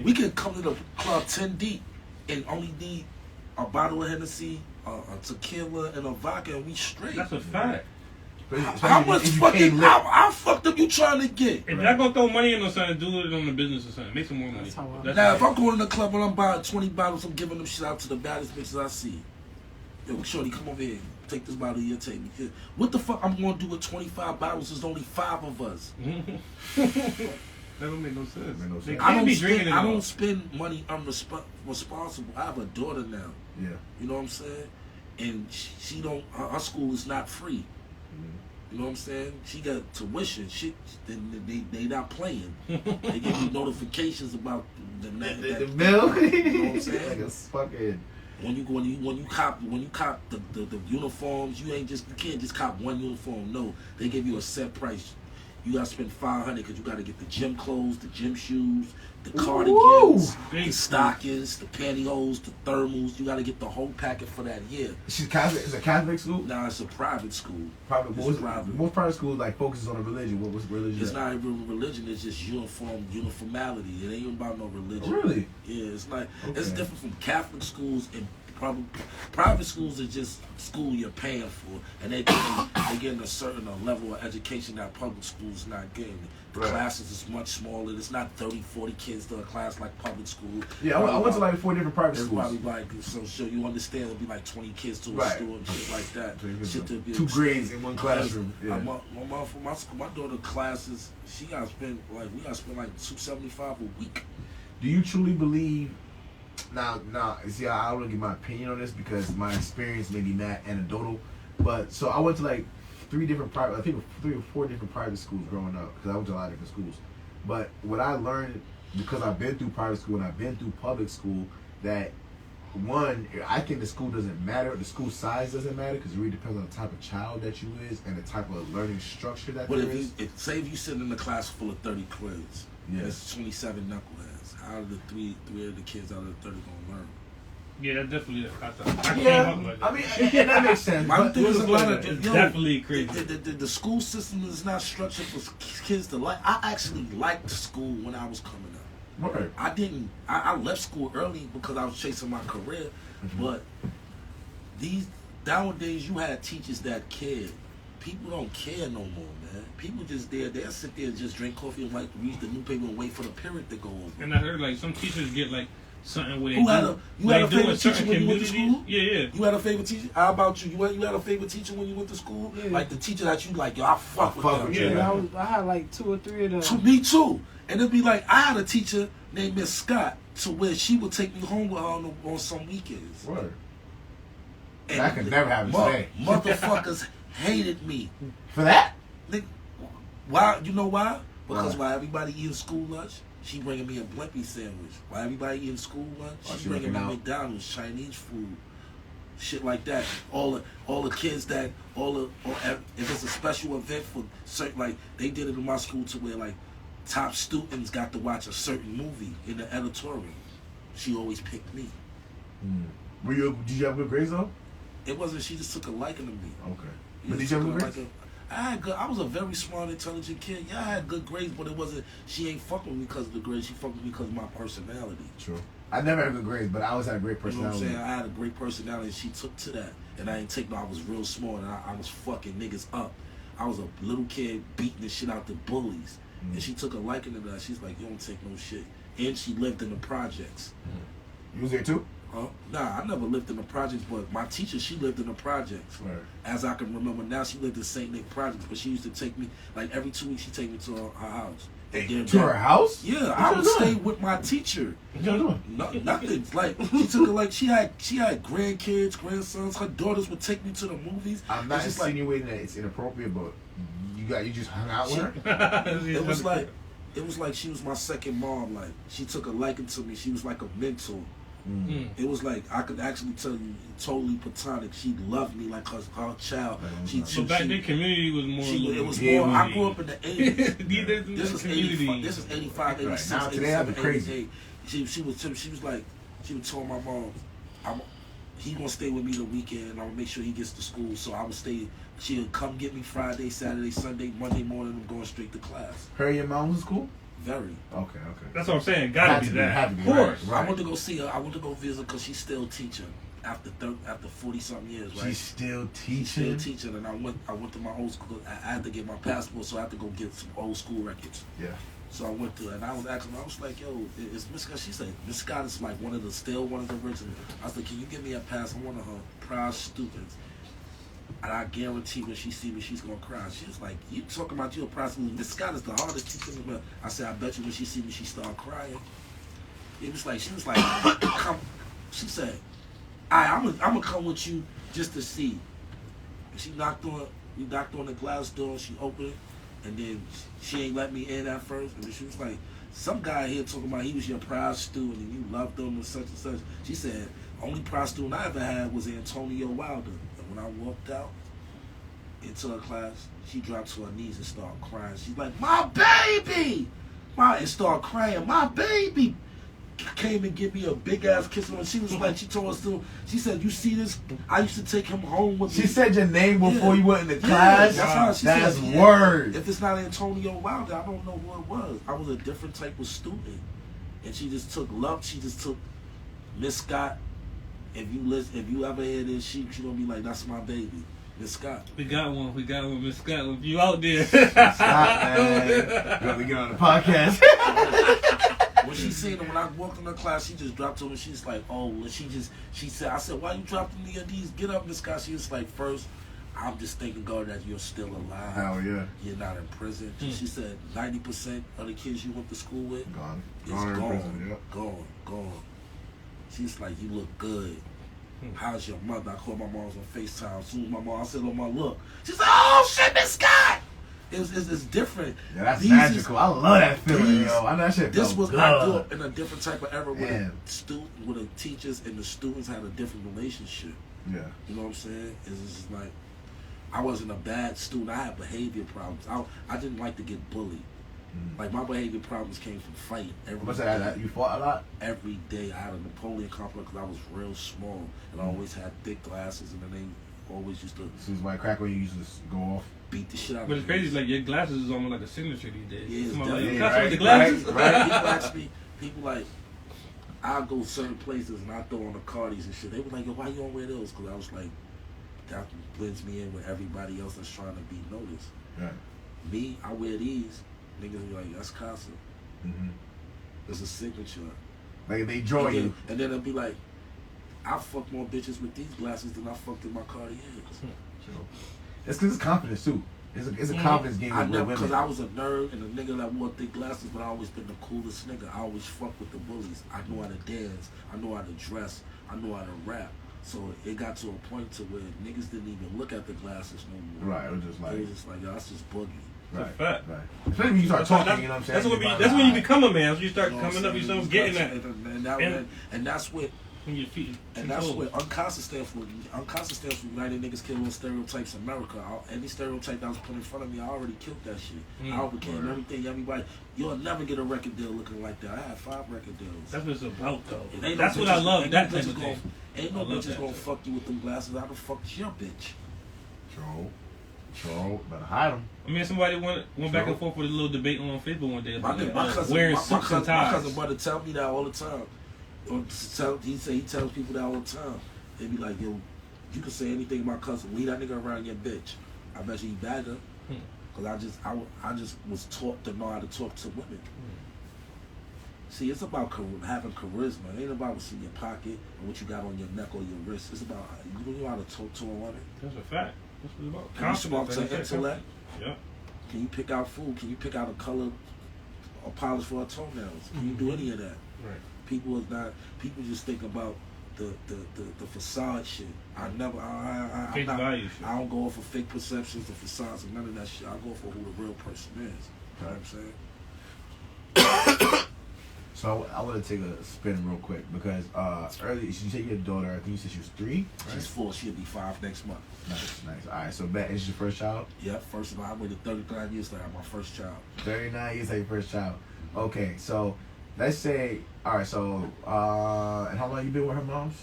We can come to the club 10 deep and only need a bottle of Hennessy, a tequila, and a vodka, and we straight. That's a fact. How much fucking how fucked up you trying to get? If y'all gonna throw money in on something, do it on the business or something. Make some more money. Now, if I'm going to the club and I'm buying 20 bottles, I'm giving them shit out to the baddest bitches I see. Yo, shorty, come over here. Take this bottle here, take me here. What the fuck I'm going to do with 25 bottles? There's only 5 of us. That don't make no sense. They I can't be drinking it. I don't spend money responsible. I have a daughter now. Yeah. You know what I'm saying? And she don't. Her school is not free. You know what I'm saying? She got tuition. Shit, they not playing. They give you notifications about the bill. You know what I'm saying? Like a fucking. When you cop the uniforms, you can't just cop one uniform. No, they give you a set price. You gotta spend $500 because you gotta get the gym clothes, the gym shoes, the cardigans, the stockings, the pantyhose, the thermals. You gotta get the whole packet for that year. She's Catholic. It's a Catholic school. Nah, it's a private school. Private. Private. Most private schools like focuses on a religion. What was religion? It's not even religion. It's just uniformity. It ain't even about no religion. Really? Yeah, it's like it's different from Catholic schools and Private schools are just school you're paying for, and they're getting a certain level of education that public schools not getting. The Right. classes is much smaller. It's not 30, 40 kids to a class like public school. Yeah, I went to like 4 different private It's schools. probably like, so you understand, it'll be like 20 kids to a Right. school and shit like that. Shit to be 2 grades in one classroom. Yeah. My daughter classes, we gotta spend like $275 a week. Do you truly believe? Now, see, I don't give my opinion on this because my experience may be mad anecdotal. But so I went to like 3 different private, I think 3 or 4 different private schools growing up because I went to a lot of different schools. But what I learned, because I've been through private school and I've been through public school, that one, I think the school doesn't matter. The school size doesn't matter because it really depends on the type of child that you is and the type of learning structure that But there is. say if you sit in a class full of 30 kids, Yeah. it's 27 knuckleheads. How are the three of the kids out of the 30 gonna learn? Yeah, that definitely. I came Yeah, up like that. I mean, and that makes sense. My But thing is a lot It's of definitely crazy. The school system is not structured for kids to like. I actually liked school when I was coming up. Right. I didn't. I left school early because I was chasing my career. But nowadays you had teachers that cared. People don't care no more, man. People just they'll sit there and just drink coffee and like read the newspaper and wait for the period to go over. And I heard like some teachers get like something where they You had like, a do in favorite teacher certain when you went to communities. school? Yeah. You had a favorite teacher? How about you? You had a favorite teacher when you went to school? Yeah. Like the teacher that you like, yo, I fuck with them. Yeah. Yeah, I had like 2 or 3 of them. To me too. And it'd be like, I had a teacher named Miss Scott to where she would take me home with her on some weekends. Word. And That could never happen today. Motherfuckers hated me. For that? Nigga, why? You know why? Because Why? while everybody eating school lunch, she bringing me a Blimpie sandwich. While everybody eating school lunch, Oh, she she bringing me looking out. McDonald's, Chinese food, shit like that. All the kids that if it's a special event for certain, like they did it in my school to where like top students got to watch a certain movie in the editorial. She always picked me. Did you have good grades though? It wasn't. She just took a liking to me. Okay. Yeah, But did she you have took good a grades? liking. I was a very smart, intelligent kid. Yeah, I had good grades, but it wasn't. She ain't fucking with me because of the grades. She fucked with me because of my personality. True. I never had good grades, but I always had a great You know what I'm personality. saying? I had a great personality, and she took to that. And I ain't take no. I was real smart, and I was fucking niggas up. I was a little kid beating the shit out the bullies, and she took a liking to that. She's like, you don't take no shit. And she lived in the projects. You was there too? Nah, I never lived in the projects, but my teacher, she lived in the projects. Right. As I can remember now, she lived in St. Nick Projects, but she used to take me, like every 2 weeks, she'd take me to her house. And then To her house? Yeah, What I you would doing? stay with my teacher. What y'all doing? Nothing. Like, she took her, like, she had grandkids, grandsons. Her daughters would take me to the movies. I'm not It's just like, insinuating that it's inappropriate, but you just hung out with her? it was like she was my second mom. Like, she took a liking to me. She was like a mentor. It was like I could actually tell you, totally platonic. She loved me like her child. So back then, community was more. It was Yeah, more. we- I grew up in the 80s. This is community. 85. This is 85, 86, Now, today that'd 87, be crazy. 88. She was like, she would tell my mom, he gonna stay with me the weekend. I'm gonna make sure he gets to school. So I would stay. She would come get me Friday, Saturday, Sunday, Monday morning. I'm going straight to class. Her and your mom was in school? Very. Okay. That's what I'm saying. Gotta Had be to be, that. had to be, Of course. right. I went to go see her. I went to go visit because she's still teaching after 40-something years, right? She's still She's still teaching? teaching, and I went to my old school. I had to get my passport, so I had to go get some old school records. Yeah. So I went to, and I was asking, I was like, yo, is Miss Scott? She said, Miss Scott is like one of the original. I was like, can you give me a pass? I'm one of her proud students. And I guarantee when she see me, she's gonna cry. She was like, you talking about you a proud student? Miss Scott is the hardest teacher in the world. I said, I bet you when she see me, she start crying. It was like, she was like, come. She said, I'm gonna come with you just to see. And we knocked on the glass door, she opened it, and then she ain't let me in at first. And then she was like, some guy here talking about he was your proud student and you loved him and such and such. She said, only proud student I ever had was Antonio Wilder. And when I walked out into her class, she dropped to her knees and started crying. She's like, my baby! And started crying, my baby! Came and give me a big ass kiss. And she was like, she told us to, she said, you see this? I used to take him home with me. She said your name before Yeah. you went into Yeah, class? that's how she That's said, yeah. word. If it's not Antonio Wilder, I don't know who it was. I was a different type of student. And she just took love. She just took Miss Scott if you ever hear this, she gonna be like, that's my baby, Miss Scott. We got one, Miss Scott. If you out there, Stop, man. You want to get on the podcast? When she seen him, when I walked in her class, she just dropped to him and she's like, oh, she said, I said, why you dropping me these? Get up, Miss Scott. She was like, first, I'm just thanking God that you're still alive. Hell yeah. You're not in prison. She said 90% of the kids you went to school with Gone. is Gone in gone. prison, yep. Gone. She's like, you look good. How's your mother? I called my mom on FaceTime. As soon as my mom, I said, oh, my look. She said, oh, shit, Miss Scott. It's different. Yeah, that's magical. I love that feeling, yo. I know that shit This felt was good. I grew up in a different type of era where Man. the teachers and the students had a different relationship. Yeah. You know what I'm saying? It's just like I wasn't a bad student. I had behavior problems. I didn't like to get bullied. Like my behavior problems came from fighting every What's day. that? You fought a lot? Every day I had a Napoleon complex because I was real small and I always had thick glasses and then they always used to As soon as white crack when you used to go off. beat the shit out of but me. it's crazy. Like your glasses is almost like a signature these days. Yeah, it's Somebody like, definitely- "Can I right, with the glasses?" Right? People ask me, people like, I go certain places and I throw on the Cardis and shit. They were like, yo, why you don't wear those? Because I was like, that blends me in with everybody else that's trying to be noticed. Right. Me, I wear these. Niggas be like, that's Casa. Mm-hmm. It's a signature. Like they draw you. And then it'll be like, I fuck more bitches with these glasses than I fucked in my Cartiers. It's because it's confidence too. It's a confidence game I with never, women. because I was a nerd and a nigga that wore thick glasses, but I always been the coolest nigga. I always fuck with the bullies. I knew how to dance. I knew how to dress. I knew how to rap. So it got to a point to where niggas didn't even look at the glasses no more. Right, it was just like, It was just like, yo, that's just boogie. right, That's a fact. right. Especially when you start talking, you know what I'm saying? That's when you become a man. When you start You know what coming I'm up, you saying? start getting that. And that's what When your feet. And that's what Unkasa stands for. Unkasa stands for United Niggas Killing Stereotypes America. Any stereotype that was put in front of me, I already killed that shit. I overcame everything. Everybody, you'll never get a record deal looking like that. I had 5 record deals. That's what it's about, though. And ain't That's no what I bitches- love. ain't That no type bitches of gonna- thing. Ain't no I love bitches that gonna shit. fuck you with them glasses. How the fuck's your bitch? Troll, better hide them. I mean, somebody went back and forth with a little debate on Facebook one day My, about my cousin, wearing my, suits my and cousin ties. brother tell me that all the time. He tells people that all the time. They be like, yo, you can say anything about cousin. Leave that nigga around your bitch. I bet you he badger. Because I just was taught to know how to talk to women. See, it's about having charisma. It ain't about what's in your pocket or what you got on your neck or your wrist. It's about you know how to talk to a woman. That's a fact. That's what it's about. Can you spark Confidence, to like intellect? Yeah. Can you pick out food? Can you pick out a color or polish for her toenails? Can you do any of that? Right. People just think about the facade shit. I never I'm Face not, value shit. I don't go for fake perceptions or facades and none of that shit. I go for who the real person is. You know what I'm saying? So I want to take a spin real quick because earlier you said your daughter. I think you said she was 3. Right? She's 4. She'll be 5 next month. Nice. All right. So bet is your first child? Yep. First of all, I waited 39 years to have my first child. 39 years like your first child. Okay. So let's say all right. So and how long you been with her moms?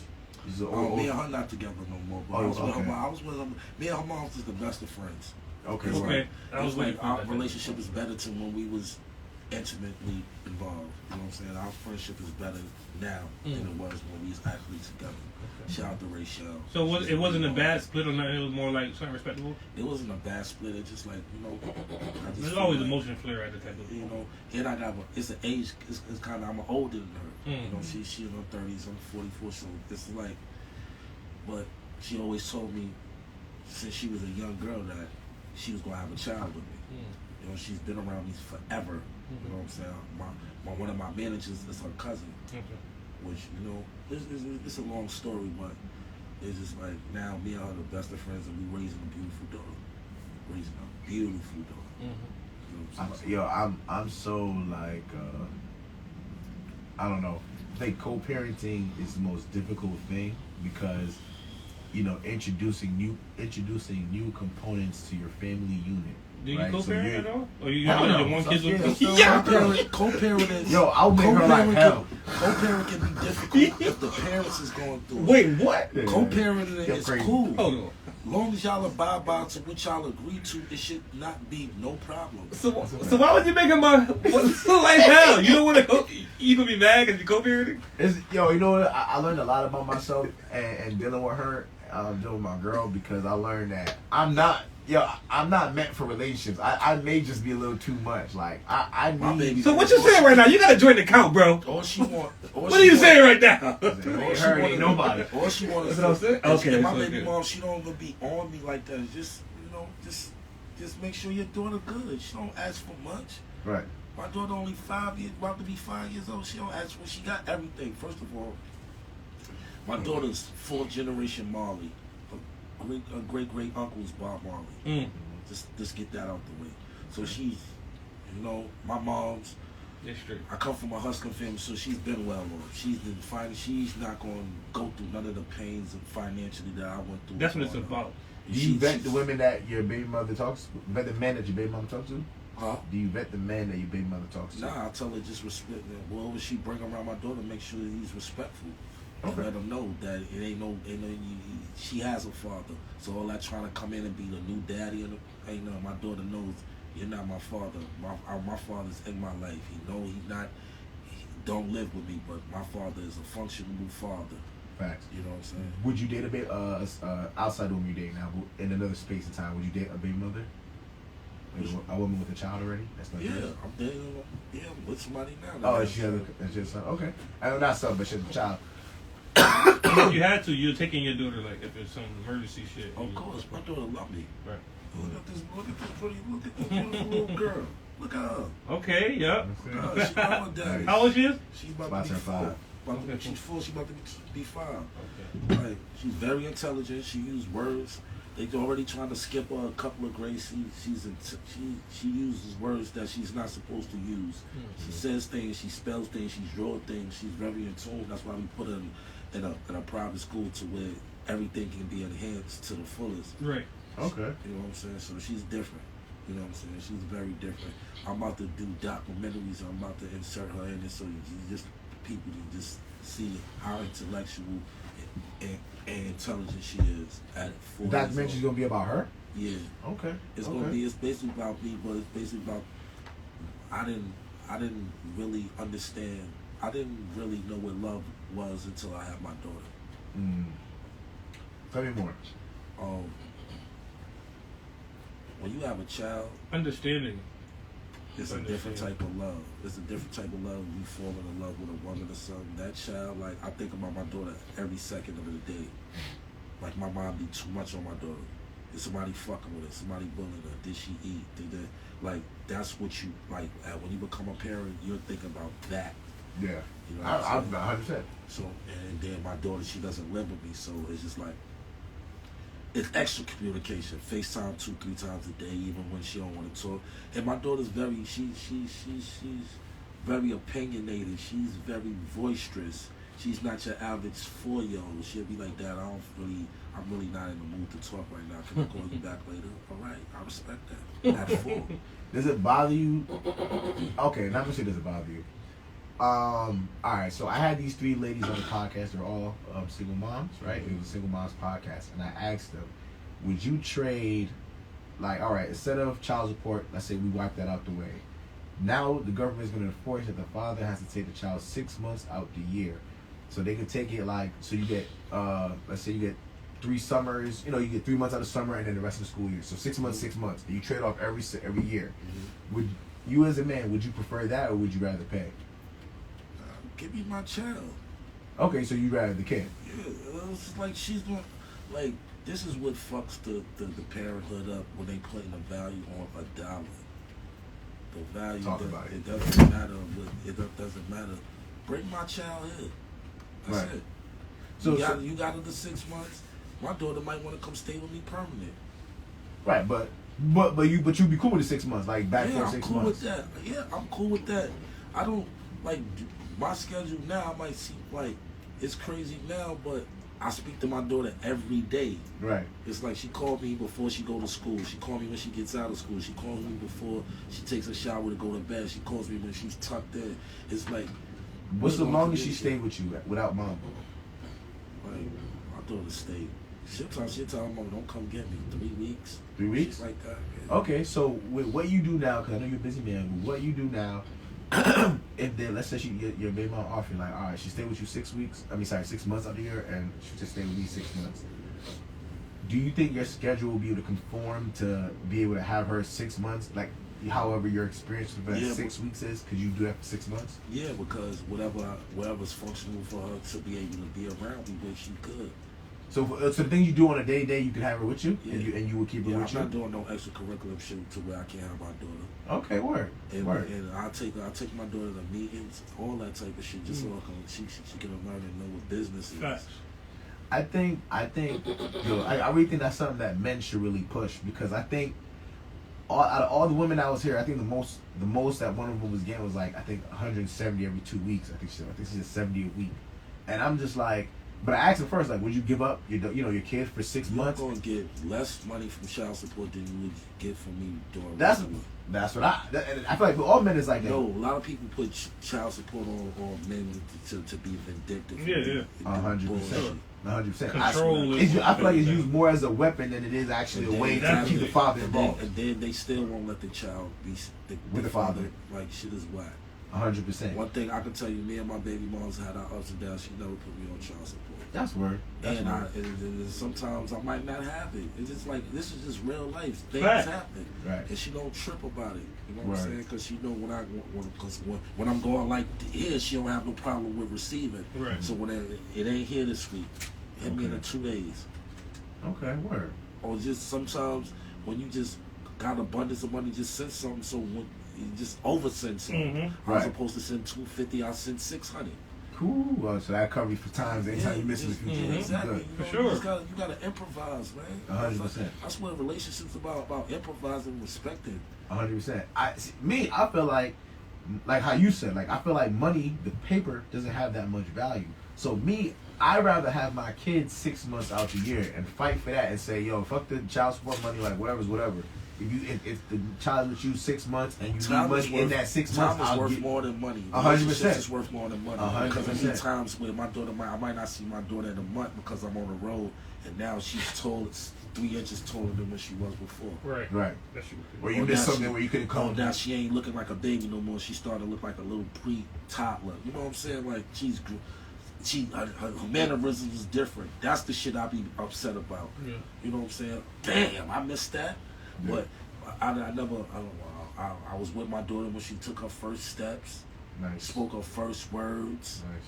Me and her not together no more. But I was with okay. her. I was with her. Me and her moms is the best of friends. Okay. It's Okay. like, I was it's like waiting for our that. relationship is better to when we was intimately involved. You know what I'm saying? Our friendship is better now than it was when we was actually together. Shout out to Rachel. So it wasn't a bad split or nothing. It was more like something respectable. It wasn't a bad split. It's just like, you know, I just There's feel always like, emotion flare at the type of. you know, and I got it's an age. It's kind of I'm older than her. You know, Mhm. she's in her 30s. I'm 44. So it's like, but she always told me since she was a young girl that she was gonna have a child with me. You know, she's been around me forever. You know what I'm saying? One of my managers is her cousin, which, you know, it's a long story, but it's just like now me and her are the best of friends and we raising a beautiful daughter. Raising a beautiful daughter. You know what I'm saying? I'm so like I don't know. I think co-parenting is the most difficult thing because you know introducing new components to your family unit. Do you right? co-parent at all? Or you Hell no. your one kid with Co-parent is Yo, I'll make her like hell. Co-parent can be difficult if the parents is going through it. Wait, what? Yeah. Co-parenting You're is crazy. cool. Hold on. Long as y'all abide by to what y'all agree to, it should not be no problem. So why was you making my so like hell? You don't want to go. You gonna be mad because you co-parenting? Yo, you know what? I learned a lot about myself and dealing with her, dealing with my girl, because I learned that I'm not meant for relationships. I may just be a little too much. Like I My need. baby- So what you saying right now? You gotta join the count, bro. All she want. What are you saying right now? Ain't her, ain't nobody. All she want is That's what I'm saying? is- Okay, and my so baby good. mom, she don't even be on me like that. Just just make sure your daughter good. She don't ask for much. Right. My daughter only 5 years, about to be 5 years old. She don't ask for. She got everything. First of all, my daughter's 4th generation Marley. Her great uncle's Bob Marley. Mm. Just get that out the way. So she's, my mom's. That's true. I come from a hustling family, so she's been well off. She's been fine. She's not going to go through none of the pains and financially that I went through. That's what it's about. Do you vet the women that your baby mother talks to? Vet the men that your baby mother talks to? Huh? Do you vet the man that your baby mother talks to? Nah, I tell her just respect him. Whatever she bring around my daughter, make sure that he's respectful. And Okay. let him know that it ain't no, she has a father. So all that trying to come in and be the new daddy, ain't no. My daughter knows you're not my father. My father's in my life. He don't live with me, but my father is a functional father. Facts. You know what I'm saying? Would you date a baby outside the woman you date now, but in another space and time? Would you date a baby mother? Like a woman with a child already? That's not Yeah, yours? I'm dating. Yeah, I'm with somebody now. Oh, she has a son. Okay. I know not son, but she has a child. If you had to, you're taking your daughter, like, if there's some emergency shit. Of course, my daughter love me. Right. Look at this beautiful little girl. Look at her. Okay, yep. She got her daddy. How old she is? She's about About to to be turn 5. She's 4. She's about to be 5. Okay. Like, she's very intelligent. She uses words. They already trying to skip her a couple of grades. She uses words that she's not supposed to use. She says things. She spells things. She draws things. She's very in tune. That's why we put her in a private school to where everything can be enhanced to the fullest. Right. Okay. You know what I'm saying? So she's different. You know what I'm saying? She's very different. I'm about to do documentaries. I'm about to insert her in it so you just people can just see how intellectual and intelligent she is at 4 The documentary's gonna be about her? Yeah. Okay. It's okay. gonna be. It's basically about me, but it's basically about. I didn't really understand. I didn't really know what love was until I had my daughter. Tell me more. When you have a child, Understanding. it's a different type of love. It's a different type of love. You fall in love with a woman or something. That child, like, I think about my daughter every second of the day. Like, my mom be too much on my daughter. Is somebody fucking with her? Somebody bullying her? Did she eat? Like, that's what you, like, when you become a parent, you're thinking about that. Yeah. You know I'm what I'm saying? 100%. So, and then my daughter, she doesn't live with me, so it's just like, it's extra communication. FaceTime 2-3 times a day, even when she don't want to talk. And my daughter's very, she's very opinionated. She's very boisterous. She's not your average 4-year-old. She'll be like, Dad, I'm really not in the mood to talk right now. Can I call you back later? All right, I respect that. At 4. Does it bother you? Okay, not gonna say does it bother you. Alright, so I had these 3 ladies on the podcast. They're all single moms, right? It was a single moms podcast. And I asked them, would you trade, like, alright, instead of child support, let's say we wipe that out the way. Now the government is going to enforce that the father has to take the child 6 months out the year. So they can take it like, so you get, let's say you get 3 summers, you get 3 months out of summer and then the rest of the school year. So 6 months, 6 months. And you trade off every year. Would you as a man, would you prefer that or would you rather pay? Give me my child. Okay, so you'd rather the kid. Yeah, it's like she's going, like, this is what fucks the parenthood up when they putting a value on $1. The value, Talk about it doesn't matter. It doesn't matter. Bring my child here. That's Right. it. So You got her the 6 months. My daughter might want to come stay with me permanent. right, but you'd be cool with the 6 months, like back for I'm 6 cool months. with that. Yeah, I'm cool with that. I don't like my schedule now. I might seem like it's crazy now, but I speak to my daughter every day. Right. It's like she called me before she go to school. She called me when she gets out of school. She calls me before she takes a shower to go to bed. She calls me when she's tucked in. It's like, What's the we're longest she communicating. stayed with you without mom? Like, my daughter stayed. She'll tell her mom, don't come get me. 3 weeks. 3 weeks? Shit like that. Yeah. Okay, so with what you do now, because I know you're a busy man, with what you do now, if they, let's say your baby mom offer you like, all right, she stay with you 6 months out of the year, and she just stay with me 6 months. Do you think your schedule will be able to conform to be able to have her 6 months, like however your experience for the 6 weeks is? Because you do that for 6 months. Yeah, because whatever's functional for her to be able to be around me when she could. So the things you do on a day, you can have her with you, Yeah. and you will keep her with you. I'm not doing no extracurricular shit to where I can't have my daughter. Okay, word. And I take my daughter to meetings, all that type of shit, just so she can learn and know what business is. Facts. I think, I really think that's something that men should really push, because I think out of all the women that was here, I think the most that one of them was getting was like, I think 170 every 2 weeks. I think she said 70 a week, and I'm just like. But I asked her first, like, would you give up your kid for 6 months? You're gonna get less money from child support than you would get from me doing. That's what I feel like. All men is like that. No, a lot of people put child support on men to be vindictive. Yeah. 100%. 100%. Control. I feel like it's used more as a weapon than it is actually a way to keep the father involved. And then they still won't let the child be with the father. Like, shit is whack. 100%. One thing I can tell you, me and my baby moms had our ups and downs. She never put me on child support. That's word. And sometimes I might not have it. It's just like, this is just real life. Things Right. happen. Right. And she don't trip about it. You know what Right. I'm saying? Because she know when I'm going like here, she don't have no problem with receiving. Right. So when it ain't here this week, hit me in 2 days. Okay, word. Or just sometimes when you just got abundance of money, just send something. So when you just oversend something, Mm-hmm. I was Right. supposed to send $250, I sent $600. Cool. Well, so that covers you for times anytime you miss in the future. Mhm. Exactly. Good. You know, For sure. You gotta improvise, man. 100%. That's what relationships about improvising and respecting. 100%. I feel like how you said, like I feel like money, the paper doesn't have that much value. So I'd rather have my kids 6 months out the year and fight for that and say, yo, fuck the child support money, like whatever's whatever. If the child with you 6 months and you need money in that 6 months, time is I'll worth get more than money. 100%. It's worth more than money. 100%. Because there be times where my daughter I might not see my daughter in a month because I'm on the road, and now she's tall. It's 3 inches taller than when she was before. Right. Right. That's true. Or you Or missed now something where you couldn't come. Now she ain't looking like a baby no more. She's starting to look like a little pre-toddler. You know what I'm saying? Like her mannerisms is different. That's the shit I be upset about. Yeah. You know what I'm saying? Damn, I missed that. Yeah. But I was with my daughter when she took her first steps, Nice. spoke her first words, Nice.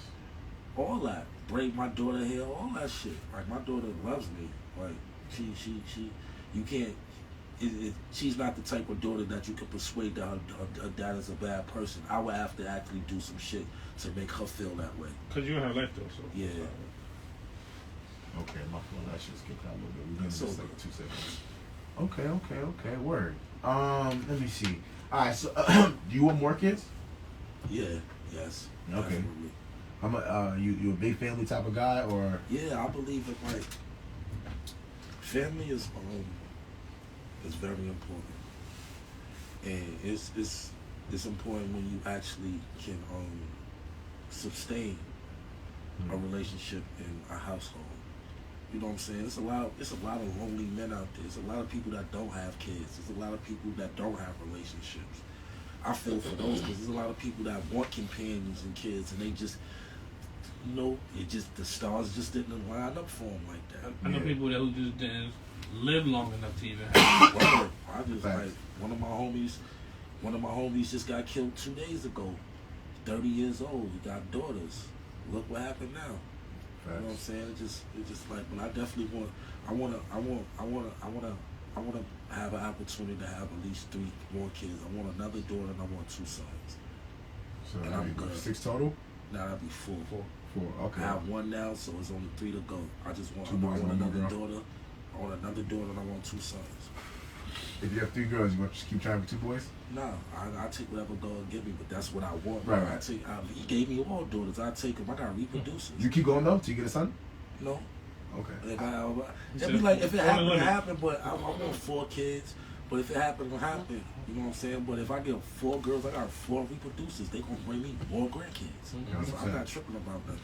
all that. Braid my daughter hair, all that shit. Like, my daughter loves me. Like, you can't. She's not the type of daughter that you can persuade that her dad is a bad person. I would have to actually do some shit to make her feel that way. Because you're in her life, though, so. Yeah. Okay, my phone. I should skip that a little bit. We're gonna So just like good. 2 seconds. Okay. Word. Let me see. All right. So, do you want more kids? Yeah. Yes. Okay. Definitely. I'm you a big family type of guy, or Yeah, I believe that, like, family is very important, and it's important when you actually can sustain a relationship in a household. You know what I'm saying? It's a lot of lonely men out there. There's a lot of people that don't have kids. There's a lot of people that don't have relationships. I feel for those because there's a lot of people that want companions and kids, and they just, the stars just didn't line up for them like that. I know people who just didn't live long enough to even have Word. I just Facts. like one of my homies just got killed 2 days ago. 30 years old. He got daughters. Look what happened now. You know what I'm saying? It's just like, but I definitely I wanna have an opportunity to have at least 3 more kids. I want another daughter and I want 2 sons. so And that'd I'm be good. 6 total? Now that'd be 4. 4. Okay. I have 1 now, so it's only 3 to go. I just want, 2 boys, I want 1 another girl. daughter. I want another daughter and I want 2 sons. If you have 3 girls, you want to just keep trying for 2 boys? Nah, I take whatever God give me, but that's what I want. Right, I right. he gave me all daughters. I take them. I got reproducers. You keep going though till you get a son? No. Okay. It'd be like if it Only happened, it limit. happened. But I want 4 kids. But if it happened, it happened. You know what I'm saying? But if I get 4 girls, I got 4 reproducers. They gonna bring me more grandkids. Mhm. So I'm not tripping about that.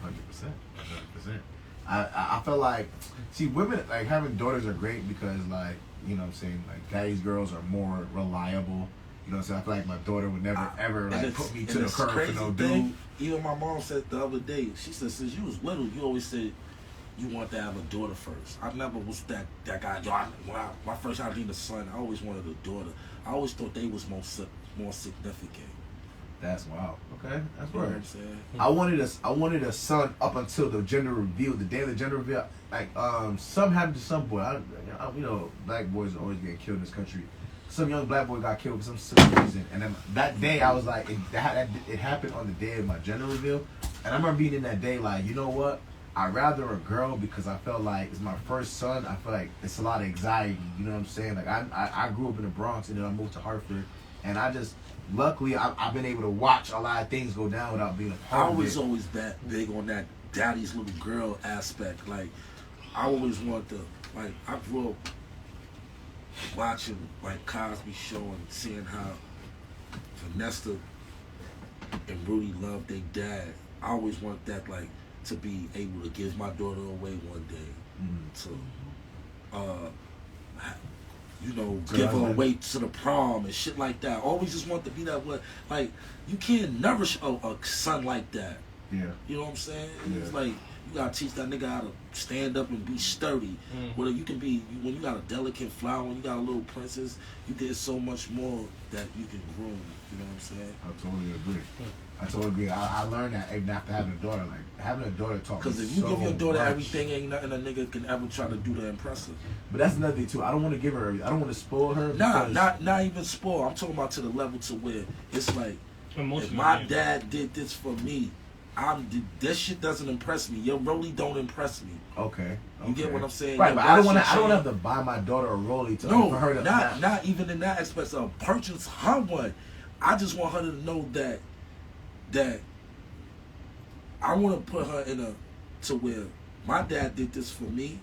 100%. 100%. I feel like, see, women, like, having daughters are great because, like, you know what I'm saying, like, daddy's girls are more reliable You know what I'm saying? I feel like my daughter would never ever And like it's- put me and to the it's curb for crazy no thing, dude. Even my mom said the other day, she said, since you was little, you always said you want to have a daughter first. I never was that guy. Yo, my first child being a son, I always wanted a daughter. I always thought they was more significant. That's wild. Okay, that's You know what right. I'm saying? I wanted a son up until the gender reveal. The day of the gender reveal, like something happened to some boy. You know, black boys are always getting killed in this country. Some young black boy got killed for some silly reason, and then that day I was like, it happened on the day of my gender reveal, and I remember being in that day like, you know what? I'd rather a girl because I felt like it's my first son. I feel like it's a lot of anxiety. You know what I'm saying? Like I grew up in the Bronx and then I moved to Hartford, and I just luckily I've been able to watch a lot of things go down without being a I part of was it. always that big on that daddy's little girl aspect. Like, I always wanted to, like, I grew up watching, like, Cosby Show and seeing how Vanessa and Rudy loved their dad. I always want that, like, to be able to give my daughter away one day. You know, So give that's her like- away to the prom and shit like that. Always just want to be that way. Like, you can't nourish a son like that. Yeah. You know what I'm saying? Yeah. It's like, you gotta teach that nigga how to stand up and be sturdy. Whether you can be, when you got a delicate flower, when you got a little princess, you get so much more that you can groom. You know what I'm saying? I totally agree. I totally agree. I learned that even after having a daughter. Like having a daughter taught me Because if you so give your daughter much. everything, ain't nothing a nigga can ever try to do to impress her. But that's another thing too. I don't want to give her everything. I don't want to spoil her. Nah, because- not even spoil. I'm talking about to the level to where it's like, if Emotional, my yeah. dad did this for me, that shit doesn't impress me. Your Rollie don't impress me. Okay. You get what I'm saying? Right, Your but I don't watch want to. I don't your have to buy my daughter a Rollie to No, for her to not even in that aspect of purchase her one. I just want her to know that I want to put her in a to where my dad did this for me,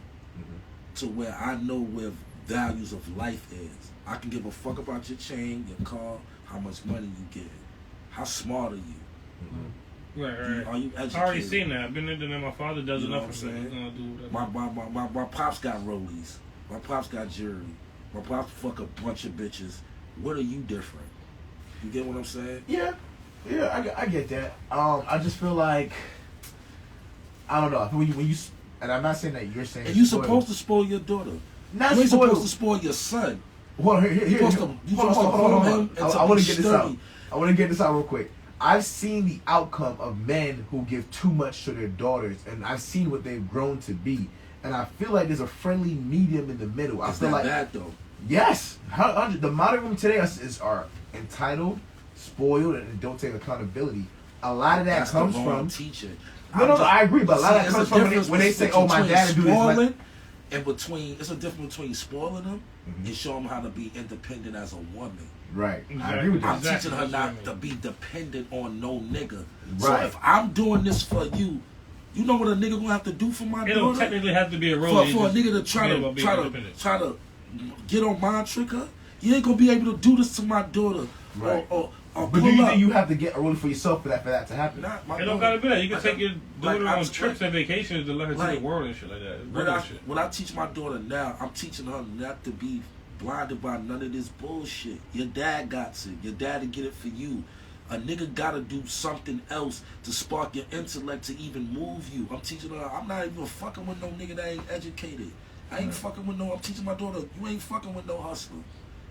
to where I know where values of life is. I can give a fuck about your chain, your car, how much money you get, how smart are you. Right. Are you educated? I already seen that. I've been there, and my father does You know enough what for I'm me. He's saying? gonna do whatever. My pops got rollies. My pops got jewelry. My pops fuck a bunch of bitches. What are you different? You get what I'm saying? Yeah, I get that. I just feel like I don't know when you and I'm not saying that you're saying And you spoil- supposed to spoil your daughter. not You ain't spoil- supposed to spoil your son. Well, here, You supposed to- you supposed to hold him and to I want be to get this out. sturdy. I want to get this out real quick. I've seen the outcome of men who give too much to their daughters, and I've seen what they've grown to be. And I feel like there's a friendly medium in the middle. I It's feel not like bad though. yes, the modern women today are entitled, spoiled, and don't take accountability. A lot of that That's comes the wrong from. teacher. No, I agree, but a lot of that It's comes a from difference when they say, "Oh, my between dad do this." spoiling Like, and between it's a difference between spoiling them Mhm. and showing them how to be independent as a woman. right, I Exactly. agree with I'm that. Exactly. teaching her That's what I not mean. to be dependent on no nigga. So Right. if I'm doing this for you, you know what a nigga gonna have to do for my It don't daughter? technically have to be a For, role. for a nigga to try to get on my trigger, you ain't gonna be able to do this to my daughter. Right. Or But pull do you up. think you have to get a role for yourself for that to happen? Not my It don't daughter. gotta be that. You can Like, take your daughter like, on I- trips and vacations to let her see like, the world and shit like that. It's When I, bullshit. when I teach my daughter now, I'm teaching her not to be blinded by none of this bullshit. Your dad got it. Your dad to get it for you. A nigga gotta do something else to spark your intellect to even move you. I'm teaching her, I'm not even fucking with no nigga that ain't educated. I ain't Right. fucking with no, I'm teaching my daughter, you ain't fucking with no hustler.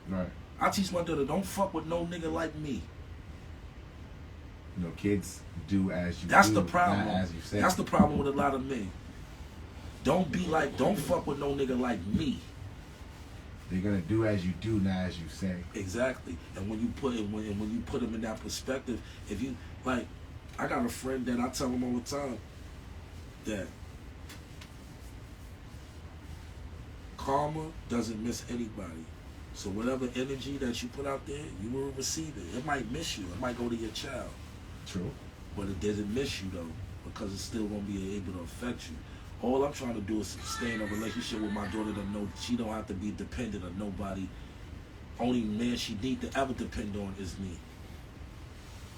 Right. I teach my daughter, don't fuck with no nigga like me. You know, kids do as you That's do, the problem. not as you say. That's the problem with a lot of men. Don't fuck with no nigga like me. They're gonna do as you do, not as you say. Exactly. And when you put it when you put him in that perspective, if you like, I got a friend that I tell him all the time that karma doesn't miss anybody. So whatever energy that you put out there, you will receive it. It might miss you. It might go to your child. True. But it doesn't miss you though, because it's still gonna be able to affect you. All I'm trying to do is stay in a relationship with my daughter to know she don't have to be dependent on nobody. Only man she need to ever depend on is me.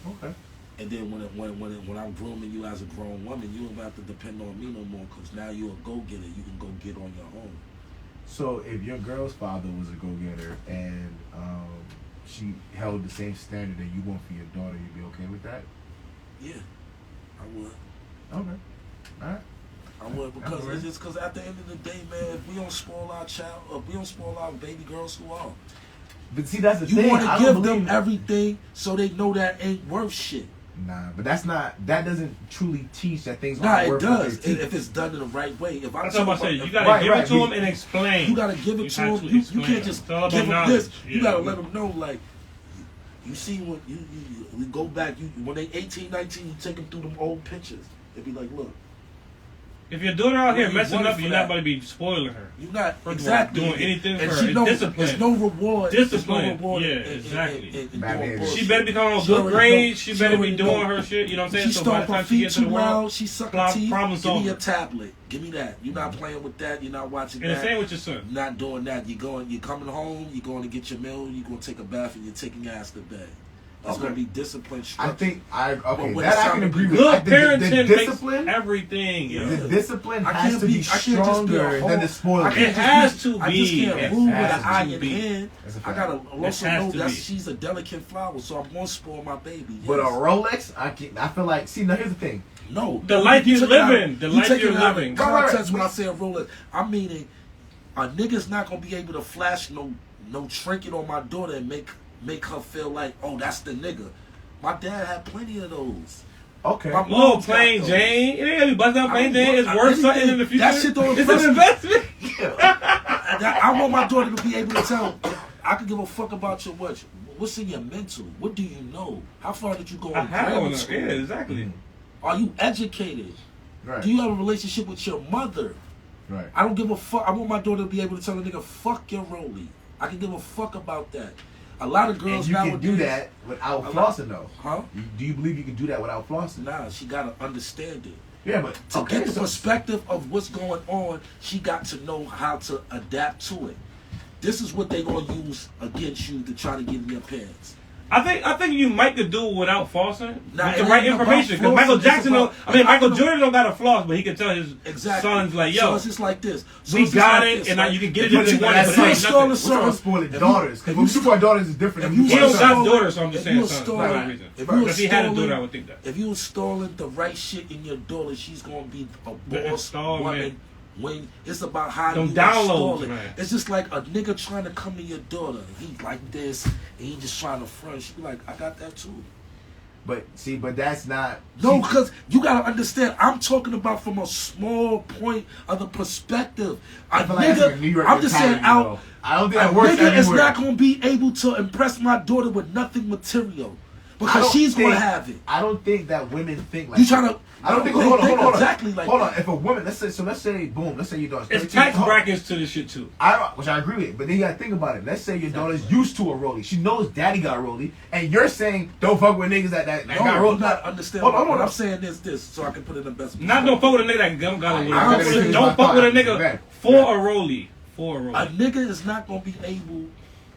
Okay. And then when I'm grooming you as a grown woman, you don't have to depend on me no more, because now you're a go-getter. You can go get on your own. So if your girl's father was a go-getter and she held the same standard that you want for your daughter, you'd be okay with that? Yeah, I would. Okay. All right. I would, because Alright. it's just because at the end of the day, man, if we don't spoil our child, if we don't spoil our baby girls, who are? But see, that's the You thing. want I to don't give them believe- everything so they know that ain't worth shit. Nah, but that doesn't truly teach that things Nah, aren't it worth what does they teach. if it's done in the right way. If I That's what I'm about to say. You gotta Right, give right. it to them and explain. You gotta give it to have them. to You explain. can't just It's all about give them knowledge. this. You Yeah. gotta let them know, like, you see when we go back, when they 18, 19, you take them through them old pictures. They be like, look, If your daughter out here What you messing want up, for you're that? not going to be spoiling her. you're not First of all, exactly doing anything and for she her. knows Discipline. there's no reward. Discipline. There's no reward Yeah, in exactly. doing Bad behavior. bullshit. She better be coming on She good already grades. know. She She better be already doing know. her shit. You know what I'm saying? She So by stomp the her time she feet gets to too the world, loud. She suck her teeth. problem Give me solver. your tablet. Give me that. You're not playing with that. You're not watching And the that. same with your son. You're not doing that. You're coming home. You're going to get your meal. You're going to take a bath, and you're taking your ass to bed. It's Okay. going to be disciplined. I think okay, when that it's I time can to agree be with. Good The parenting discipline, makes everything. Yeah. Yo. the discipline I has can't to be- be I can't just be a stronger whole- than the spoiling. I can't It just has be- to I just be. can't It move with has an to iron be. hand. That's a I fact. gotta It also has know to that be. she's a delicate flower, so I'm going to spoil my baby. But a Yes. Rolex, I feel like. See, now here's the thing. No, The life you're took it out- living. The you life take you're it out of living. Context when I say a Rolex, I'm meaning a nigga's not gonna be able to flash no trinket on my daughter and make her feel like, oh, that's the nigga. My dad had plenty of those. Okay. My Little mom's got plain those. Jane. It ain't gonna be busting out I plain don't Jane. want- It's worth something in the future. That shit don't It's impress an me. investment. I want my daughter to be able to tell. I can give a fuck about your what. What's in your mental? What do you know? How far did you go I in have grammar one. school? Yeah, exactly. Are you educated? Right. Do you have a relationship with your mother? Right. I don't give a fuck. I want my daughter to be able to tell a nigga, fuck your rollie. I can give a fuck about that. A lot of girls And you nowadays. can do that without a lot- flossing, though. Huh? Do you believe you can do that without flossing? Nah, she gotta understand it. Yeah, but To okay, get the so- perspective of what's going on, she got to know how to adapt to it. This is what they gonna use against you to try to get in your pants. I think you might could do it without flossing Nah, with it the right ain't about information. Because flossing, Michael it's Jackson, about- Michael Jordan don't got to floss, but he can tell his Exactly. sons like, so yo, it's just like this. So we it's just got like it, this, and right? now you can get If it if you- you want if it, you but it ain't install nothing. a We're talking about spoiling If you- daughters. if Because you- when we talk about daughters, is different. if than you we He don't talk got about install- daughters, so I'm just if saying you sons. install- That's the reason. if you If he had a installing- daughter, I would think that. If you installing the right shit in your daughter, she's gonna be a The boss installment. woman. When it's about how Them you install downloads, it. man. It's just like a nigga trying to come to your daughter. He like this, and he just trying to front. She be like, I got that too. But see, but that's not. No, see, because you gotta understand. I'm talking about from a small point of the perspective. A I feel like that's like a New nigga, York I'm just saying mentality, out. though. I don't think A that works nigga is everywhere. not gonna be able to impress my daughter with nothing material I because don't she's gonna think- have it. I don't think that women think like You trying to? I don't think. they Hold on, think hold on. exactly like hold that. on. If a woman, let's say, boom, let's say your daughter's It's 13. tax Hold on. brackets to this shit too. Which I agree with, but then you gotta think about it. Let's say your daughter's used to a rollie. She knows daddy got a rollie, and you're saying don't fuck with niggas that No, got you rollie. not understand. Hold on, what hold on. I'm saying is this, so I can put it in the best. Not don't fuck with a nigga that got a I rollie. understand Don't my fuck with a thought. nigga Bad. for a rollie. For a A rollie. nigga is not gonna be able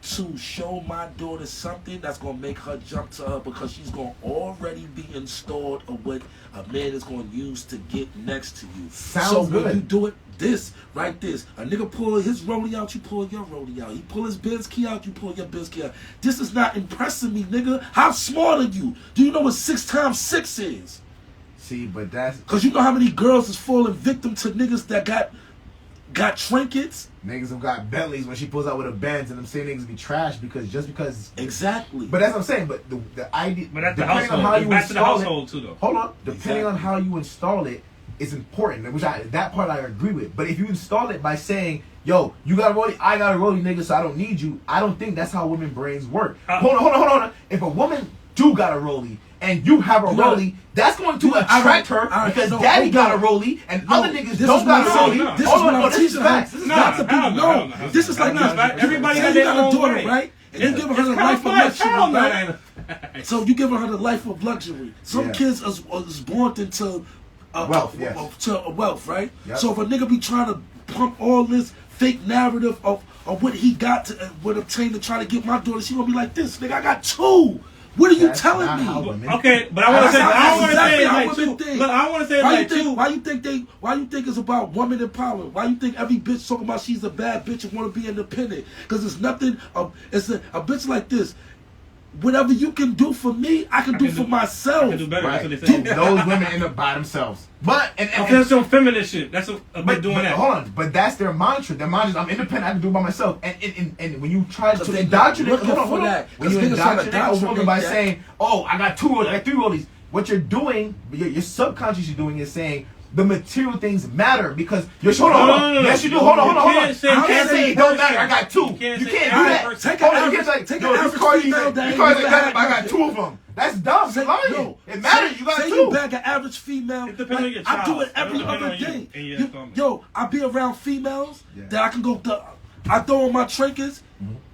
to show my daughter something that's gonna make her jump to her because she's gonna already be installed of what a man is gonna use to get next to you. Sounds so good. when you do it, this, a nigga pull his rollie out, you pull your rollie out. He pull his Benz key out, you pull your Benz key out. This is not impressing me, nigga. How smart are you? Do you know what 6 times 6 is? See, but that's Cause you know how many girls is falling victim to niggas that got trinkets. niggas have got Bentleys when she pulls out with a Benz, and them same niggas be trash because. Exactly. But that's what I'm saying. But the idea, But that's the depending on household. how It's you back to the install it. household too, though. Hold on. Depending on Exactly. how you install it is important, that part I agree with. But if you install it by saying, yo, you got a rollie, I got a rollie, nigga, so I don't need you, I don't think that's how women brains work. Hold on. If a woman do got a rollie and you have a You gotta- rollie, that's going to you gotta- attract her alright, because no, daddy hold got a on. rollie and No, other niggas this don't is got a what I'm rollie. saying. This Hold is what on, I'm this is teaching facts. her. This is Nah, Not to be hell no, no. hell no. This is like Hell no, this. man. Everybody Say got you their got a own daughter, way. right? And you It's giving her the kind life of of fun. luxury, Hell no, right? it ain't. So you giving her the life of luxury. Some Yeah. kids is born into Wealth, yes. to wealth, right? Yep. So if a nigga be trying to pump all this fake narrative of what he got to what obtained to try to get my daughter, she gonna be like this, nigga. I got 2. What are you That's telling not me? how women- Okay, but I want to That's say, how- I that's want to exactly say it how like women too. think. But I want to say it Why you like too. think? Why you think it's about woman empowerment? Why you think every bitch talking about she's a bad bitch and want to be independent? Because it's nothing. It's a bitch like this. whatever you can do for me, I can do for myself. I can do better. Right. That's what they say. Those women end up by themselves. But That's some feminist shit. That's a doing that. Hold on, but that's their mantra. Their mantra is I'm independent. I can do it by myself. And when you try to So indoctrinate, looking for that. when you Because niggas trying to indoctrinate a woman indoctrinate by that. saying, "Oh, I got 2 rollies, I got 3 rollies," what you're doing, your subconscious you're doing is saying the material things matter because you're hold on. Yes, you do. Hold on. You can't say it don't matter. person. I got 2. You can't You say can't do every that. person. Take Hold an on, you average- can't take say, an yo, this average car you female said, that this ain't car never is had I got nothing. 2 of them. That's dumb. You're lying. Yo, It matters. You got say 2. you bag an average female. It depends on your I do child. it every It depends other on you day. and your stomach. Yo, I be around females Yeah. that I can go to. I throw on my trinkets,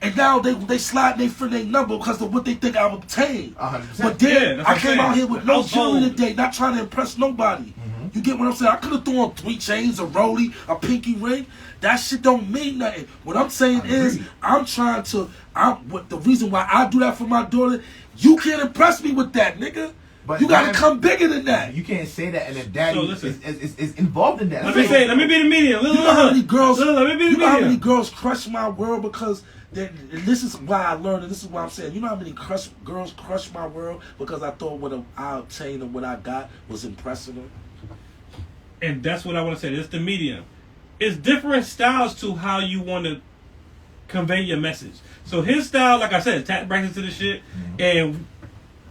and now they slide they for their number because of what they think I've obtained. 100%. But then Yeah, that's I what came I'm out saying. here with no Household. jewelry today, not trying to impress nobody. You get what I'm saying? I could have thrown 3 chains, a rollie, a pinky ring. That shit don't mean nothing. What I'm saying is, Agreed. I'm trying to. The reason why I do that for my daughter, you can't impress me with that, nigga. But You gotta then- come bigger than that. You can't say that, and then daddy So listen. is involved in that. Let me be the medium. You know how many girls? Let me be You the know how many medium. girls crush my world because and this is why I learned, and this is why I'm saying. You know how many girls crush my world because I thought what I obtained and what I got was impressing them. And that's what I want to say. It's the medium. It's different styles to how you want to convey your message. So his style, like I said, tax brackets to the shit, and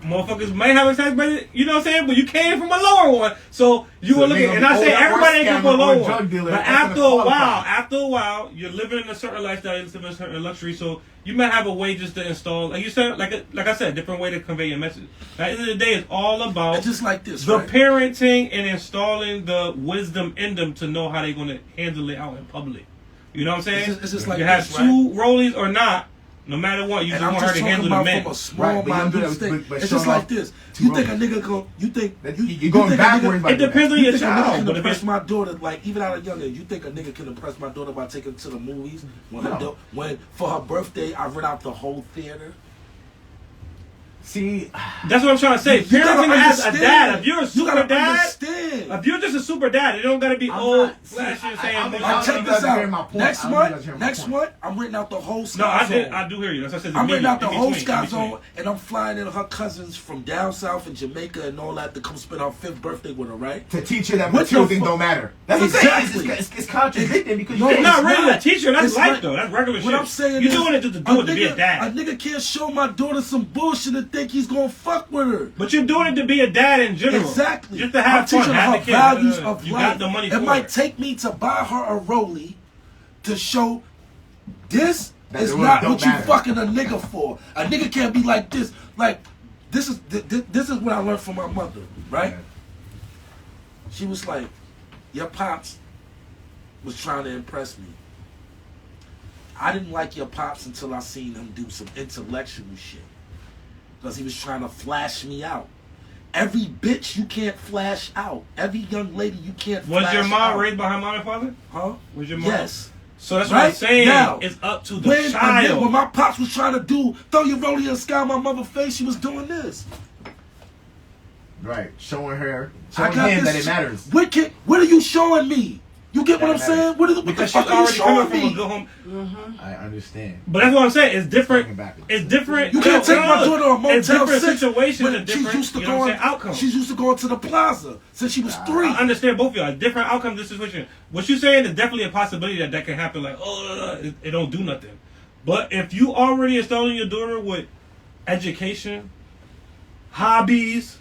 motherfuckers may have a tax bracket, you know what I'm saying? But you came from a lower one, so you So were they looking. gonna And I be say older everybody or ain't come for a scammer or lower drug one. dealer, But that's after gonna a while, qualify. you're living in a certain lifestyle, you're living in a certain luxury, so you might have a way just to install, like you said, like I said, different way to convey your message. At the end of the day, it's all about It's just like this, the right? parenting and installing the wisdom in them to know how they're going to handle it out in public. You know what I'm saying? It's just like you have this, 2 rollies or not, no matter what, you And just I'm want her just to talking handle the about men. from a small Right, but you don't do minute that, thing. but It's showing just like off this. 2 You think a rollies. nigga go? You think You're going think a backwards nigga- by It doing depends that. on your You think a child, nigga can but if impress it's, my daughter, like even out of younger, you think a nigga can impress my daughter by taking her to the movies? When for her birthday, I rent out the whole theater. See, that's what I'm trying to say. You gotta Parenting as a understand. dad, if you're a You super gotta dad, understand. if you're just a super dad, it don't gotta be I'm old, not- see, flashy, I- saying. I'm- "Look, I'm- Now check you this guys hearing my out. point. Next I don't think you guys month, hearing my next point. month, I'm renting out the whole No, Sky Zone. I do hear you. That's what I said. I'm renting out the whole between, Sky in between. Zone, and I'm flying in her cousins from down south in Jamaica and all that to come spend her 5th birthday with her, right? to teach her that What material the things fuck? don't matter. That's what I'm saying. Exactly. It's contradicting because No, you It's think not it's really a not. teacher. That's It's life, like- though. That's regular What shit. I'm saying You're is, doing it just to do it to be a A dad. nigga can't show my daughter some bullshit and think he's gonna fuck with her. But you're doing it to be a dad in general. Exactly. Just to have I'm fun. teaching Have her the kid. values of You life. got the money It for might it. take me to buy her a rollie to show this That is it not don't what you matter. fucking a nigga for. A nigga can't be like this. Like this is what I learned from my mother, right? She was like, your pops was trying to impress me. I didn't like your pops until I seen him do some intellectual shit. Because he was trying to flash me out. Every bitch you can't flash out. Every young lady you can't Was flash your mom out. raised by her mom and father? Huh? Was your mom? Yes. So that's what I'm Right? saying. Now, It's up to the When child. my pops was trying to do, throw your rollie in the sky on my mother's face, she was doing this. Right, showing her, I showing got him this that it matters. What are you showing me? You get what I'm That saying? What the because fuck she's are you already coming showing from a me? good home. I understand. But that's what I'm saying. It's Talking different. backwards. It's different. You can't take my daughter to a It's Motel different 6 situations when and different. she's used to you know what I'm going. saying, outcomes. She's used to going to the plaza since she was 3. I understand both of y'all. Different outcomes. This situation. What you're saying is definitely a possibility that can happen. Like, it don't do nothing. But if you already installing your daughter with education, hobbies,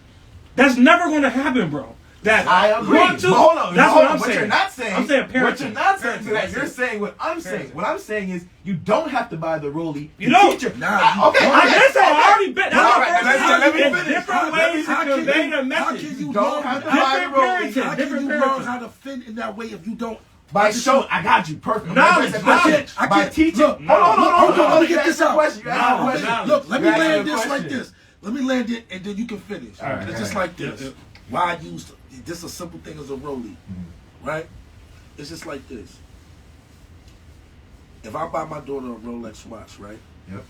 that's never going to happen, bro. That I agree. want to- But hold on. That's hold what on. I'm What saying. you're not saying. I'm saying What parenting. you're not saying. Parenting, To that, that's you're it. saying what I'm saying. Parenting. What I'm saying is you don't have to buy the rollie. You don't. Teach her. Nah, Okay. I didn't say I already bet. That's All the right, first let time. me It's finish. different Let me- ways to how can convey you- the how message. can You you don't learn have to how- buy the Different rollie. parenting. How can Different you parenting. learn how to fit in that way if you don't? By show, I got you. Perfect. Knowledge, I knowledge. By teaching. Look, Hold on. let me You get asked this a out. question. You asked a Knowledge, question. knowledge. Look, let me You asked land a this like question. this. Let me land it, and then you can finish. All right, It's all just right. like this. Yep. Why I used this a simple thing as a rollie, Mm-hmm. right? It's just like this. If I buy my daughter a Rolex watch, right? Yep.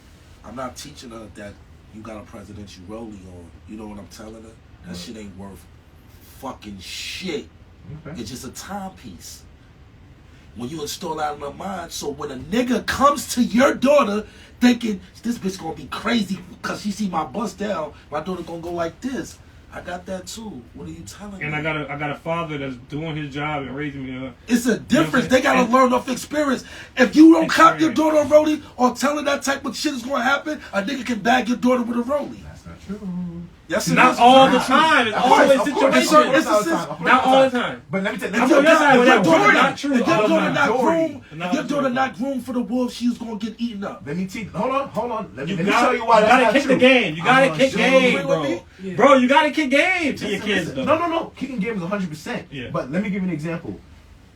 I'm not teaching her that you got a presidential rollie on. You know what I'm telling her? That shit ain't worth fucking shit. Okay. It's just a timepiece. when you install that in her mind, so when a nigga comes to your daughter thinking this bitch gonna be crazy because she see my bust down, my daughter gonna go like this. I got that too. What are you telling me? And I got a father that's doing his job and raising me up. It's a difference. They gotta learn off experience. If you don't cop your daughter a rollie or tell her that type of shit is gonna happen, a nigga can bag your daughter with a rollie. That's not true. Yes, it Not is. all the It's not time. true. It's always situations. certain instances. Not all the time. But let me tell you, I'm on your side with that. daughter Not true. If your All the daughter time. not Majority. groomed, Not if your daughter majority. not groomed for the wolf, she's gonna get eaten up. let me teach. Hold on. Let me You show you why gotta that's not kick true. the game. You gotta I'm gonna kick show you. game, Agree with bro. me? Bro, you gotta kick game to your kids, though. No. Kicking game is 100%. Yeah. But let me give you an example.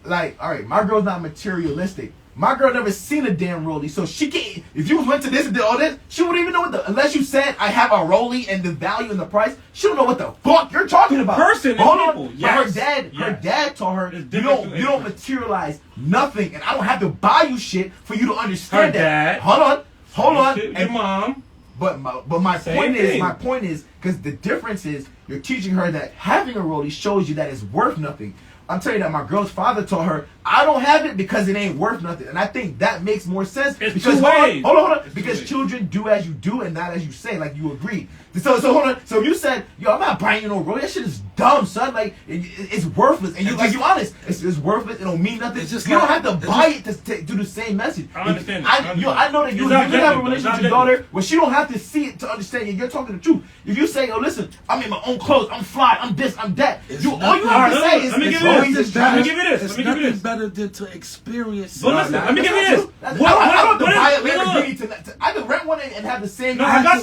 Like, all right, my girl's not materialistic. My girl never seen a damn rollie, so she can't. If you went to this and did all this, she wouldn't even know what the. Unless you said I have a rollie and the value and the price, she don't know what the fuck you're talking about. Person and Hold people, on, yes. her dad Yes. told her It's you different don't to materialize nothing, and I don't have to buy you shit for you to understand Her that. dad. Hold on. Your And- mom. but my Same point is, because the difference is you're teaching her that having a rollie shows you that it's worth nothing. I'm telling you that my girl's father told her, I don't have it because it ain't worth nothing. And I think that makes more sense. It's because two ways. Hold on. It's two Because ways. children do as you do and not as you say, like you agreed. So hold on. So if you said, yo, I'm not buying you no rollie. That shit is dumb, son. Like it's worthless. And you like you honest. It's worthless. It don't mean nothing. It's just you don't like- have to it's buy it to do the same message. I understand I that. know that you It's can have a objective, relationship it's with your daughter objective. where she don't have to see it to understand you. You're talking the truth. If you say, yo, listen, I'm in my own clothes, I'm fly, I'm this, I'm that. It's All you nothing- have to Alright, say is let me it's give you always this. just Let me trash. give you this. It's Let me give you nothing this. better than to experience. But listen, let me give you this. I What- don't have to what buy is- a look, Lamborghini to I could rent one and have the same. No, I got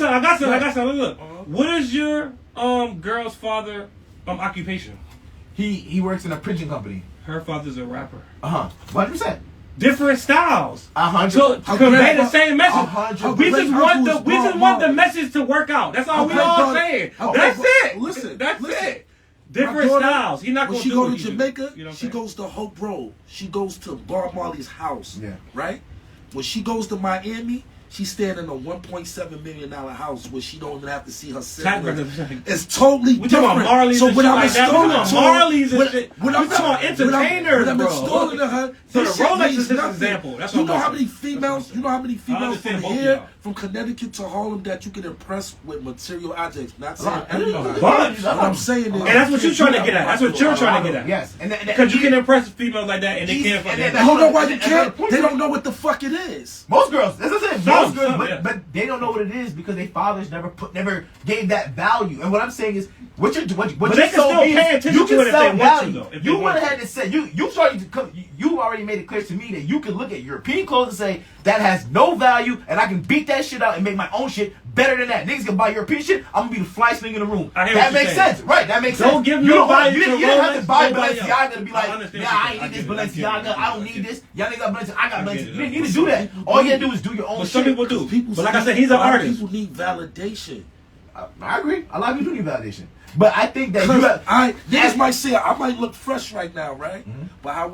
some. Look. What is your girl's father occupation? He works in a printing company. Her father's a rapper. 100%. Different styles. 100%. To convey the same message. 100%. We just want the Uncle is want the Bob message to work out. That's all we Okay, all Bob. saying. Okay, That's Bob. it. Listen, That's listen. it. Different My daughter, styles. He not when gonna she do go what to he do. Jamaica, You know what I'm she saying? goes to Hope Road. She goes to Bob Marley's house. Yeah. Right? When she goes to Miami, she's staying in a $1.7 million house where she don't even have to see her siblings. It's totally We different. talking about Marley's so and when shit I'm like that. We installing talking to about her, Marley's and when- shit. when We I'm talking about entertainers, when I'm bro. installing to her, So this the shit Rolex means is his nothing. example. That's You what know I'm how many saying. females? You know how many females from understand both of here, y'all. from Connecticut to Harlem, that you can impress with material objects? Not saying lot. everybody. Bunch. What I'm saying is, And that's what you're trying to get at. That's what you're trying to get at. Yes. And Because you can impress females like that and they can't fucking. and I don't know why you And can't. then- They don't know what the fuck it is. Most girls, that's what I'm saying. Some, Most girls, yeah. but they don't know what it is because their fathers never gave that value. And what I'm saying is, what But you they can sold still me pay is attention you to can it if sell they want to, value. though, if they You want went to. ahead and said you started to come. You already made it clear to me that you can look at European clothes and say that has no value, and I can beat that shit out and make my own shit better than that. Niggas can buy European shit. I'm gonna be the flyest nigga in the room. I hear That what you're makes saying. sense, right? That makes Don't sense. give you no don't have, value you to didn't have to Rolex, buy nobody else. Balenciaga to be I like, understand yeah, what I you ain't need this get it. I get it. Balenciaga. I don't I need get this. it. Y'all niggas got Balenciaga. I got I get Balenciaga. it. You didn't need to do that. All you gotta do is do your own But some shit. people do. People But like I say- said, he's an a lot of artist. People need validation. I agree. A lot of people do need validation, but I think that you have. Niggas might say I might look fresh right now, right? Mm-hmm. But how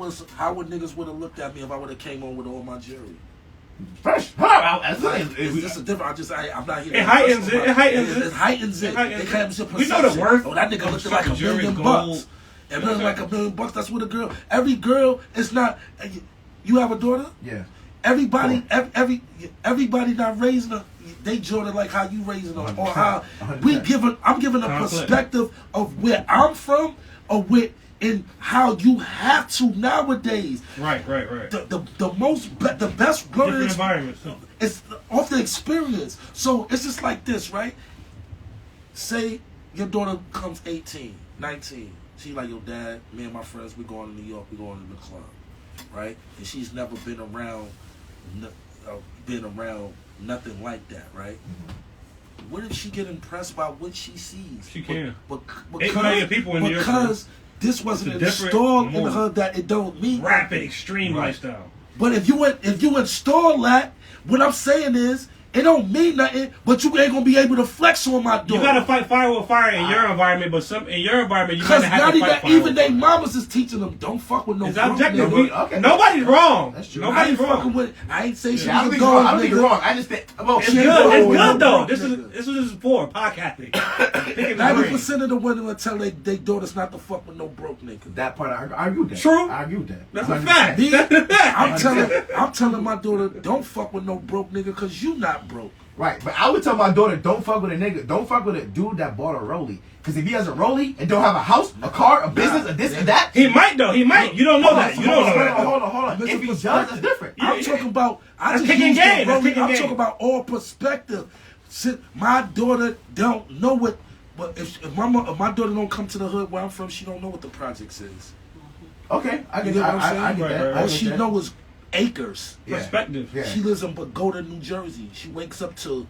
would niggas would have looked at me if I would have came on with all my jewelry? Fresh. It's just a different. I'm not here. It heightens it. It heightens it. It heightens it. It heightens It it. comes to We know the perception. worth Oh, that nigga of looked like $1 jewelry, million gold. bucks. It looked like $1 million. That's what a girl. Every girl is not. You have a daughter. Yeah. Everybody not raising her. They Jordan like how you raising her, or how 100%. I'm giving a Conflict. perspective of where I'm from, or where and how you have to nowadays. Right. The best Different learning environments. too. it's off the experience. So it's just like this, right? Say your daughter comes 18, 19. She like, yo, dad, me and my friends, we going to New York, we going to the club, right? And she's never been around nothing like that, right? Mm-hmm. What if she get impressed by what she sees? She can. But 8 million people in New York. because this wasn't It's a different installed in move. her that it don't mean Rapid, extreme Right. lifestyle. But if you install that, what I'm saying is It don't mean nothing, but you ain't gonna be able to flex on my daughter. You gotta fight fire with fire in your environment, but in your environment, you Because gotta have to fight fire. even their mamas is teaching them, don't fuck with no It's broke objective. nigga. Nobody's wrong. That's true. I Nobody's ain't wrong. fucking with. I ain't say she I don't was a think gold you're wrong. I don't think you're nigga. wrong. I just think. Well, It's She good. ain't It's wrong. good though. Broke This nigga. is for podcasting. 90% of the women will tell they daughters not to fuck with no broke nigga. that part, I argue with that. True. I argue with that. That's a 100%. fact. Me, That's a fact. I'm telling my daughter, don't fuck with no broke nigga because you not broke. Right, but I would tell my daughter, don't fuck with a nigga. Don't fuck with a dude that bought a Rollie. Because if he has a Rollie and don't have a house, a car, a business, a this and that. He might though. He might. You don't know that. You don't know that. Hold on. Listen, If he does, perspective. that's different. I'm talking about. I That's just kicking used game. the That's Rollie. kicking I'm game. talking about all perspective. Since my daughter don't know what, but if my daughter don't come to the hood where I'm from, she don't know what the projects is. Okay, I You get get that. what I'm saying? I get Right, that. right, I right. All get she that. know is acres. Yeah. Perspective. Yeah. She lives in Pagoda, New Jersey. She wakes up to,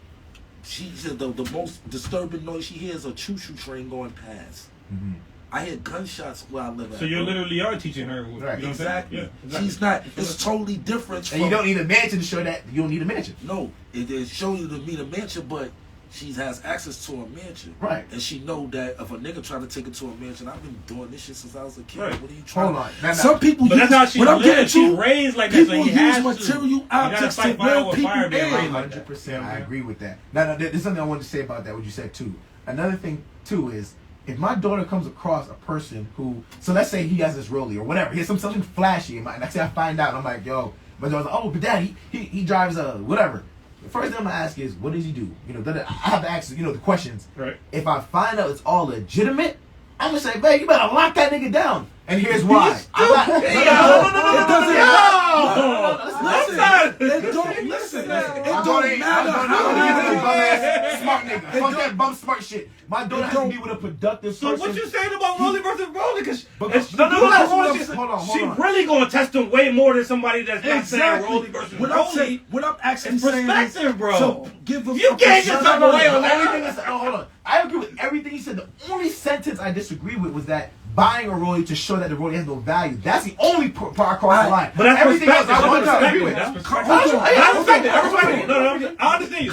she said the most disturbing noise she hears is a choo-choo train going past. Mhm. I hear gunshots where I live at. So you bro. literally are teaching her. You know Right. what I'm saying? Exactly. Yeah, exactly. She's not. It's totally different. And you don't need a mansion to show that you don't need a mansion. No, it shows you to meet a mansion, but she has access to a mansion. Right. And she know that if a nigga try to take her to a mansion, I've been doing this shit since I was a kid. Right. What are you trying? Hold on. Now, Some people But use, that's how she what I'm getting lives. She's to, raised like that. So people he use has to. material You gotta objects to fight fire reel with people fire, being in. raised like that. 100%. I agree with that. Now, there's something I wanted to say about that. What you said too. Another thing too is if my daughter comes across a person who, so let's say he has this Rollie or whatever, he has something flashy, and next thing I find out, I'm like, yo, my daughter's like, oh, but dad, he drives a whatever. The first thing I'm gonna ask is, what does he do? You know, I have to ask, the questions. Right. If I find out it's all legitimate, I'm gonna say, babe, you better lock that nigga down. And here's why. I'm not, no, It doesn't listen. It don't listen. It My daughter don't ain't- matter my daughter how ain't a you bum ass smart nigga. Fuck don't- that bum smart shit. My daughter has to be with a productive So person. what you saying about Rollie versus Rollie? Because Because- no, hold on. She really gonna test him way more than somebody that's not Exactly. saying Rollie versus What I'm Rollie. saying, what I'm actually It's saying perspective, is, bro. So give a You fuck can't just perspective. talk away on Everything that. hold on. I agree with everything you said. The only sentence I disagree with was that buying a Rollie to show that the Rollie has no value. That's the only part across the line. But that's everything else perspective. I That's 100% agree perspective. with. That's perspective. Hold on. I respect it. I respect it. No, I understand you.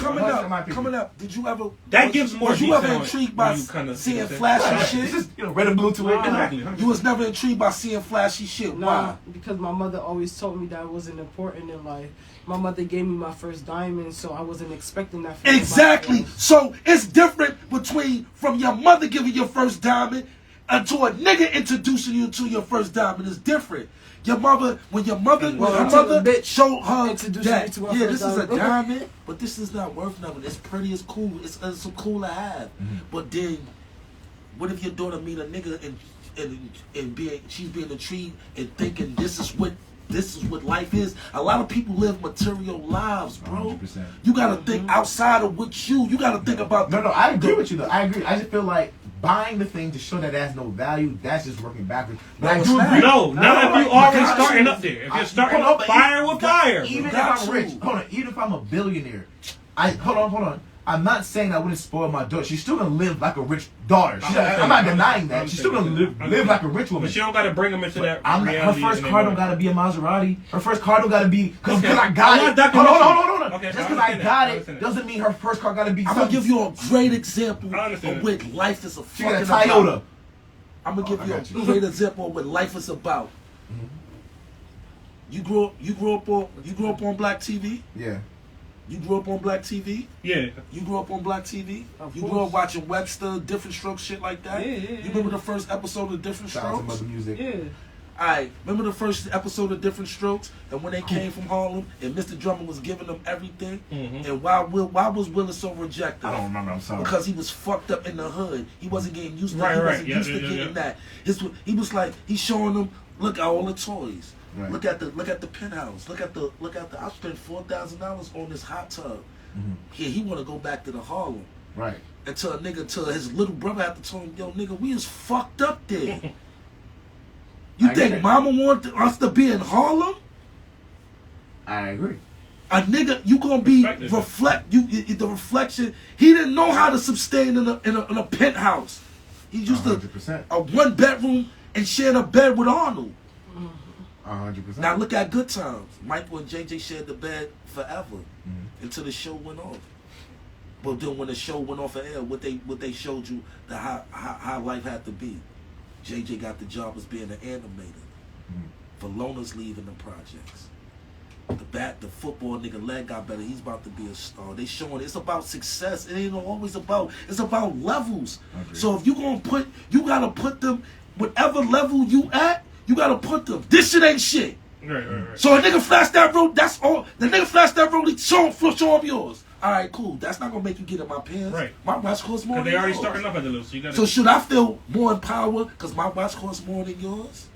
Coming up, did you ever? That gives more Was you ever detail on intrigued it by when you kinda- seeing you know what I'm flashy It's shit? just red and blue to it. Exactly. You was never intrigued by seeing flashy shit. Nah, Why? because my mother always told me that it wasn't important in life. My mother gave me my first diamond, so I wasn't expecting that from Exactly. nobody else. So it's different between from your mother giving your first diamond until a nigga introducing you to your first diamond is different. Your mother, when your mother until a bitch showed her introduced that, me to her yeah, first this is a diamond. diamond, but this is not worth nothing. It's pretty, it's cool, it's cool to have. But then, what if your daughter meet a nigga and she's being intrigued and thinking this is what life is. A lot of people live material lives, bro. 100%. You gotta think outside of what you gotta think about. No, I agree with you though. I agree. I just feel like buying the thing to show that it has no value, that's just working backwards. But No, I it's do not. agree. No, not if you already starting up there. If you're Hold starting on, but fire with fire. Even if Got I'm you. rich, even if I'm a billionaire, hold on. I'm not saying I wouldn't spoil my daughter. She's still gonna live like a rich daughter. I'm not denying that. She's still gonna live like a rich woman. But she don't got to bring them into that Her reality. first in their car don't mind. gotta be a Maserati. Her first car don't gotta be because Okay. I got I'm it. not Hold ducking on. Okay, Just I because I understand got that. I it understand that. doesn't mean her first car gotta be. I'm gonna give you a great example I understand of what life is a She got fucking a Toyota. about. I'm gonna give I you got a you. great example of what life is about. You grew up on Black TV. Yeah. You grew up on Black TV. Yeah. You grew up on Black TV. Of You course. grew up watching Webster, Different Strokes, shit like that. Yeah. You remember the first episode of Different Shout out to Strokes? Mother Music. Yeah. Alright, remember the first episode of Different Strokes, and when they came from Harlem, and Mr. Drummer was giving them everything, and why was Willis so rejected? I don't remember. I'm sorry. Because he was fucked up in the hood. He wasn't getting used to. Right, he right. wasn't Yeah, used to yeah, getting yeah. that. He was like he's showing them. Look at all the toys. Right. Look at the penthouse. Look at the. I spent $4,000 on this hot tub. Yeah, he want to go back to the Harlem. Right. Until his little brother had to tell him, yo, nigga, we is fucked up there. You I get think it. mama wanted us to be in Harlem? I agree. A nigga, you gonna be Perspective. the reflection. He didn't know how to sustain in a penthouse. He used to 100%. a 1 bedroom and shared a bed with Arnold. 100%. Now look at Good Times. Michael and JJ shared the bed forever until the show went off. But then when the show went off of air, what they showed you the how life had to be. JJ got the job as being an animator. Valona's leaving the projects. The football nigga leg got better. He's about to be a star. They showing it's about success. It ain't always about. It's about levels. So if you gotta put them whatever level you at. You gotta put them. This shit ain't shit. Right. So a nigga flash that road. That's all. The nigga flash that road. He show him yours. All right, cool. That's not gonna make you get in my pants. Right. My watch costs more. Because Than they already yours. starting up at the little, so you got. So should I feel more empowered because my watch costs more than yours?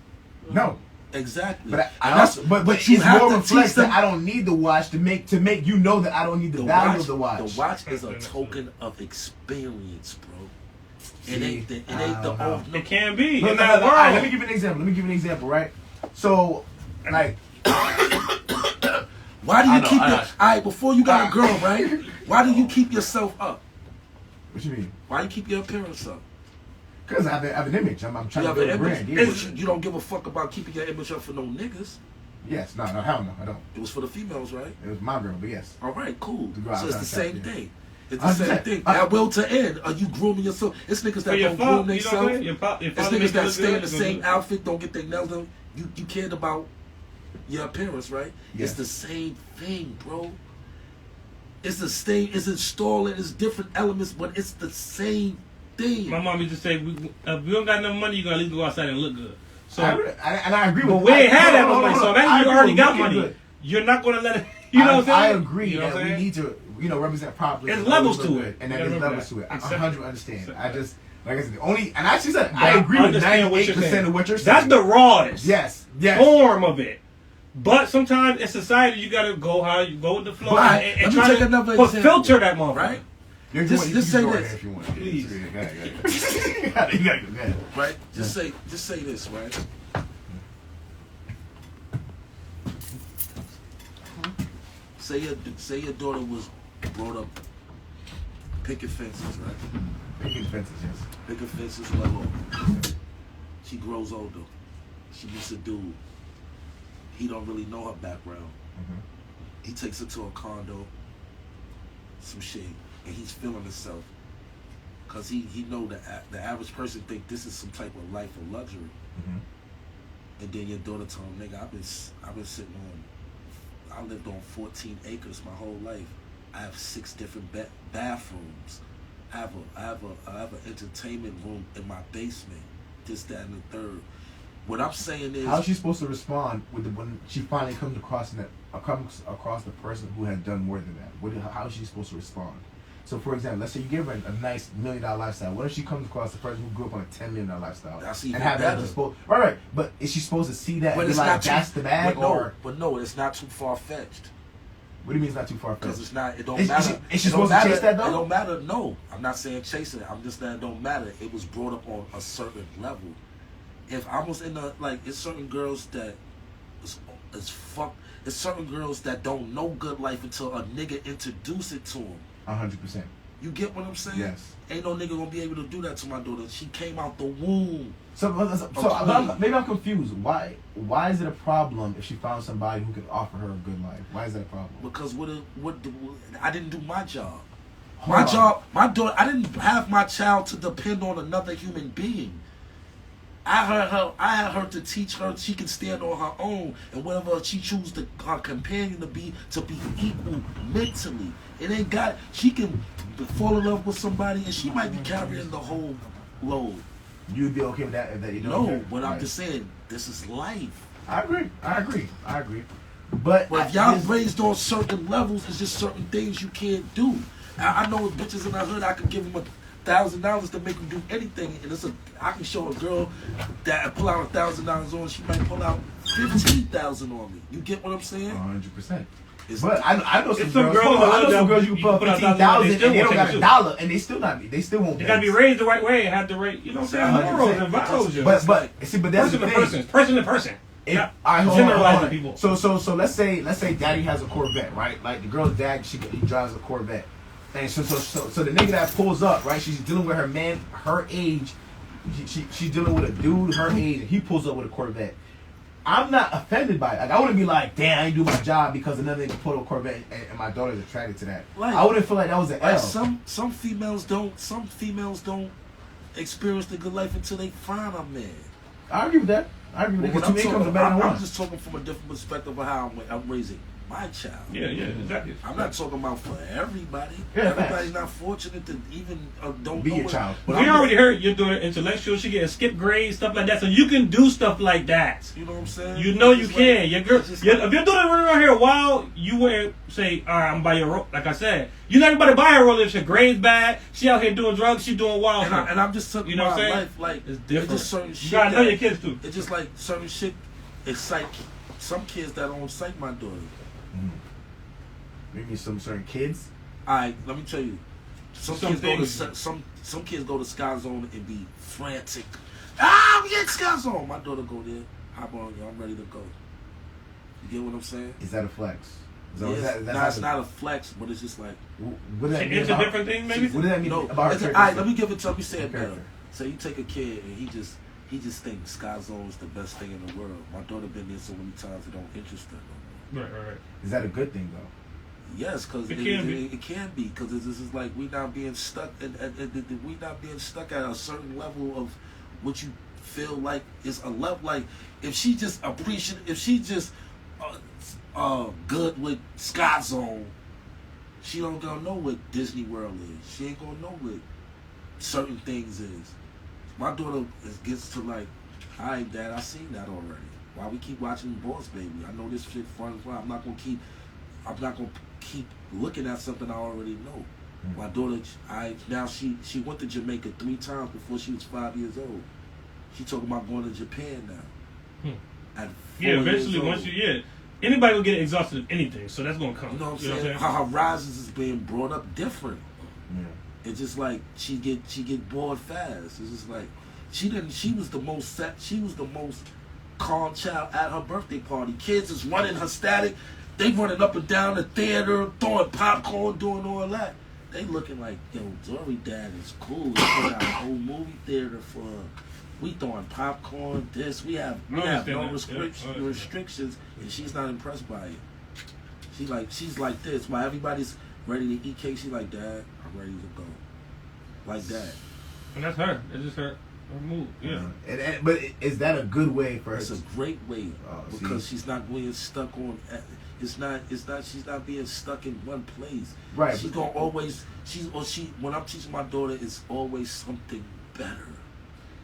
No. Exactly. But but you it's have more to reflects teach them. that I don't need the watch to make you know that I don't need the value of the watch. The watch is a token of experience, bro. It ain't the old. It can be. Look, In that world. let me give you an example. Right? So, like, Why do you keep I your? know. All right, before you got a girl, right? Why do you keep yourself up? what you mean? Why you keep your appearance up? Because I have an image. I'm trying You to have build an a brand. image. Yeah. But you don't give a fuck about keeping your image up for no niggas. Yes. No. Hell no. I don't. It was for the females, right? It was my girl, but yes. All right, cool. To go out So it's the outside, same yeah. thing. It's the same 100%. thing. At will to end. Are you grooming yourself? It's niggas For that your don't fault, groom you know what I'm saying? themselves. Your It's father niggas makes you that look stay in good, the you same gonna outfit, don't get their nails done. You cared about your appearance, right? Yes. It's the same thing, bro. It's the same. It's installing. It's different elements, but it's the same thing. My mom used to say, if we don't got enough money, you gotta at least go outside and look good. So, I agree with. but we ain't had that much money. So I imagine you agree already with got looking money. good. You're not gonna let it. You know what I'm saying? I agree You know that what I'm we saying? need to, represent properly. There's levels to it. and You then gotta there's remember levels that. to it. I Accept 100 it. understand. Accept I that. just, like I said, and I actually said But I agree with understand what you're 98% saying. of what you're saying. That's the rawest yes. form of it. But sometimes in society, you gotta go how you go with the flow But and let me try take to another put example, filter that motherfucker. right? You Just can say go this. ahead if you want. Please. You gotta go ahead. Right? Just say this, right? Say your daughter was brought up picking fences, right? Picking fences, yes. Picking fences well off. She grows older. She meets a dude. He don't really know her background. He takes her to a condo, some shit, and he's feeling himself. Cause he know that the average person think this is some type of life of luxury. And then your daughter told him, nigga, I've been sitting on. I lived on 14 acres my whole life. I have 6 different bathrooms. I have an entertainment room in my basement. This, that, and the third. What I'm saying is, How's she supposed to respond when she finally comes across the person who has done more than that? How is she supposed to respond? So, for example, let's say you give her a nice $1 million lifestyle. What if she comes across the person who grew up on a $10 million lifestyle? That's even and have that better. Right. But is she supposed to see that but and be it's like, not that's the bag? but no, it's not too far fetched. What do you mean it's not too far Because fetched? it's not. It don't Is matter. she It don't supposed to chase matter. that, though? It don't matter. No, I'm not saying chasing it. I'm just saying it don't matter. It was brought up on a certain level. If I was in a it's certain girls that is fuck. It's certain girls that don't know good life until a nigga introduce it to them. 100%. You get what I'm saying? Yes. Ain't no nigga gonna be able to do that to my daughter. She came out the womb. So maybe I'm confused. Why is it a problem if she found somebody who could offer her a good life? Why is that a problem? Because I didn't do my job. Hold on. My daughter. I didn't have my child to depend on another human being. I had her to teach her she can stand on her own, and whatever she chooses her companion to be equal mentally. It ain't got. She can fall in love with somebody, and she might be carrying the whole load. You'd be okay with that if you No, don't? but I'm just saying this is life. I agree. But if y'all raised on certain levels, it's just certain things you can't do. I know bitches in the hood, I could give them $1,000 to make them do anything, and I can show a girl that pull out $1,000 on, she might pull out 15,000 on me. You get what I'm saying? 100%. But I know some girls. girls you can put 15,000 and they don't got $1, and they still won't. They gotta be raised the right way and have the right, you know what I'm saying, morals and values. But that's the thing. Person to person. Yeah, generalizing people. So let's say Daddy has a Corvette, right? Like the girl's dad, he drives a Corvette, and so the nigga that pulls up, right? She's dealing with her man, her age. She's dealing with a dude her age, and he pulls up with a Corvette. I'm not offended by it. Like I wouldn't be like, damn, I didn't do my job because another nigga pulled a Corvette and my daughter's attracted to that. Like, I wouldn't feel like that was an L. Some females don't experience the good life until they find a man. I agree with that. Because two incomes are better than one. I'm just talking from a different perspective of how I'm raising my child. Yeah, exactly. I'm not talking about for everybody. Yeah, Everybody's not fortunate to even don't be know your it. child. But We I'm already heard you're doing intellectual. She getting skip grades, stuff like that. So you can do stuff like that. You know what I'm saying? You know you It's can. like- Your girl, it's just if like- you're doing it around here while you wouldn't say, all right, I'm by your roll. Like I said, you're not about to buy her roll if her grades bad. She out here doing drugs. She doing wild stuff. and I'm just talking You know what about I'm saying? life. Like It's different. just certain You shit. gotta know that- your kids too. It's just like certain shit excite some kids that don't excite my daughter. Maybe some certain kids. Alright, let me tell you. Some Some kids go to things. some kids go to Sky Zone and be frantic. Ah, we get Sky Zone. My daughter go there. Hop on, yo, I'm ready to go. You get what I'm saying? Is that a flex? So Yeah, is that, nah, it's not a flex, but it's just like What does that mean It's a about, different thing, maybe. What does that mean no. about her It's character? alright, let me give it to him. You say it better. Character. So you take a kid and he just thinks Sky Zone is the best thing in the world. My daughter been there so many times it don't interest her no more. Right. Is that a good thing though? Yes, because It it can can be because this is like we not being stuck and we not being stuck at a certain level of what you feel like is a level. Like if she just good with Sky Zone, she don't gonna know what Disney World is. She ain't gonna know what certain things is. My daughter gets to like, all right, Dad, I seen that already. Why we keep watching Boss Baby? I know this shit fun. I'm not gonna keep looking at something I already know. My daughter, she went to Jamaica 3 times before she was 5 years old. She talking about going to Japan now. At 4 Eventually, years once old. anybody will get exhausted of anything, so that's gonna come. You know what I'm saying? How her rises is being brought up different. Yeah. It's just like she get bored fast. It's just like she was the most calm child at her birthday party. Kids is running her static. They running up and down the theater, throwing popcorn, doing all that. They looking like, yo, Dory Dad is cool. We put out a whole movie theater for her. We throwing popcorn, this. We have no restrictions, and she's not impressed by it. She's like this. While everybody's ready to eat cake, she's like, Dad, I'm ready to go. Like that. And that's her. It's just her move. Yeah. But is that a good way for her? It's a great way see. because she's not being stuck on. She's not being stuck in one place. Right. She's gonna always. When I'm teaching my daughter, it's always something better.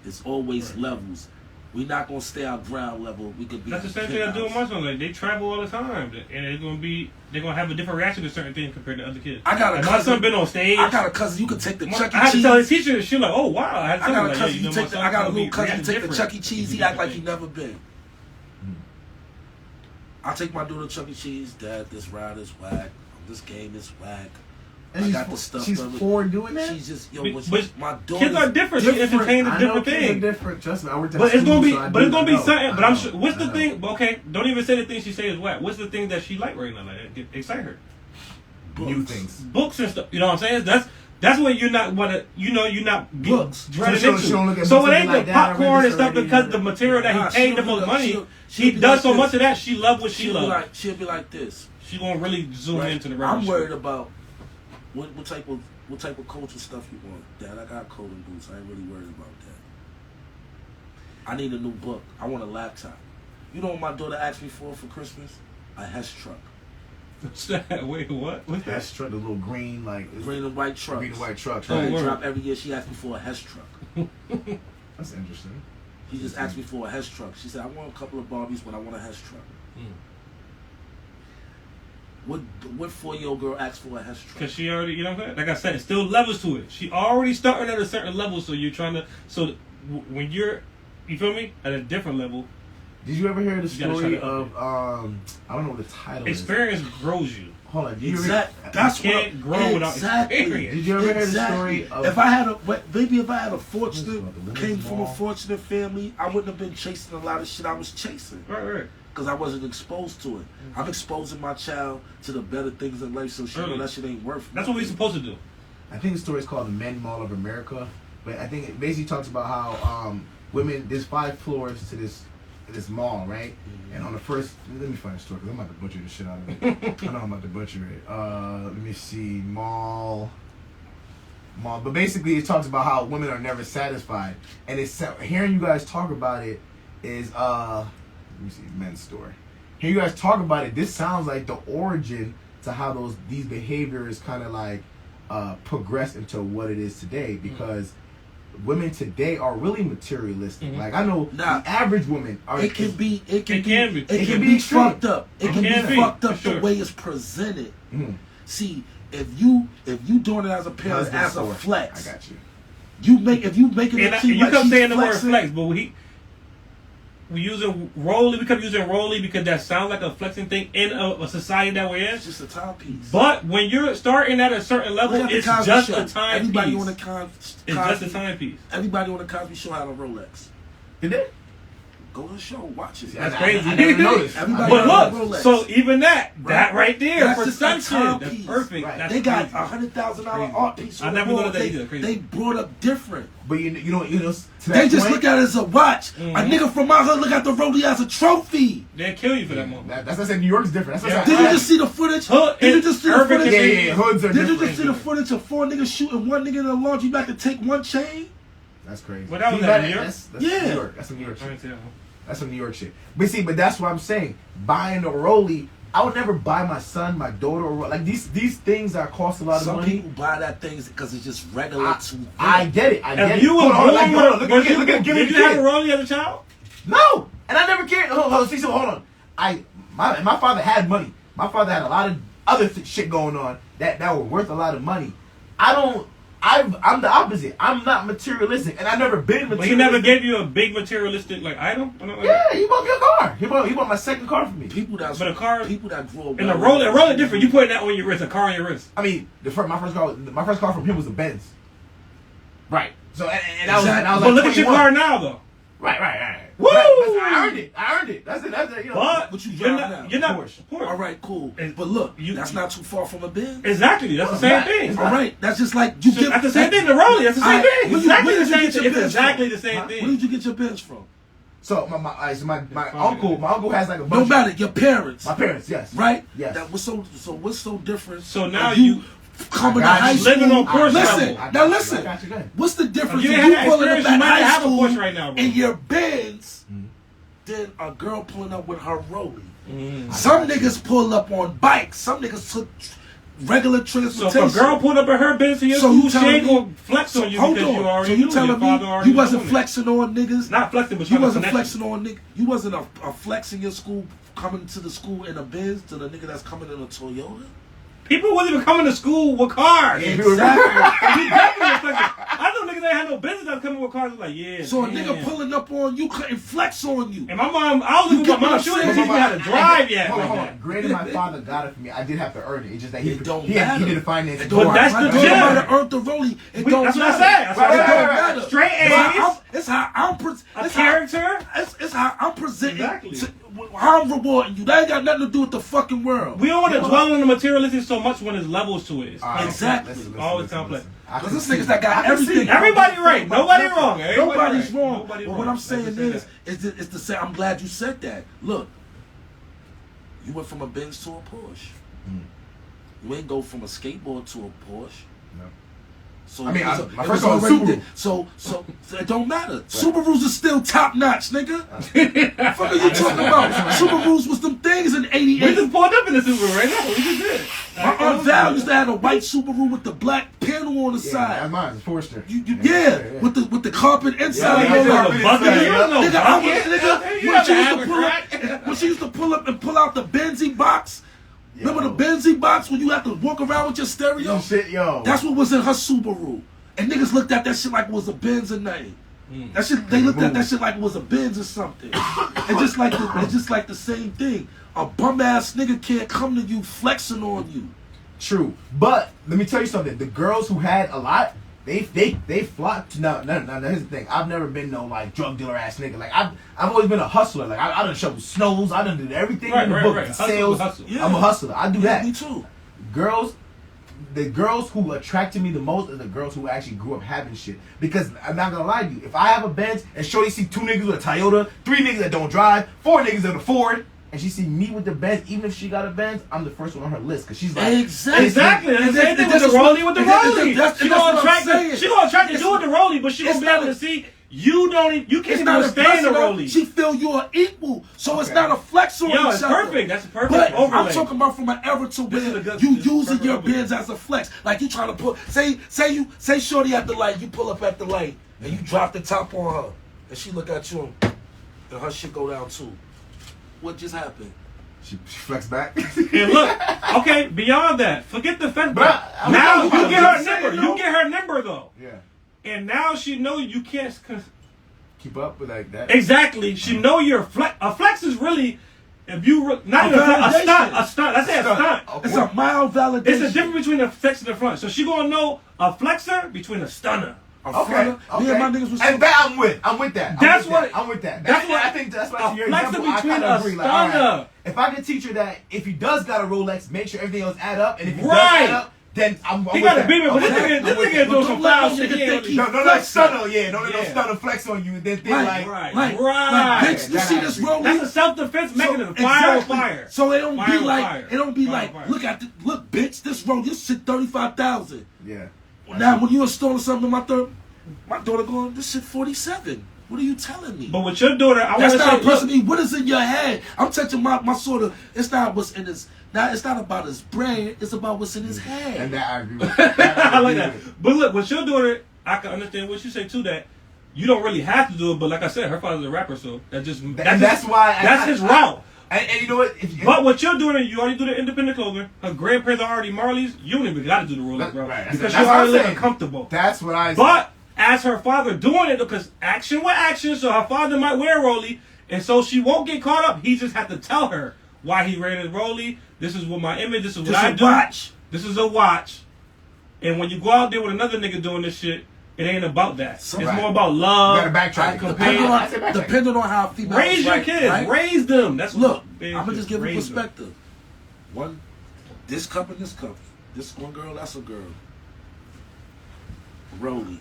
It's always levels. We're not gonna stay at ground level. We could be. That's the same thing I do with my son. Like they travel all the time, and they're gonna have a different reaction to certain things compared to other kids. I got a like cousin. my son been on stage. I got a cousin. You can take the Chuck E. I had to Cheese. tell his teacher, she like, oh wow. I had to I tell got him, a like, cousin. yeah, you know, I got a little cousin. You take the Chuck E. Cheese. He act like he never been. I take my daughter to Chuck E. Cheese. Dad, this ride is whack. This game is whack. And I got the stuff. she's of it. for doing that. She's just But my daughter. kids are different. She entertains a I know different kids are thing. different. Trust me, I worked at But it's school, gonna be, so I but it's do gonna be know. something. But I I'm know. sure. What's I the know. thing? Okay, don't even say the thing she say is whack. What's the thing that she like right now? Like that excite her? New things. Books and stuff. You know what I'm saying? That's what you're not you're not Books. running So she don't look into. at So books it and ain't be the like, "Dad, I read popcorn this and stuff already." because the material that Nah, he paid she'll the most look- money. she'll He be does like so this. much of that. She love what she She'll be love. like, she'll be like this. She gonna really zoom Right? into the I'm reference. worried about what type of culture stuff you want. Dad, I got coat and boots. I ain't really worried about that. I need a new book. I want a laptop. You know what my daughter asked me for Christmas? A Hess truck. Wait, what? What's that? That's truck, the little green Green and white truck. green and white truck. Oh, They word. drop every year. She asked me for a Hess truck. That's interesting. She just asked me for a Hess truck. She said, I want a couple of Barbies, but I want a Hess truck. What 4-year-old girl asked for a Hess truck? Because she already, you know what I'm saying? Like I said, it's still levels to it. She already starting at a certain level, so you're trying to. So when you're, you feel me, at a different level, Did you ever hear the You gotta story shut up. of I don't know what the title is. experience grows you. Hold on. Did you Exactly. ever, That's You what can't grow without experience. Did you ever hear the Exactly. story of If I had a fortunate, Women's came from a Mall? fortunate family, I wouldn't have been chasing a lot of shit I was chasing Right. because I wasn't exposed to it. I'm exposing my child to the better things in life, so she know that shit ain't worth. That's what we're supposed to do. I think the story is called the Men Mall of America, but I think it basically talks about how women. There's 5 floors to this this mall, right? And on the first, let me find a story because I'm about to butcher the shit out of it. I know I'm about to butcher it. Let me see, mall. But basically, it talks about how women are never satisfied, and it's hearing you guys talk about it is let me see, men's store. Hearing you guys talk about it, this sounds like the origin to how these behaviors kind of like progress into what it is today, because women today are really materialistic. Like I know the average woman it can be extreme. fucked up. It can be fucked up sure. the way it's presented. See, if you doing it as a parent, as a flex, I got you. If you making it seem you like kept she's saying the word flexing, flex, but we using Rolly. We kept using Rolly because that sounds like a flexing thing in a society that we're in. it's just a timepiece. But when you're starting at a certain level, Look at the it's Cosby just Show. a timepiece. Everybody on the It's just a timepiece. Everybody on the Cosby Show had a Rolex. You did? Go to the show, watch it. That's crazy. I never noticed. Everybody But had a look, Rolex. so even that right there, That's just a perception, that's timepiece. perfect. Right. That's They got crazy. $100,000 art piece. I on never the wall. thought of that either. Crazy. They brought up different. But you know, to that They just point, look at it as a watch. A nigga from my hood look at the Rollie as a trophy. They'll kill you for that moment. That's what I said. New York's different. That's what I Yeah. said. Did you just see the footage? Hood Did you and just see the urban footage? Yeah. Hoods are Did you different. just see the footage of 4 niggas shooting one nigga in the laundry back to take one chain? That's crazy. But that was See, in New York? That's Yeah. New York. That's some New York I shit. can tell. That's some New York shit. But that's what I'm saying. Buying a Rollie, I would never buy my son, my daughter, or like these things that cost a lot of Some money. people buy that things because it's just regular to them. I get it. I get If it. you were Hold on, born like, hold on, with, look at give me did the you have a kid. Rollie as a child? No, and I never cared. Hold on. My father had money. My father had a lot of other shit going on that were worth a lot of money. I'm the opposite. I'm not materialistic, and I've never been materialistic. But he never gave you a big materialistic like item. Yeah, he bought me a car. He bought my second car for me. People that But a car people that grow up and a Rollie different. You putting that on your wrist, a car on your wrist. I mean, my first car from him was a Benz. Right. So and I was But like look at your 21. car now, though. Right. Woo! But I earned it. That's it. You know. But What you you're drive not. now? You're not Porsche. All right, cool. And But look, you- that's not too far from a Benz. Exactly. That's the same Right. thing. All right, that's just like you get. That's the same thing. The Rollie. That's the same Alright, thing. where Exactly did the you same get your thing. It's Benz exactly from? the same Where thing. did you get your Benz from? So my uncle has like a bunch No of- matter your parents, My parents, yes. right? Yes. That was what's so different? So now of you coming to I got high you. school. Living on Porsche Listen, level. I got now you. listen. I got you. Go ahead. What's the difference If you if had you that pulling up experience, at you might high have a school Porsche right now, bro. in your Benz than a girl pulling up with her Rollie? Some niggas pull up on bikes. Some niggas took regular So transportation. if a girl pulled up at her Benz to your So school, you she telling ain't me- gonna flex on you Hold because you on. already So knew you your telling father me already you wasn't doing it. flexing on niggas? Not flexing, but You trying to wasn't connect flexing on niggas. You wasn't a flex in your school coming to the school in a Benz to the nigga that's coming in a Toyota. People wasn't even coming to school with cars. Yeah, Exactly. You definitely flexing. I know niggas ain't had no business that was coming with cars. Like, yeah. So a damn. nigga pulling up on you couldn't flex on you. And my mom, I was You with get my what mom. I'm She wouldn't saying? teach me how to drive yet. Hold like on. that. Granted, my father got it for me. I did have to earn it. It's just that It don't he matter. didn't finance it. But that's the Right? gym. Nobody earned the Rollie. It don't That's what I matter. said. That's what I It said. don't matter. Straight A's. It's how I'm A character. It's how I'm presenting. Exactly. How I'm rewarding you. That ain't got nothing to do with the fucking world. We don't want to dwell on the materialistic so much when there's levels to it. It's All right, Exactly. Always complex. Because this niggas that got everything. Everybody right. Nobody wrong. Everybody Nobody's right. wrong. Nobody But wrong. what I'm Let's saying just say is, that. it's the same. I'm glad you said that. Look, you went from a Benz to a Porsche. You ain't go from a skateboard to a Porsche. No. So I mean, it my was first car was already Subaru. there. So it don't matter. Subarus are still top notch, nigga. What fuck are you talking about? Subarus was them things in We '88. just pulled up in the Subaru right now. We just did. My Aunt Val used to have a white Subaru with the black panel on the Yeah, side. that's mine. It's Forester. Yeah, with the carpet inside. Yeah, of yeah, it. yeah. Bucket. You don't know Nigga, I was, bucket. nigga, You when have she to used have to a pull crack. up, when she used to pull up and pull out the Benzie box. Remember the Benzie box when you had to walk around with your stereo? Yo, shit, yo. That's what was in her Subaru. And niggas looked at that shit like it was a Benz or nothing. That shit, they looked at that shit like it was a Benz or something. It's just like the same thing. A bum ass nigga can't come to you flexing on you. True, but let me tell you something. The girls who had a lot, they flocked. No. Here's the thing. I've never been no like drug dealer ass nigga. Like I've always been a hustler. Like I done shoveled snows. I done did everything Right, in the right, book. right. The Hustle, sales. hustle. Yeah. I'm a hustler. I do that. Me too. Girls, the girls who attracted me the most are the girls who actually grew up having shit. Because I'm not gonna lie to you, if I have a Benz and Shorty see 2 niggas with a Toyota, 3 niggas that don't drive, 4 niggas with a Ford, and she see me with the Benz, even if she got a Benz, I'm the first one on her list. Cause she's like, Exactly. And the same thing with the rollie with the rollie. She gonna attract the dude with the rollie, but she gonna be able to see you can't even stand the rollie. She feel you're equal, so it's not a flex on each other. It's perfect. That's a perfect but overlay. I'm talking about from an era to where you using your Benz as a flex. Like you trying to put, say Shorty at the light, you pull up at the light, and you drop the top on her, and she look at you, and her shit go down too. What just happened? She flexed back. And look, okay, beyond that, forget the fence. Now you get her number. You get her number though. Yeah. And now she know you can't keep up with like that. Exactly. She know you're a flex. A flex is really, if you not even a stunt. A stunt. Let's say a stunt. Okay. It's a mild validation. It's a difference between a flex and a front. So she gonna know a flexor between a stunner. Okay. Me and my niggas was and that I'm with that. I'm with that. That's what I think. That's what your flexor example. between I a agree. stunner. Like, all right, if I can teach her that, if he does got a Rolex, make sure everything else add up, and if he does add up, then I'm he with got that. a beamer, but this nigga doing some foul shit. No, stunner, yeah. No stunner flex on you, and then think right. Bitch, you see this Rolex? That's a self-defense mechanism. Fire with fire. So it don't be like, look, bitch, this Rolex, this shit 35,000. Yeah. Now when you installing something, my daughter going, this shit 47. What are you telling me? But with your daughter, that's not impressing me. What is in your head? I'm touching my sort of. It's not what's in his. Now it's not about his brain. It's about what's in his head. And that I agree with. I like that. But look, with your daughter, I can understand what you say too. That you don't really have to do it. But like I said, her father's a rapper, so that's his route. And you know what? But what you're doing, you already do the independent clothing. Her grandparents are already Marleys. You don't even got to do the Rolex, bro. Right. Because you're already living comfortable. That's what I said. But as her father doing it, because action with action, so her father might wear a Rollie, and so she won't get caught up. He just had to tell her why he ran his Rollie. This is what my image. This is what I do. This is a watch. And when you go out there with another nigga doing this shit, it ain't about that. It's more about love. You gotta backtrack. Depending on how females raise your kids, right? Raise them. That's look. I'm gonna just give you perspective. This cup and this cup. This one girl, that's a girl. Rollie.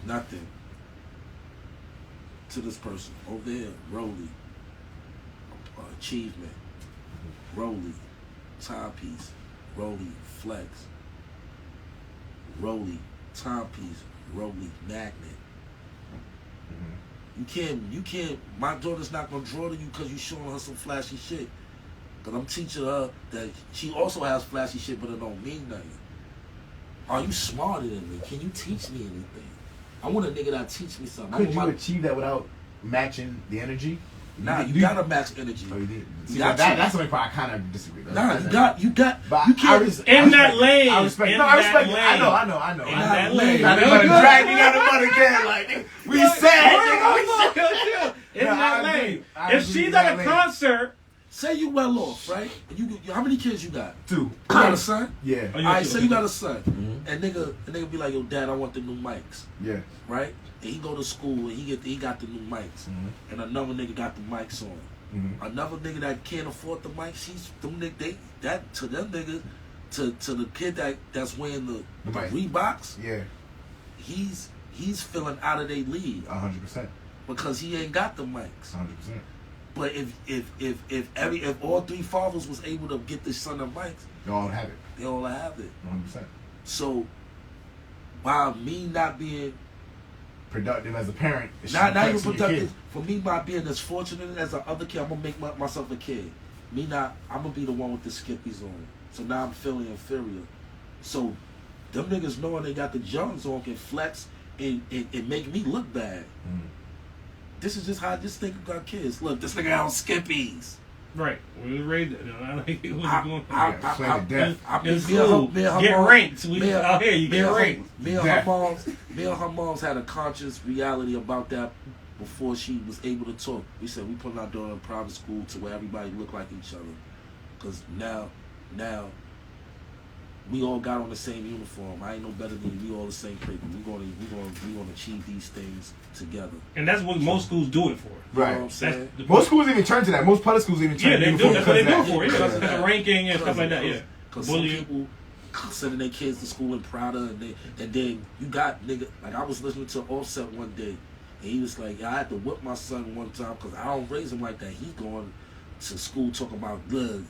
Nothing. To this person over there, Rollie. Achievement. Rollie. Timepiece. Rollie. Flex. Rollie. Timepiece. Rollie. Magnet. You can't. My daughter's not gonna draw to you because you showing her some flashy shit. Cause I'm teaching her that she also has flashy shit, but it don't mean nothing. Are you smarter than me? Can you teach me anything? I want a nigga that teach me something. Could you achieve that without matching the energy? Nah, you gotta match energy. Oh, you did. See, that's the only part I kind of disagree. Nah, you got. But you can't. In that lane. I respect. No, I respect. I know. In that lane. Now they're gonna drag me down the mud again. Like we said. In that lane. If she's at a concert. Say you well off, right? You how many kids you got? 2. You got a son? Yeah. All right, say you got a son. And nigga be like, yo, dad, I want the new mics. Yeah. Right? And he go to school and he got the new mics. And another nigga got the mics on. Another nigga that can't afford the mics, to them niggas, to the kid that's wearing the Reeboks, yeah, he's feeling out of their league. 100%. Because he ain't got the mics. 100%. But if all 3 fathers was able to get this son of mics, they all have it. They all have it. 100%. So by me not being productive as a parent, not even productive, for me by being as fortunate as the other kid, I'm gonna make myself a kid. I'm gonna be the one with the skippies on. So now I'm feeling inferior. So them niggas knowing they got the Jones on can flex and make me look bad. This is just how I just think about kids. Look, this nigga on skippies. Right. We raised it. I like it. It's cool. Get ranked. We out here. You get ranked. Me and her moms had a conscious reality about that before she was able to talk. We said we put our daughter in private school to where everybody look like each other. Because now we all got on the same uniform. I ain't no better than you. We all the same people. We gonna achieve these things together. And that's what most schools do it for. Right. You know what I'm saying? Most schools even turn to that. Most public schools even turn to that. Yeah, they do. That's what they do it for. Yeah, because of ranking and stuff like that. Yeah. Because sending their kids to school and prouder, and then you got nigga like I was listening to Offset one day, and he was like, yeah, I had to whip my son one time because I don't raise him like that. He's going to school talking about, look,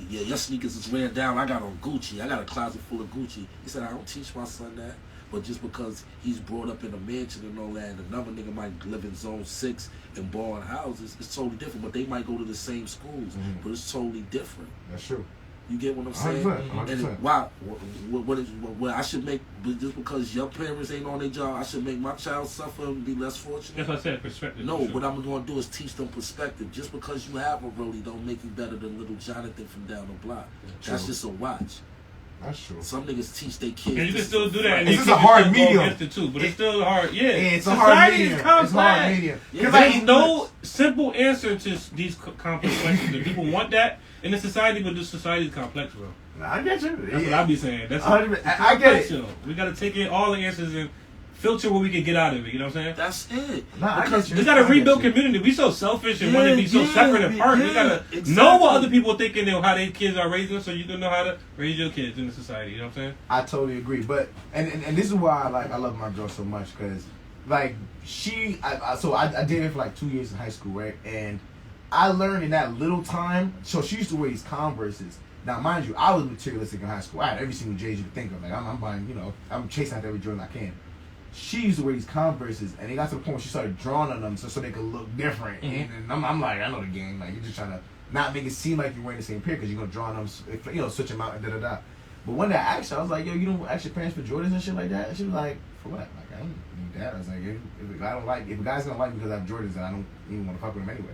your sneakers is wearing down. I got on Gucci. I got a closet full of Gucci. He said, I don't teach my son that. But just because he's brought up in a mansion and all that, and another nigga might live in Zone 6 and borrowing houses, it's totally different. But they might go to the same schools, but it's totally different. That's true. You get what I'm saying? 100%. And why? What I should make, just because your parents ain't on their job, I should make my child suffer and be less fortunate? That's what I said, perspective. No, for sure. what I'm going to do is teach them perspective. Just because you have a rollie don't make you better than little Jonathan from down the block. That's True. just a watch. That's true. Some niggas teach their kids. And you can still do that. And It's you just can a hard still go medium. against it too, but it's still hard. Yeah, It's a Society hard is medium. complex. It's a hard medium. Yeah. Because There's no simple answer to these complex questions. If people want that in the society, but this society is complex, bro. I get you. That's what I be saying. That's 100%. I get it. it. We gotta take in all the answers and filter what we can get out of it. You know what I'm saying? That's it. Nah, I Because get you. We gotta I get rebuild you. community. We so selfish and want to be so Yeah, separate and apart. yeah, We gotta exactly. know what other people are thinking and how their kids are raising, so you can know how to raise your kids in the society. You know what I'm saying? I totally agree, but and this is why I love my girl so much, because like I dated her for like 2 years in high school, right? And I learned in that little time. So she used to wear these Converses. Now, mind you, I was materialistic in high school. I had every single J's you could think of. Like I'm buying, I'm chasing after every Jordan I can. She used to wear these Converses, and it got to the point where she started drawing on them so they could look different. Mm-hmm. And I'm like, I know the game. Like you're just trying to not make it seem like you're wearing the same pair because you're gonna draw on them, switch them out and da da da. But one day I asked her, I was like, yo, you don't ask your parents for Jordans and shit like that? And she was like, for what? Like, I don't need that. I was like, if a guy's gonna like me because I have Jordans, then I don't even want to fuck with him anyway.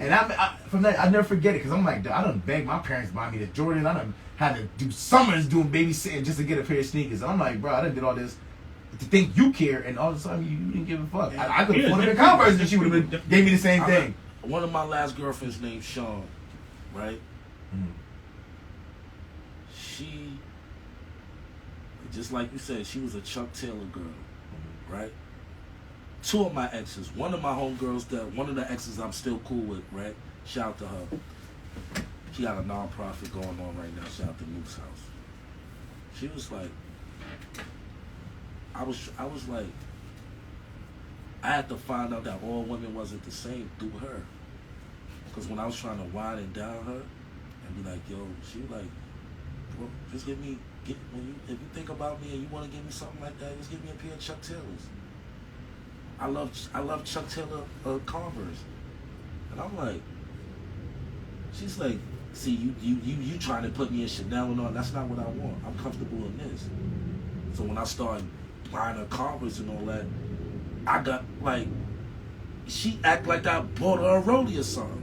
Yeah. And from that, I never forget it because I'm like, I done begged my parents to buy me the Jordans. I done had to do summers doing babysitting just to get a pair of sneakers. And I'm like, bro, I done did all this to think you care, and all of a sudden you didn't give a fuck. I could have put them in Converse and she would have gave me the same thing. One of my last girlfriends named Sean, right? Mm. She, just like you said, she was a Chuck Taylor girl, right? Two of my exes, one of my homegirls, one of the exes I'm still cool with, right? Shout out to her. She got a non-profit going on right now. Shout out to Moose House. She was like, I was like, I had to find out that all women wasn't the same through her. Because when I was trying to wine and down her and be like, yo, she was like, bro, just if you think about me and you want to give me something like that, just give me a pair of Chuck Taylors. I love Chuck Taylor Converse. And I'm like, she's like, see, you trying to put me in Chanel and all, that's not what I want. I'm comfortable in this. So when I started buying her Converse and all that, I got like, she act like I bought her a rollie or something.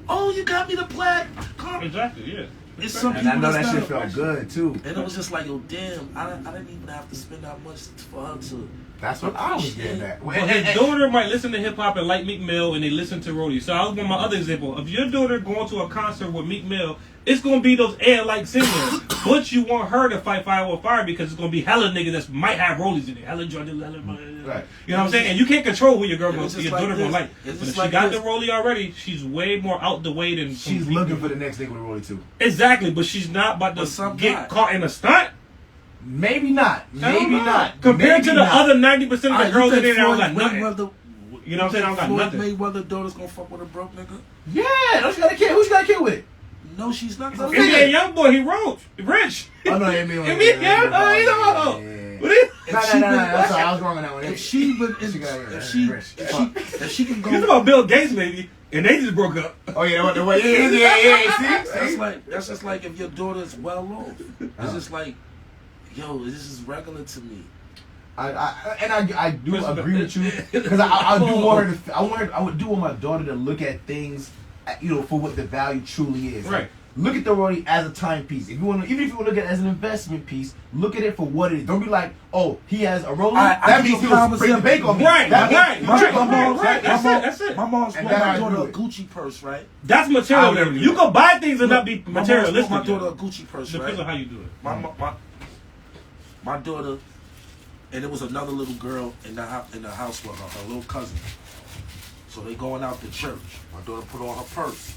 Oh, you got me the black Converse. Exactly. Yeah. It's some And I people know that's that not shit felt affectionate. good too. And it was just like, yo, damn, I didn't even have to spend that much for her to. That's what I was getting at. Well, his daughter might listen to hip hop and like Meek Mill, and they listen to Roddy. So I was one of my other example. If your daughter going to a concert with Meek Mill, it's gonna be those air-like singers. But you want her to fight fire with fire because it's gonna be hella niggas that might have rollies in it, hella Jordans, hella. Right. You know what I'm saying? And you can't control who your girl It's goes, just your like daughter this. gonna like. It's But just if she like got this. the rollie already, she's way more out the way than some She's Meek looking Mill. for the next nigga with Rolly too. Exactly, but she's not about But to some get guy. caught in a stunt. Maybe not. I don't Maybe know. not. Compared Maybe to the not. other 90% of the Alright, girls you in there think that don't got Floyd nothing. Mayweather- You know what I'm saying? I don't got Floyd nothing. Mayweather daughter's gonna fuck with a broke nigga? Yeah, don't she got a kid? Who she got a kid with? No, she's not. So gonna NBA young boy, he rich. Oh no, NBA. NBA young boy, you know. What is? No, If she no, been- I'm sorry, I was wrong on that one. If she been, She got it, if she can You go, about Bill Gates, maybe, and they just broke up. Oh yeah, yeah. See? that's just like if your daughter's well off. It's just like, yo, this is regular to me. I do agree with you because I do want her to. I would do want my daughter to look at things, for what the value truly is. Right. Look at the Rollie as a timepiece. If you want, even if you want to look at it as an investment piece, look at it for what it is. Don't be like, oh, he has a Rollie. I That give means you he'll a prime break the bank example. on me. Right, That- right. That's it. My mom's And bought that my I daughter do a it. Gucci purse, right? That's materialism. You can buy things and not be My mom's materialistic. bought my daughter a Gucci purse, Depends on right? how you do it. My daughter, and it was another little girl in the house with her little cousin. So they going out to church. My daughter put on her purse.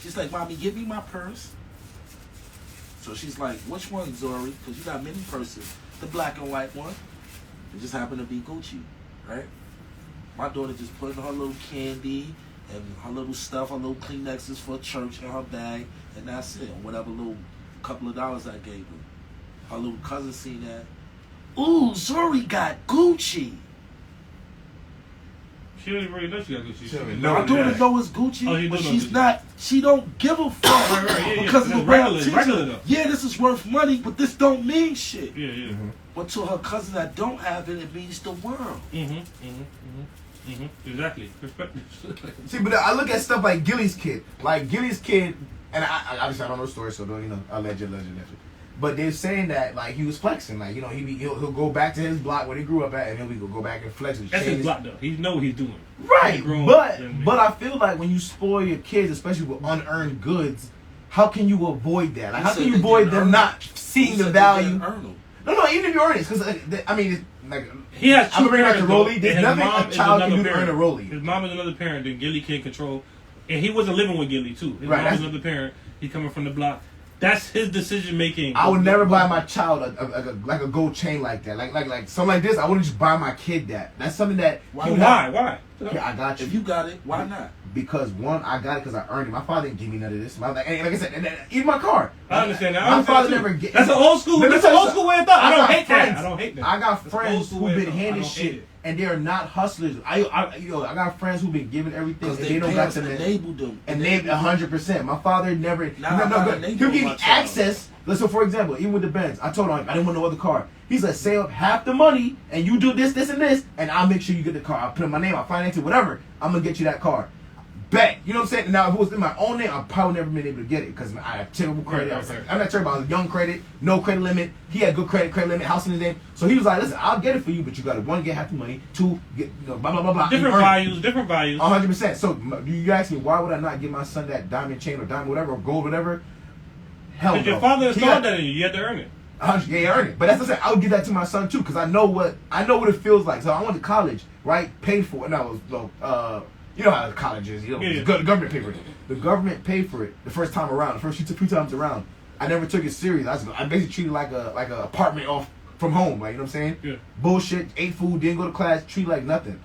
She's like, "Mommy, give me my purse." So she's like, which one, Zori? Because you got many purses. The black and white one. It just happened to be Gucci, right? My daughter just put in her little candy and her little stuff, her little Kleenexes for church in her bag, and that's it. Whatever little couple of dollars I gave her. Her little cousin seen that. Ooh, Zori got Gucci. She don't even really know she got Gucci. She don't even No, know I daughter that. know it's Gucci, Oh, you do but know she's Gucci. not. She don't give a fuck yeah, because of the it's way I regular, teach regular her. though. Yeah, this is worth money, but this don't mean shit. Yeah, yeah. But to her cousin that don't have it, it means the world. Exactly. Perspective. See, but I look at stuff like Gilly's kid. Like Gilly's kid, and I obviously I don't know the story, so don't alleged. But they're saying that like he was flexing, like he'll go back to his block where he grew up at, and he'll go back and flex with That's chains. his block though. He know what he's doing. Right, He's grown but young man. but I feel like when you spoil your kids, especially with unearned goods, how can you avoid that? Like, You how said can you they avoid didn't them earn not it. seeing You the said they value? didn't earn them. No, even if you earn it, because I mean, it's like He has I'm two gonna bring back parents. the though, rollie. and There's his nothing mom a is child another can do to earn parent. a rollie. His mom is another parent that Gilly can't control, and he wasn't living with Gilly too. His Right, mom that's- is another parent. He's coming from the block. That's his decision making. I would never buy my child like a gold chain like that, like something like this. I wouldn't just buy my kid that. That's something that. Why? Why? Yeah, I got you. If you got it, why not? Because one, I got it because I earned it. My father didn't give me none of this. And like I said, and even my car. I understand that. I My understand father that never too. get. That's an old school. Let me That's tell an you old something. school way of thought. I don't got hate that. friends. I don't hate that. I got That's old friends school who've way of been thought. I handed don't hate shit, it. and they're not hustlers. I got friends who've been given everything, Because and they they don't got parents to enabled them. and they 100%. My father never. Nah, I'm not but enabling he'll give my me child. access. So, for example, even with the Benz, I told him I didn't want no other car. He's like, save up half the money, and you do this, this, and this, and I'll make sure you get the car. I'll put in my name, I'll finance it, whatever. I'm gonna get you that car. Bet. You know what I'm saying? Now, if it was in my own name, I probably never been able to get it because I have terrible credit. Right. I'm not terrible. I was young credit, no credit limit. He had good credit limit, house in his name. So he was like, listen, I'll get it for you, but you got to one, get half the money, two, get blah blah blah blah. Different values. 100%. So you ask me, why would I not give my son that diamond chain or diamond whatever or gold whatever? Hell no. Because your father He installed got- that in you. You had to earn it. yeah, he earned it. But that's what I'm saying. I would give that to my son too, because I know what it feels like. So I went to college, right? Paid for it. No, you know how college is. Yeah. The government paid for it. The government paid for it the first time around. The first few times around, I never took it serious. I basically treated it like a apartment off from home. Like, you know what I'm saying? Yeah. Bullshit. Ate food. Didn't go to class. Treated like nothing.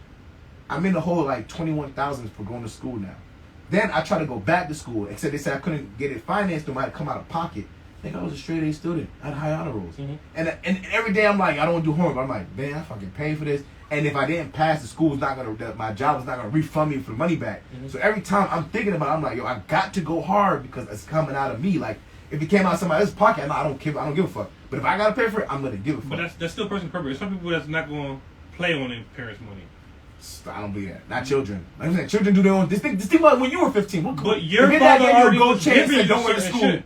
I'm in the hole like 21,000 for going to school now. Then I tried to go back to school, except they said I couldn't get it financed, or I had to come out of pocket. I think I was a straight A student. I had high honor rolls. Mhm. And every day I'm like, I don't want to do homework. But I'm like, man, I fucking paid for this. And if I didn't pass, the school was not gonna, my job was not gonna refund me for the money back. Mhm. So every time I'm thinking about it, I'm like, yo, I got to go hard because it's coming out of me. Like, if it came out of somebody else's pocket, I don't give a fuck. But if I gotta pay for it, I'm gonna give a fuck. But that's still personal purpose. There's some people that's not going to play on their parents' money. I don't believe that. Not children. Like I'm saying, children do their own. This thing about when you were 15. What, But your if your dad father gave you a already gold was chain and giving said you don't go to certain school. shit.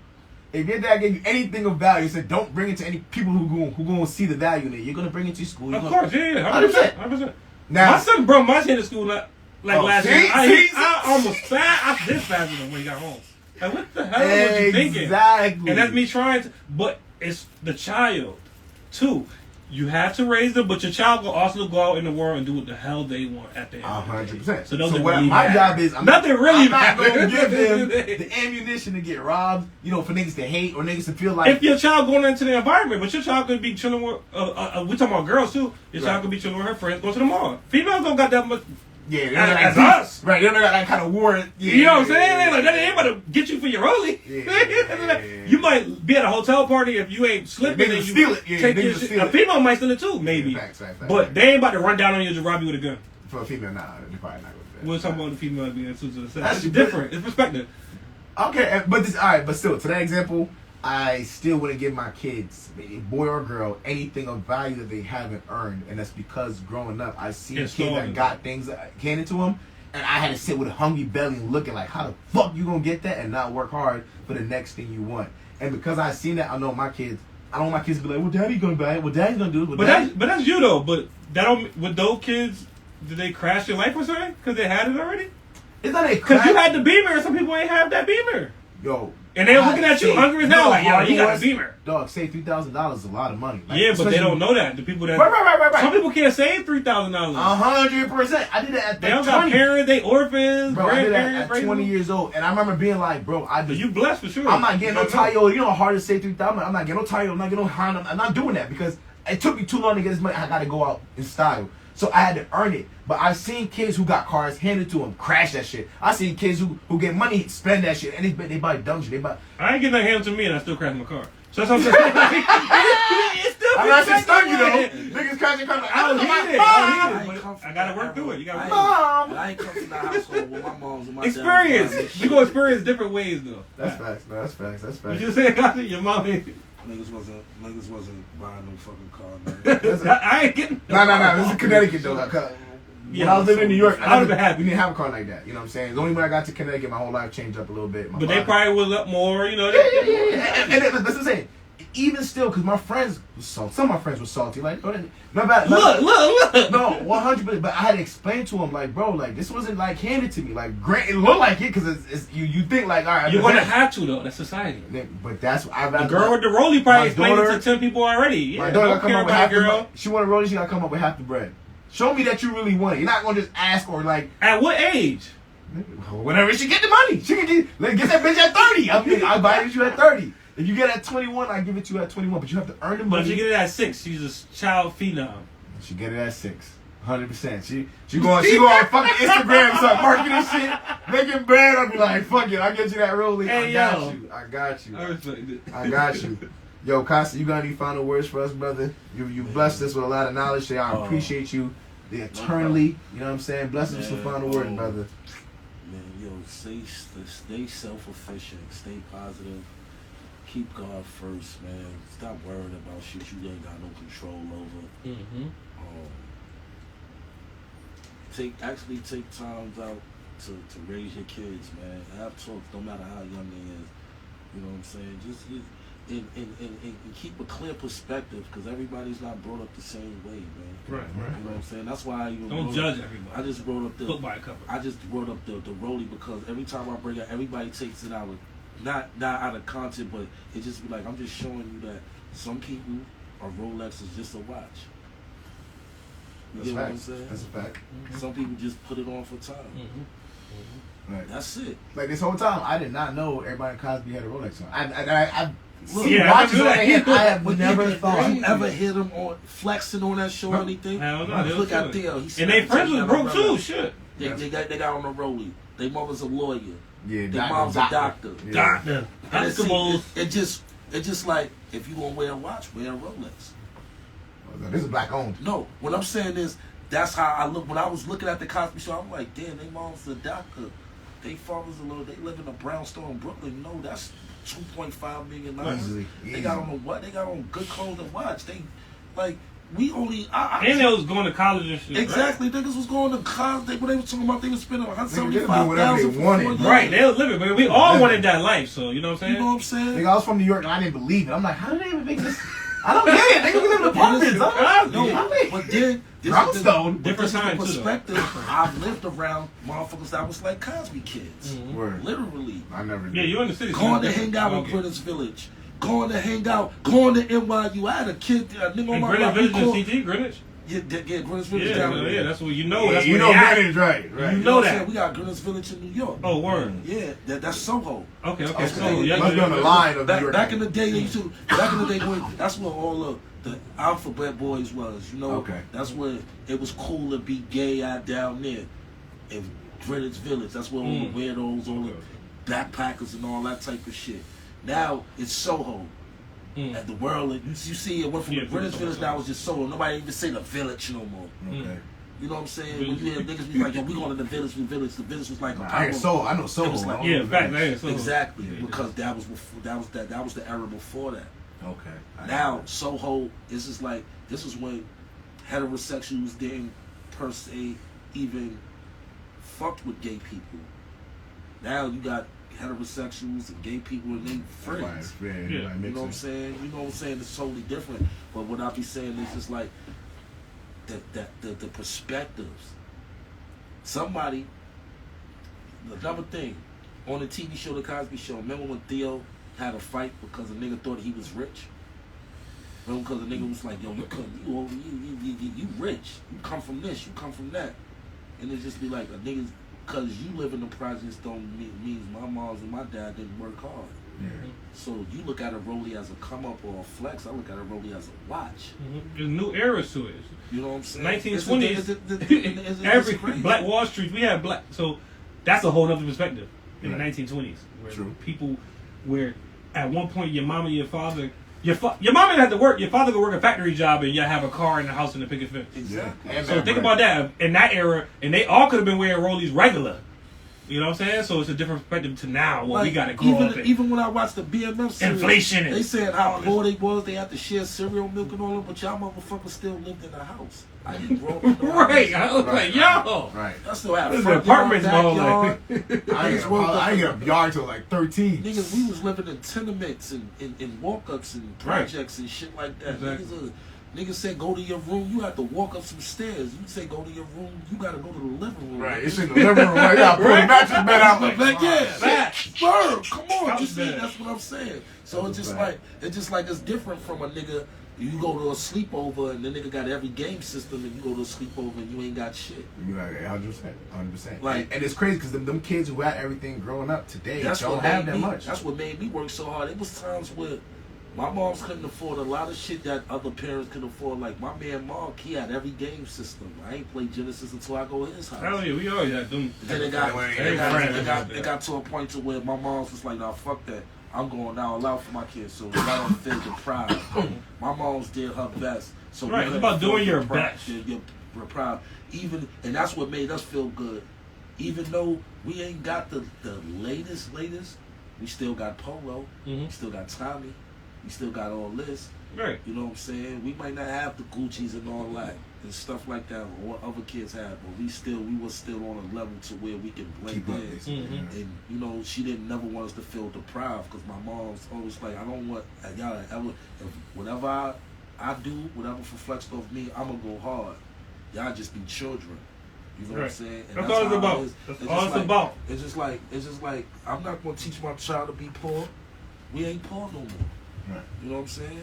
If your dad gave you anything of value, said don't bring it to any people who gonna see the value in it. You're gonna bring it to school. Of course, yeah. 100%. 100%. Now, My son brought my shit to school like Oh, last see? year. See? I almost I did faster than when he got home. Like, what the hell was you thinking? Exactly. And that's me trying to, but it's the child too. You have to raise them, but your child will also go out in the world and do what the hell they want at the end. 100%. So those so are what really my matter. job is, I'm Nothing really I'm not gonna matters. give them the ammunition to get robbed. You know, for niggas to hate or niggas to feel like. If your child going into the environment, but your child could be chilling with, we talking about girls too. Your child Right. could be chilling with her friends, going to the mall. Females don't got that much. yeah, they As don't got us. right? They don't got that kind of war. Yeah, You know what I'm saying? yeah, Like, that ain't about to get you for your rollie. Yeah. You might be at a hotel party if you ain't slipping Niggas and you steal it. Yeah, take niggas your shit. steal A it. female might steal it too, maybe. Facts. But they ain't about to run down on you to rob you with a gun. For a female, nah, they probably not gonna do that. We're talking about the female being true to the sex. That's It's different. It's perspective. Okay, but this alright, but still, to that example, I still wouldn't give my kids, boy or girl, anything of value that they haven't earned, and that's because growing up, I seen It's kids that stolen. got things that handed to them, and I had to sit with a hungry belly and looking like, how the fuck you gonna get that and not work hard for the next thing you want? And because I seen that, I know my kids. I don't want my kids to be like, well, daddy gonna buy it. Well, daddy's gonna do it. Well, But that's you though. But that don't with those kids. Did they crash your life or something? Because they had it already. it's not a Because crash. you had the Beamer, and some people ain't have that Beamer. Yo, And they were looking at you hungry as hell, like, yo, you got a Beamer. Dog, save $3,000 is a lot of money. Like, Yeah, but they especially- don't know that. The people that Right. some people can't save $3,000. 100%. I did that at They don't 20. got parents, they orphans, Bro, I did that grandparents. at 20 years old, and I remember being like, bro, But you blessed for sure. I'm not getting no You don't know. Tayo. You know how hard to save 3,000. I'm not getting no Tayo. I'm not getting no Honda. I'm not doing that because it took me too long to get this money. I got to go out in style. So I had to earn it. But I've seen kids who got cars handed to them crash that shit. I seen kids who get money spend that shit, and they buy dumb shit. They buy. I ain't getting that handed to me, and I still crash my car. So that's what I'm saying. It's still I mean, I should been start you though. second. Niggas crashing cars. Like, I don't my hate it. mom. I ain't hate come it. from I gotta that work through era. it. You gotta I work Mom. And I ain't come from the household with my mom's and my experience. dad's You gonna experience different ways though. That's facts, man. That's facts. That's You facts. just said your mom ain't. Niggas wasn't buying no fucking car, man. I ain't getting. No. This is Connecticut though. Like, when I was living in New York, I would've been happy. We didn't have a car like that. You know what I'm saying? The only when I got to Connecticut, my whole life changed up a little bit. My But they father- probably was up more, you know. Yeah. And that's what I'm saying. Even still, because my friends were salty. Some of my friends were salty. Like, not bad. Look. No, 100%. But I had to explain to him, like, bro, like, this wasn't, like, handed to me. Like, grant, it looked like it because it's you think, like, all right. You're gonna have to though. That's society. But that's what I've The girl with the rollie probably My explained it daughter- to 10 people already. Yeah, My daughter don't got come care up with about half a the girl. bread. She want to roll it, she got to come up with half the bread. Show me that you really want it. You're not going to just ask or, like, At what age? whenever she get the money. She can get that bitch at 30. I mean, I'll buy it you at 30. If you get it at 21, I give it to you at 21. But you have to earn the But money. if you get it at 6, she's a child phenom. She get it at 6. 100%. She go on fucking Instagram and start marketing shit, making bread. I'll be like, fuck it, I'll get you that rolling. Hey, I got yo. you. I got you. I respect it. I got you. Yo, Costa, you got any final words for us, brother? You blessed us with a lot of knowledge today. I appreciate you eternally. You know what I'm saying? Bless us with some final words, brother. Man, yo, stay self-efficient, stay positive, keep God first, man. Stop worrying about shit you ain't got no control over. Mm-hmm. Actually take times out to raise your kids, man. Have talks, no matter how young they is. You know what I'm saying? And keep a clear perspective, because everybody's not brought up the same way, man. Right. You know what I'm saying? That's why I even Don't brought judge up, everybody. I just brought up Book by a cover. I just brought up the rollie because every time I bring it, everybody takes it out of not out of content, but it just be like, I'm just showing you that some people a Rolex is just a watch. You That's get what I'm facts. saying? That's a fact. Some people just put it on for time. Right. That's it. Like this whole time, I did not know everybody in Cosby had a Rolex on. I've seen Yeah, I watches knew on that. their hand. I have But never you thought. ever hit him on flexing on that show or anything? Hell no, they Look was out chilling. there. He And they said, friends "Take was that broke umbrella." too. Shit. They got on the rollie. Their mother's a lawyer. Yeah, Their mom's a doctor. Yeah. Doctor. And it, Basketballs. it just like, if you gonna wear a watch, wear a Rolex. This is black owned. No, what I'm saying is, that's how I look. When I was looking at the Cosby Show, I'm like, damn, they mom's a doctor. They father's a little. They live in a brownstone, Brooklyn. No, that's $2.5 million. Easily. They got on what? They got on good clothes and watch. They like we only. And they was going to college and shit. Exactly, niggas was going to college. When they was talking about, they was spending Nigga, they do whatever they $175,000 for wanted. 4 years. Right. Right. They was living, but we all wanted that life. So you know what I'm saying? You know what I'm saying? Nigga, I was from New York and I didn't believe it. I'm like, how did they even make this? I don't get it. Nigga, we live in apartments. I'm No, like, how they- but then this Brownstone. is the Different time, too, though. perspective. I've lived around motherfuckers that was like Cosby kids, Word. literally. I never did. Yeah, you in the city. so Going to it's hang different. out in Okay. Greenwich Village. Going to hang out. Going to NYU. I had a kid, a nigga on And my Greenwich block. Village He called- and CT, Greenwich? Yeah, Greenwich Village Yeah, down well, there. yeah, that's what you know. Yeah, That's you where know they at. Greenwich, right? Right. You You know what I'm that. saying? We got Greenwich Village in New York. Oh, word. Yeah, that's Soho. Okay, okay. Okay. So, yeah, Must be on the yeah. line of New York. Back in the day, they used to. Back in the day, when that's where all of the alphabet boys was. You know, Okay. that's where it was cool to be gay out down there in Greenwich Village. That's where all the weirdos, all the backpackers, and all that type of shit. Now it's Soho. And the world, you see, it went from Yeah, the Greenwich Soho. Village. Now it's just Soho. Nobody even say the village no more. Okay. You know what I'm saying? When you hear niggas be like, "Yo, we going to the village." The village was like a Nah, I hear Soho. I know Soho. It was like- I don't Yeah, know back Village. then. So, Exactly, Yeah, because that was before, that was the era before that. Okay. Now Soho is just like, this is when heterosexuals didn't per se even fucked with gay people. Now you got heterosexuals and gay people and they friends. Yeah, Yeah. You know what I'm saying? You know what I'm saying? It's totally different. But what I be saying is just like the perspectives. Somebody, another thing, on the TV show, The Cosby Show, remember when Theo had a fight because a nigga thought he was rich? Remember because the nigga was like, yo, you rich. You come from this, you come from that. And it just be like, a nigga, because you live in the projects don't means my moms and my dad didn't work hard. Yeah. So you look at a rollie as a come up or a flex. I look at a rollie as a watch. There's new eras to it. You know what I'm saying? 1920s. Every Black Wall Street, we had black. So that's a whole other perspective in the 1920s, where True. people, where at one point your mama, your father, your mama had to work. Your father could work a factory job, and you have a car and a house and a picket fence. Exactly. Yeah. So think about that in that era, and they all could have been wearing rollies regular. You know what I'm saying? So it's a different perspective to now. What we got to grow up in. Even when I watched the BMF series, Inflation. they said how poor they was. They had to share cereal, milk, and all that. But y'all motherfuckers still lived in a house. I didn't grow up in no Right. house. I was like, yo. Right. I still have This is front an apartment yard, mall, backyard. I ain't get a yard till like 13. Niggas, we was living in tenements and in walk-ups and projects and shit like that. Exactly. Niggas said go to your room, you have to walk up some stairs. You say go to your room, you gotta go to the living room. Right. It's in the living room right now. Pull the mattress bed out. Like, Bird, come on, That you was see, bad. that's what I'm saying. So That it's was just bad. like it's different from a nigga. You go to a sleepover and the nigga got every game system, and you go to a sleepover and you ain't got shit. You like 100%. Like- and it's crazy because them kids who had everything growing up today That's don't what have made that me. much. That's what made me work so hard. It was times where my moms couldn't afford a lot of shit that other parents could afford. Like my man Mark, he had every game system. I ain't played Genesis until I go to his house. Hell yeah, we always had them. Then it got to a point to where my mom's was like, nah, fuck that. I'm going out loud for my kids, so I don't feel deprived. My mom's did her best. So Right, we it's about feel doing your deprived. best. You're proud. And that's what made us feel good. Even though we ain't got the latest, we still got Polo. We still got Tommy. We still got all this. Right. You know what I'm saying? We might not have the Gucci's and all that and stuff like that, or what other kids have, but we were still on a level to where we can blend Keep up, in. basically. And you know, she didn't never want us to feel deprived because my mom's always like, I don't want y'all to ever, if whatever I do, whatever reflects off me, I'm gonna go hard. Y'all just be children. You know what I'm Right. saying? And That's all it's how it about. is. That's It's all just it's like- about. It's just like I'm not gonna teach my child to be poor. We ain't poor no more. Right. You know what I'm saying?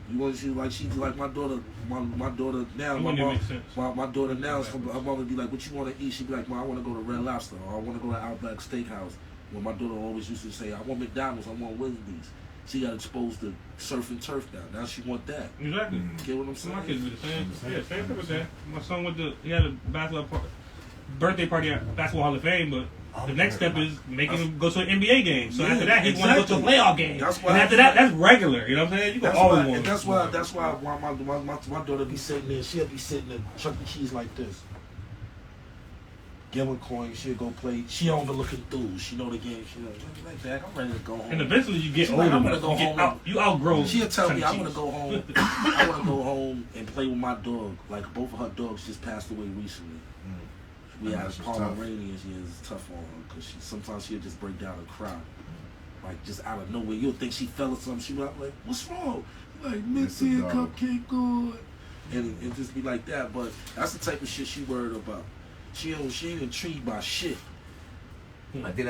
You want to see like she's like my daughter. My daughter now. It My wouldn't mom. make sense. My daughter now is her mom would be like, "What you want to eat?" She'd be like, "Mom, I want to go to Red Lobster, or I want to go to Outback Steakhouse." When my daughter always used to say, "I want McDonald's, I want Wendy's." She got exposed to surf and turf now. Now she want that. Exactly. Get what I'm saying? My kids do the same. Yeah, same thing with that. My son he had a birthday party at Basketball Hall of Fame, but the next step is making him go to an NBA game. So Yeah, after that, he want to go to a exactly. playoff game. That's why and after that, that's regular. You know what I'm saying? You can always want. That's why my daughter be sitting there. She'll be sitting in Chuck E. Cheese like this. Giving coins, she'll go play. She don't even looking through. She know the game. She like that. I'm ready to go home. And eventually, you get She's older. like, I'm gonna go home. You outgrow. She'll tell me Chuck E. I'm gonna Cheese. go home. I want to go home and play with my dog. Like both of her dogs just passed away recently. We had a That's tough. Pomeranian. She is tough on her because sometimes she'll just break down and cry, like just out of nowhere. You'll think she fell or something. She'll be like, "What's wrong?" Like Mitzi and dog. Cupcake good, and just be like that. But that's the type of shit she worried about. She ain't intrigued by shit. I think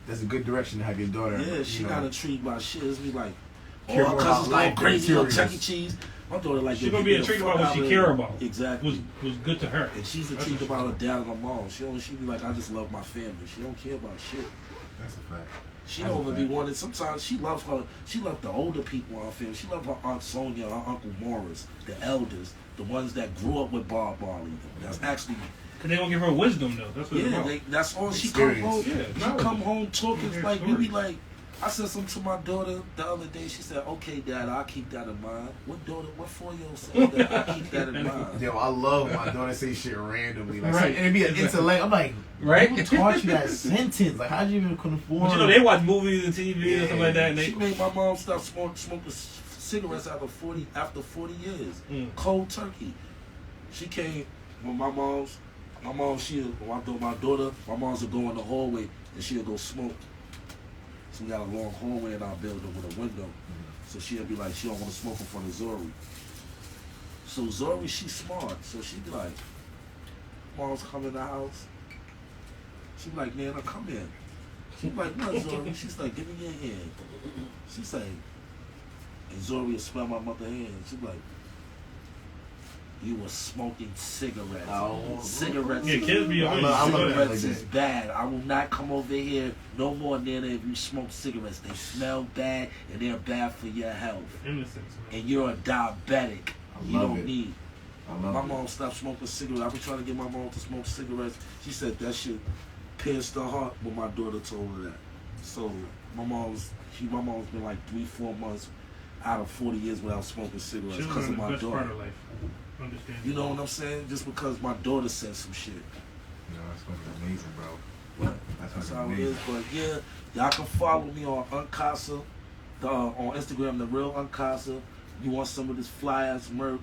that's a good direction to have your daughter. Yeah, she you know. not intrigued by shit. It's be like, Care oh, more her cousins about going life crazy than on Chuck E. curious. Cheese. My daughter like She's gonna be intrigued about what she care about. Exactly. Was good to her. And she's intrigued about her dad and her mom. She be like, I just love my family. She don't care about shit. That's a fact. She That's don't a even be fact. wanted. Sometimes she loved the older people in her family. She loved her Aunt Sonia, her Uncle Morris, the elders, the ones that grew up with Bob Marley. That's actually, Cause they don't give her wisdom though. That's what it's yeah, about. that's all she come home. Experience. Yeah, She come home talking Hear like we be stories. like. I said something to my daughter the other day. She said, "Okay, Dad, I'll keep that in mind." What daughter? What 4-year-old said that? I'll keep that in mind. Yo, I love my daughter say shit randomly. Like, Right. and it be an intellect. I'm like, Right? who taught you that sentence? Like, how'd you even conform? But you know they watch movies and TV and stuff like that. And She they made my mom stop smoking cigarettes after 40 years. Cold turkey. She came when my mom's my mom's will go in the hallway and she'll go smoke. So we got a long hallway in our building with a window. So she'll be like, she don't want to smoke in front of Zori. So Zori, she's smart. So she be like, mom's come in the house. She be like, Nana, come in. She's like, what, Zori? She's like, give me your hand. She's like, and Zori will smell my mother's hand. She's like, you were smoking cigarettes. Oh. Cigarettes. Yeah, kids be I on love Cigarettes that. is bad. I will not come over here no more near there if you smoke cigarettes. They smell bad and they're bad for your health. Innocence, man. And you're a diabetic. I You love don't it. need. I My love mom stopped smoking cigarettes. I've been trying to get my mom to smoke cigarettes. She said that shit pierced her heart when my daughter told her that. So my mom's been like 3-4 months out of 40 years without smoking cigarettes because of Children are my the best part daughter. of life. Understand? You know what I'm saying? Just because my daughter said some shit. it. You know, that's fucking amazing, bro. But That's that's fucking how it amazing. is. But yeah, y'all can follow me on Unkasa, on Instagram, the real Unkasa. You want some of this fly ass merch?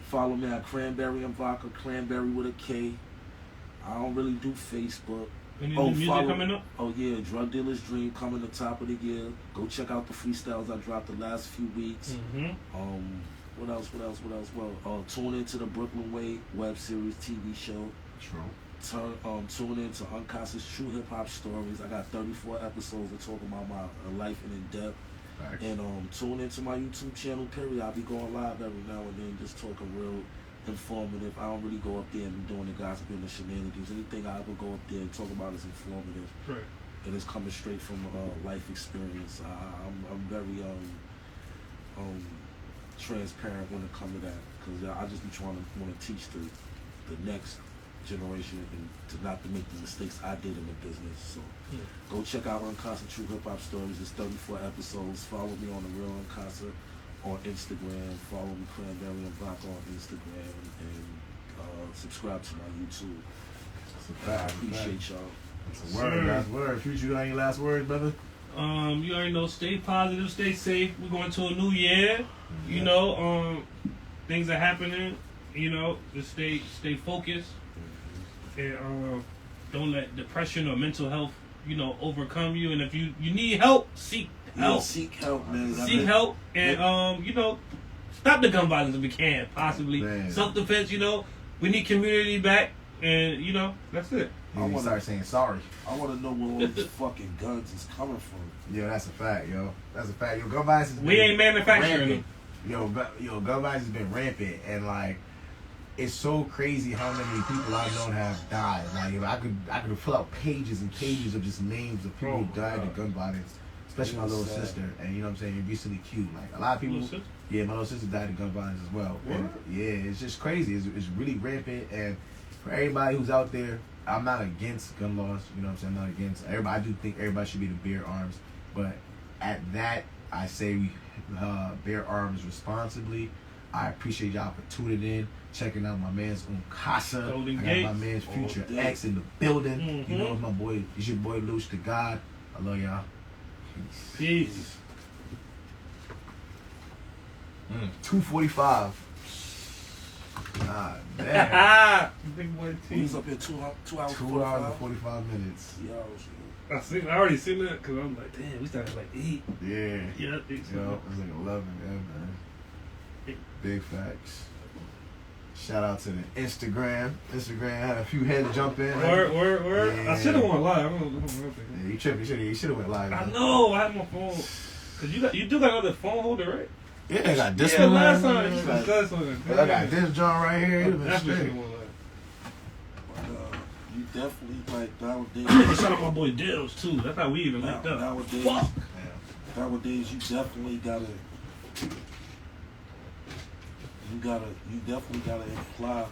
Follow me at Cranberry and Vodka, Cranberry with a K. I don't really do Facebook. Any new music coming up? Oh yeah, Drug Dealer's Dream coming the top of the year. Go check out the freestyles I dropped the last few weeks. Mm-hmm. What else? Well, tune into the Brooklyn Way web series TV show. True. Tune in to Unkasa's True Hip Hop Stories. I got 34 episodes that talk about my life and in depth. Facts. And tune into my YouTube channel, period. I'll be going live every now and then, just talking real informative. I don't really go up there and be doing the gossip and the shenanigans. Anything I ever go up there and talk about is informative. Right. And it's coming straight from life experience. I'm very transparent when it comes to that, because I just be want to teach the next generation and to not to make the mistakes I did in the business. So go check out Unkasa True Hip Hop Stories. It's 34 episodes. Follow me on the real Unkasa on Instagram. Follow me Cranberry and Vodka on Instagram, and subscribe to my YouTube. That's a I fact. appreciate y'all. That's a word. Last word. Future, you got any last words, brother? You already know, stay positive, stay safe. We're going to a new year. You know, things are happening. You know, just stay focused. And don't let depression or mental health, you know, overcome you. And if you need help, seek help. Yeah, seek help, man. Seek help. And, you know, stop the gun violence if we can, possibly. Man. Self-defense, you know. We need community back. And, you know, that's it. You need to start saying sorry. I want to know where all these fucking guns is coming from. Yo, that's a fact, yo. That's a fact. Yo, gun violence has We been ain't manufacturing rampant. them. Yo, gun violence has been rampant, and like, it's so crazy how many people I've known have died. Like, you know, I could fill out pages and pages of just names of people who died of gun violence, especially my little sister. And you know what I'm saying, recently killed. Like a lot of people. Little sister? Yeah, my little sister died of gun violence as well. And, yeah, it's just crazy. It's really rampant, and for everybody who's out there, I'm not against gun laws. You know what I'm saying? I'm not against everybody. I do think everybody should be to bear arms, but at that, I say we bear arms responsibly. I appreciate y'all for tuning in, checking out my man's Unkasa. Golden I got Gate. my man's Future All day. X in the building. Mhm. You know, it's my boy. It's your boy Luch the God. I love y'all. Peace. 2:45. Ah, damn. Big boy We T. was up here 2 hours, 2 hours 45. and 45 minutes. Yo, I already seen that because I'm like, damn, we started at like 8. Yeah. Yeah, 8. Yo, it was like 11, yeah, man. Big facts. Shout out to the Instagram. Instagram had a few heads jump in. Word. Yeah. I should have went live. I don't know. Yeah, you tripped. You should have went live. I man. know. I had my phone. Cause you do got another phone holder, right? Yeah, I got this Yeah, one. last man. time you I said that's one. got this joint right here. I It was definitely straight. should have went live. you definitely like nowadays. Shout out my boy Dills too. That's how we even linked up. Nowadays, Fuck. nowadays you definitely gotta imply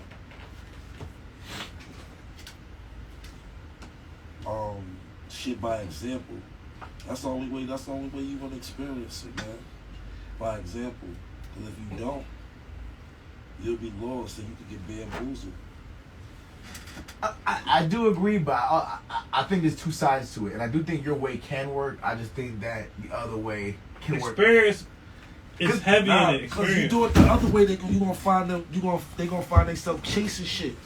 shit by example. That's the only way you wanna experience it, man. By example. Because if you don't, you'll be lost and you can get bamboozled. I do agree, but I think there's two sides to it, and I do think your way can work. I just think that the other way can work. Experience is heavy in it. Because you Experience. do it the other way, they gonna find find themselves chasing shit,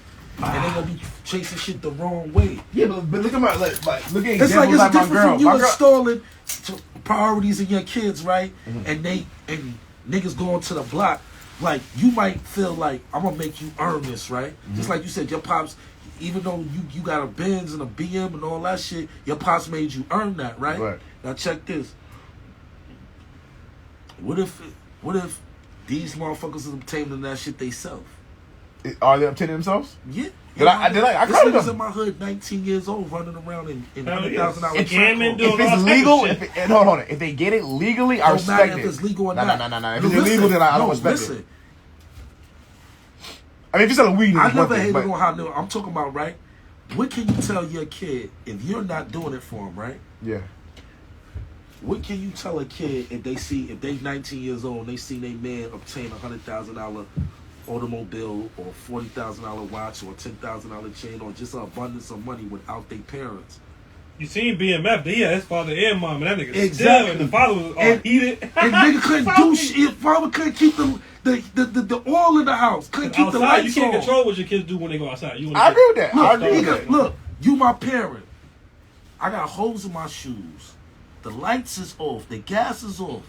and they gonna be chasing shit the wrong way. Yeah, but look at my look at It's like examples it's like my different girl. from you My girl. installing priorities in your kids, right? Mhm. And niggas going to the block. Like you might feel like I'm gonna make you earn this, right? Just like you said, your pops, even though you got a Benz and a BM and all that shit, your pops made you earn that, right? Right. Now check this. What if these motherfuckers is obtaining that shit themselves? Are they obtaining themselves? Yeah. I This credit niggas them. in my hood, 19 years old, running around in Hell $100,000 yeah. truck. If Gammon Don't do- If it's legal, hold on. If they get it legally, I matter respect if it. it's legal or No. not. If it's illegal, then I don't respect it. I mean, if you're selling weed, I it's one never thing, hated but on how new. I'm talking about, right? What can you tell your kid if you're not doing it for them, right? yeah. What can you tell a kid if they 19 years old and they see their man obtain $100,000 automobile or $40,000 watch or $10,000 chain or just an abundance of money without their parents? You seen BMF, but yeah, his father and mom, and that nigga Exactly. still, and the father was all And- heated. And nigga couldn't do shit. Father couldn't keep the oil in the house. Couldn't keep the Outside, you lights can't on. control what your kids do when they go outside. You I agree with that. I Look, agree with nigga, that. look, you my parent. I got holes in my shoes. The lights is off. The gas is off.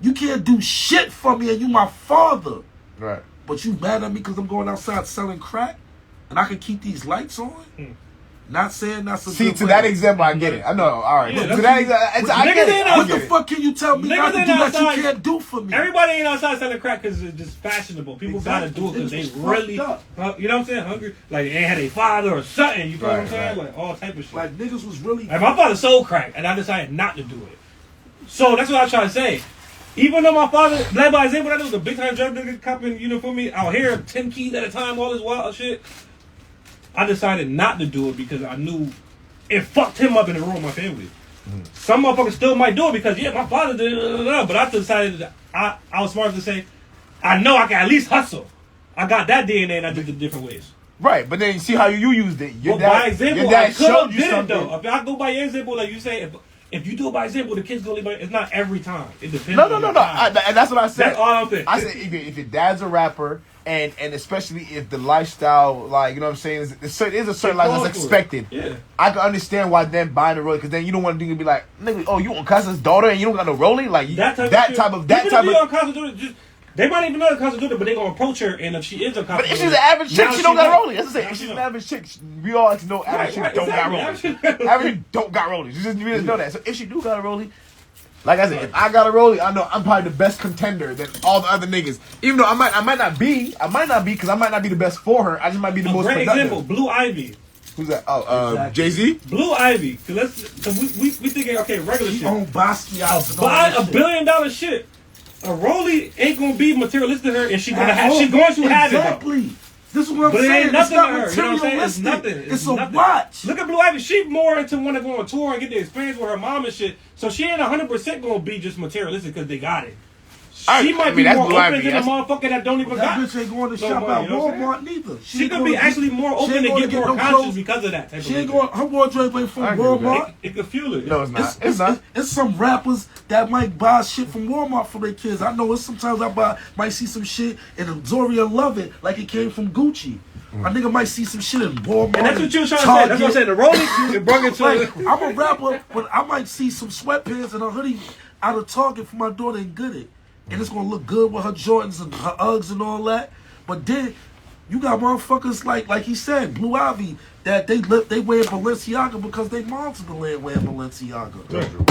You can't do shit for me and you my father. Right. But you mad at me because I'm going outside selling crack and I can keep these lights on? Not saying that's a See, good to way. that example, I get it. I know. All right. Yeah, to that's- that example, I Niggas get it. ain't I What get the it. fuck can you tell me Niggas not to ain't do that outside. you can't do for me? Everybody ain't outside selling crack because it's just fashionable. People gotta do it because they Exactly. really, It's fucked you know what I'm saying, hungry. Like they ain't had a father or something. You feel what I'm Right, saying? right. Like all type of shit. Like niggas was really. Like my father sold crack, and I decided not to do it. So that's what I try to say. Even though my father, led by example, that was a big time drug nigga copping, you know, for me out here, 10 keys at a time, all this wild shit. I decided not to do it because I knew it fucked him up in the room of my family. Some motherfuckers still might do it because yeah, my father did it, but I decided that I was smart to say, I know I can at least hustle. I got that DNA and I did it different ways. Right, but then you see how you used it. Your But by dad, example, your dad I could showed have you did it something. though. If I go by your example, like you say, if you do it by example, the kids gonna leave. It's not every time. It depends. No. on your time. And that's what I said. That's all I'm saying. I said if your dad's a rapper, and especially if the lifestyle, like, you know what I'm saying, is a certain lifestyle that's expected. Yeah. I can understand why them buying a rollie, because then you don't want to be like, nigga, oh, you Unkasa's daughter and you don't got no rollie, like That type of just they might even know the Constitution, but they gonna approach her, and if she is a But if she's an average chick, now she don't got a knows. rollie. That's the Now same. If she she's an knows. average chick, we all know average Right, chicks don't got exactly. rollies. Average don't got rollies. We just know that. So if she do got a rollie, like I said, if I got a rollie, I know I'm probably the best contender than all the other niggas. Even though I might not be because I might not be the best for her. I just might be the A most great productive. example, Blue Ivy. Who's that? Oh, Exactly. Jay-Z. Blue Ivy. Cause we thinking okay, regular He shit. owned Basquiat's and all Buy that $1 shit. billion shit. A rollie ain't gonna be materialistic to her, and she's At gonna have all. she going to have it. though. Exactly. This is what I'm But it saying. ain't It's nothing not to her. You know what I'm saying? It's materialistic. nothing. It's a nothing. watch. Look at Blue Ivy. She more into want to go on tour and get the experience with her mom and shit. So she ain't 100% gonna be just materialistic because they got it. She might be that's more Blue open Ivy. than the That's- motherfucker that don't even That got. bitch ain't going to no shop money, at you know what I'm Walmart neither. She ain't could gonna be actually more open ain't to gonna get more no conscious clothes. because of that type She of ain't liquor. going. Her wardrobe ain't from I agree with that. Walmart. It could fuel it. No, it's not. It's not. It's some rappers that might buy shit from Walmart for their kids. I know it's sometimes might see some shit and Zoria love it like it came from Gucci. A nigga might see some shit in Walmart. And that's what you was trying to say. That's what I'm saying. The rolling, it brought it to. Like, I'm a rapper, but I might see some sweatpants and a hoodie out of Target for my daughter and get it. And it's gonna look good with her Jordans and her Uggs and all that. But then you got motherfuckers like he said, Blue Ivy, that they wear Balenciaga because they moms been wearing Balenciaga. That's true.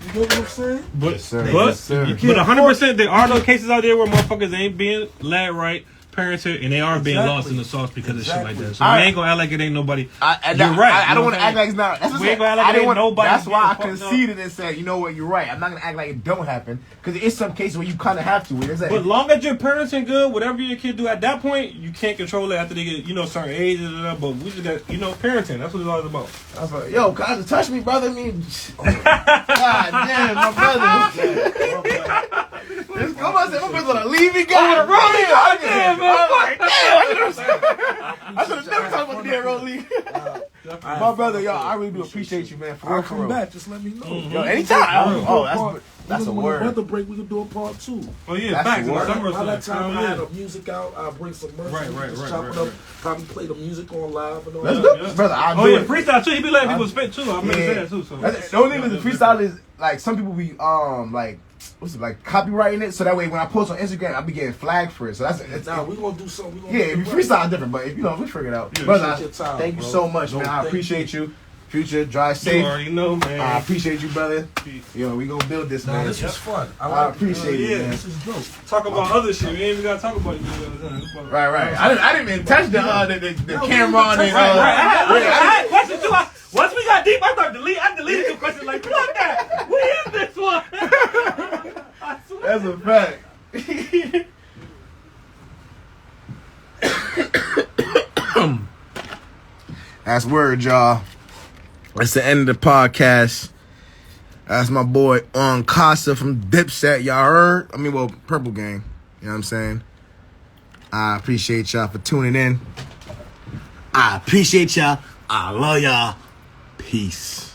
You know what I'm saying? But Yes, sir. but Yes, sir. but 100% there are those cases out there where motherfuckers ain't being led right, parented, and they are being Exactly. lost in the sauce because of shit like Exactly. that. So I- we ain't gonna act like it ain't nobody. I You're right. I You don't know want what to I'm act like it's not. That's what We ain't I'm gonna act saying. like I didn't ain't want. nobody That's why I being fucked up. conceded and said, you know what, you're right. I'm not gonna act like it don't happen because it's some cases where you kind of have to. It's like, But long as your parenting good, whatever your kid do at that point, you can't control it after they get certain age. But we just got parenting. That's what it's all about. I was like, yo, God, touch me, brother. I mean, God damn, my brother. Come on, my brother gonna leave me, God. Rollie. I should have never talked about the dead Rollie. My brother, yo, I really do appreciate you, man. For I'll real, for come real. back. Just let me know. Yo, anytime. Oh, that's a When word. the weather break, we can do a part 2. Oh yeah, That's facts. the In the word. summer, By that it's time I like, had the music out, I'll bring some merch. Right, and we right, just right, chop right, it up. right. Probably play the music on live and all Let's that. go, brother. I'll Oh do yeah, it. freestyle too. He be letting people spit too. I remember Yeah. saying that too. So The only thing with the freestyle is like some people be like what's it like copywriting it, so that way when I post on Instagram, I'll be getting flagged for it. So that's Nah, we gonna do something. We gonna yeah. make If it you right. freestyle different, but if you know, we figure it out. Yeah, Brother, appreciate your time, thank you bro. so much, No, man. I thank appreciate you. Future, drive You safe. already know, man. I appreciate you, brother. Peace. Yo, we gonna build this, Nah, man. this was fun. I appreciate it, yeah. man. This is dope. Talk about other shit. We ain't even gotta talk about you all the time. Right. I didn't even touch the camera on it. I had questions too. Once we got deep, I deleted the question like, fuck that. What is this one? I swear. That's a fact. That's word, y'all. That's the end of the podcast. That's my boy Unkasa from Dipset. Y'all heard? I mean, well, Purple Gang. You know what I'm saying? I appreciate y'all for tuning in. I appreciate y'all. I love y'all. Peace.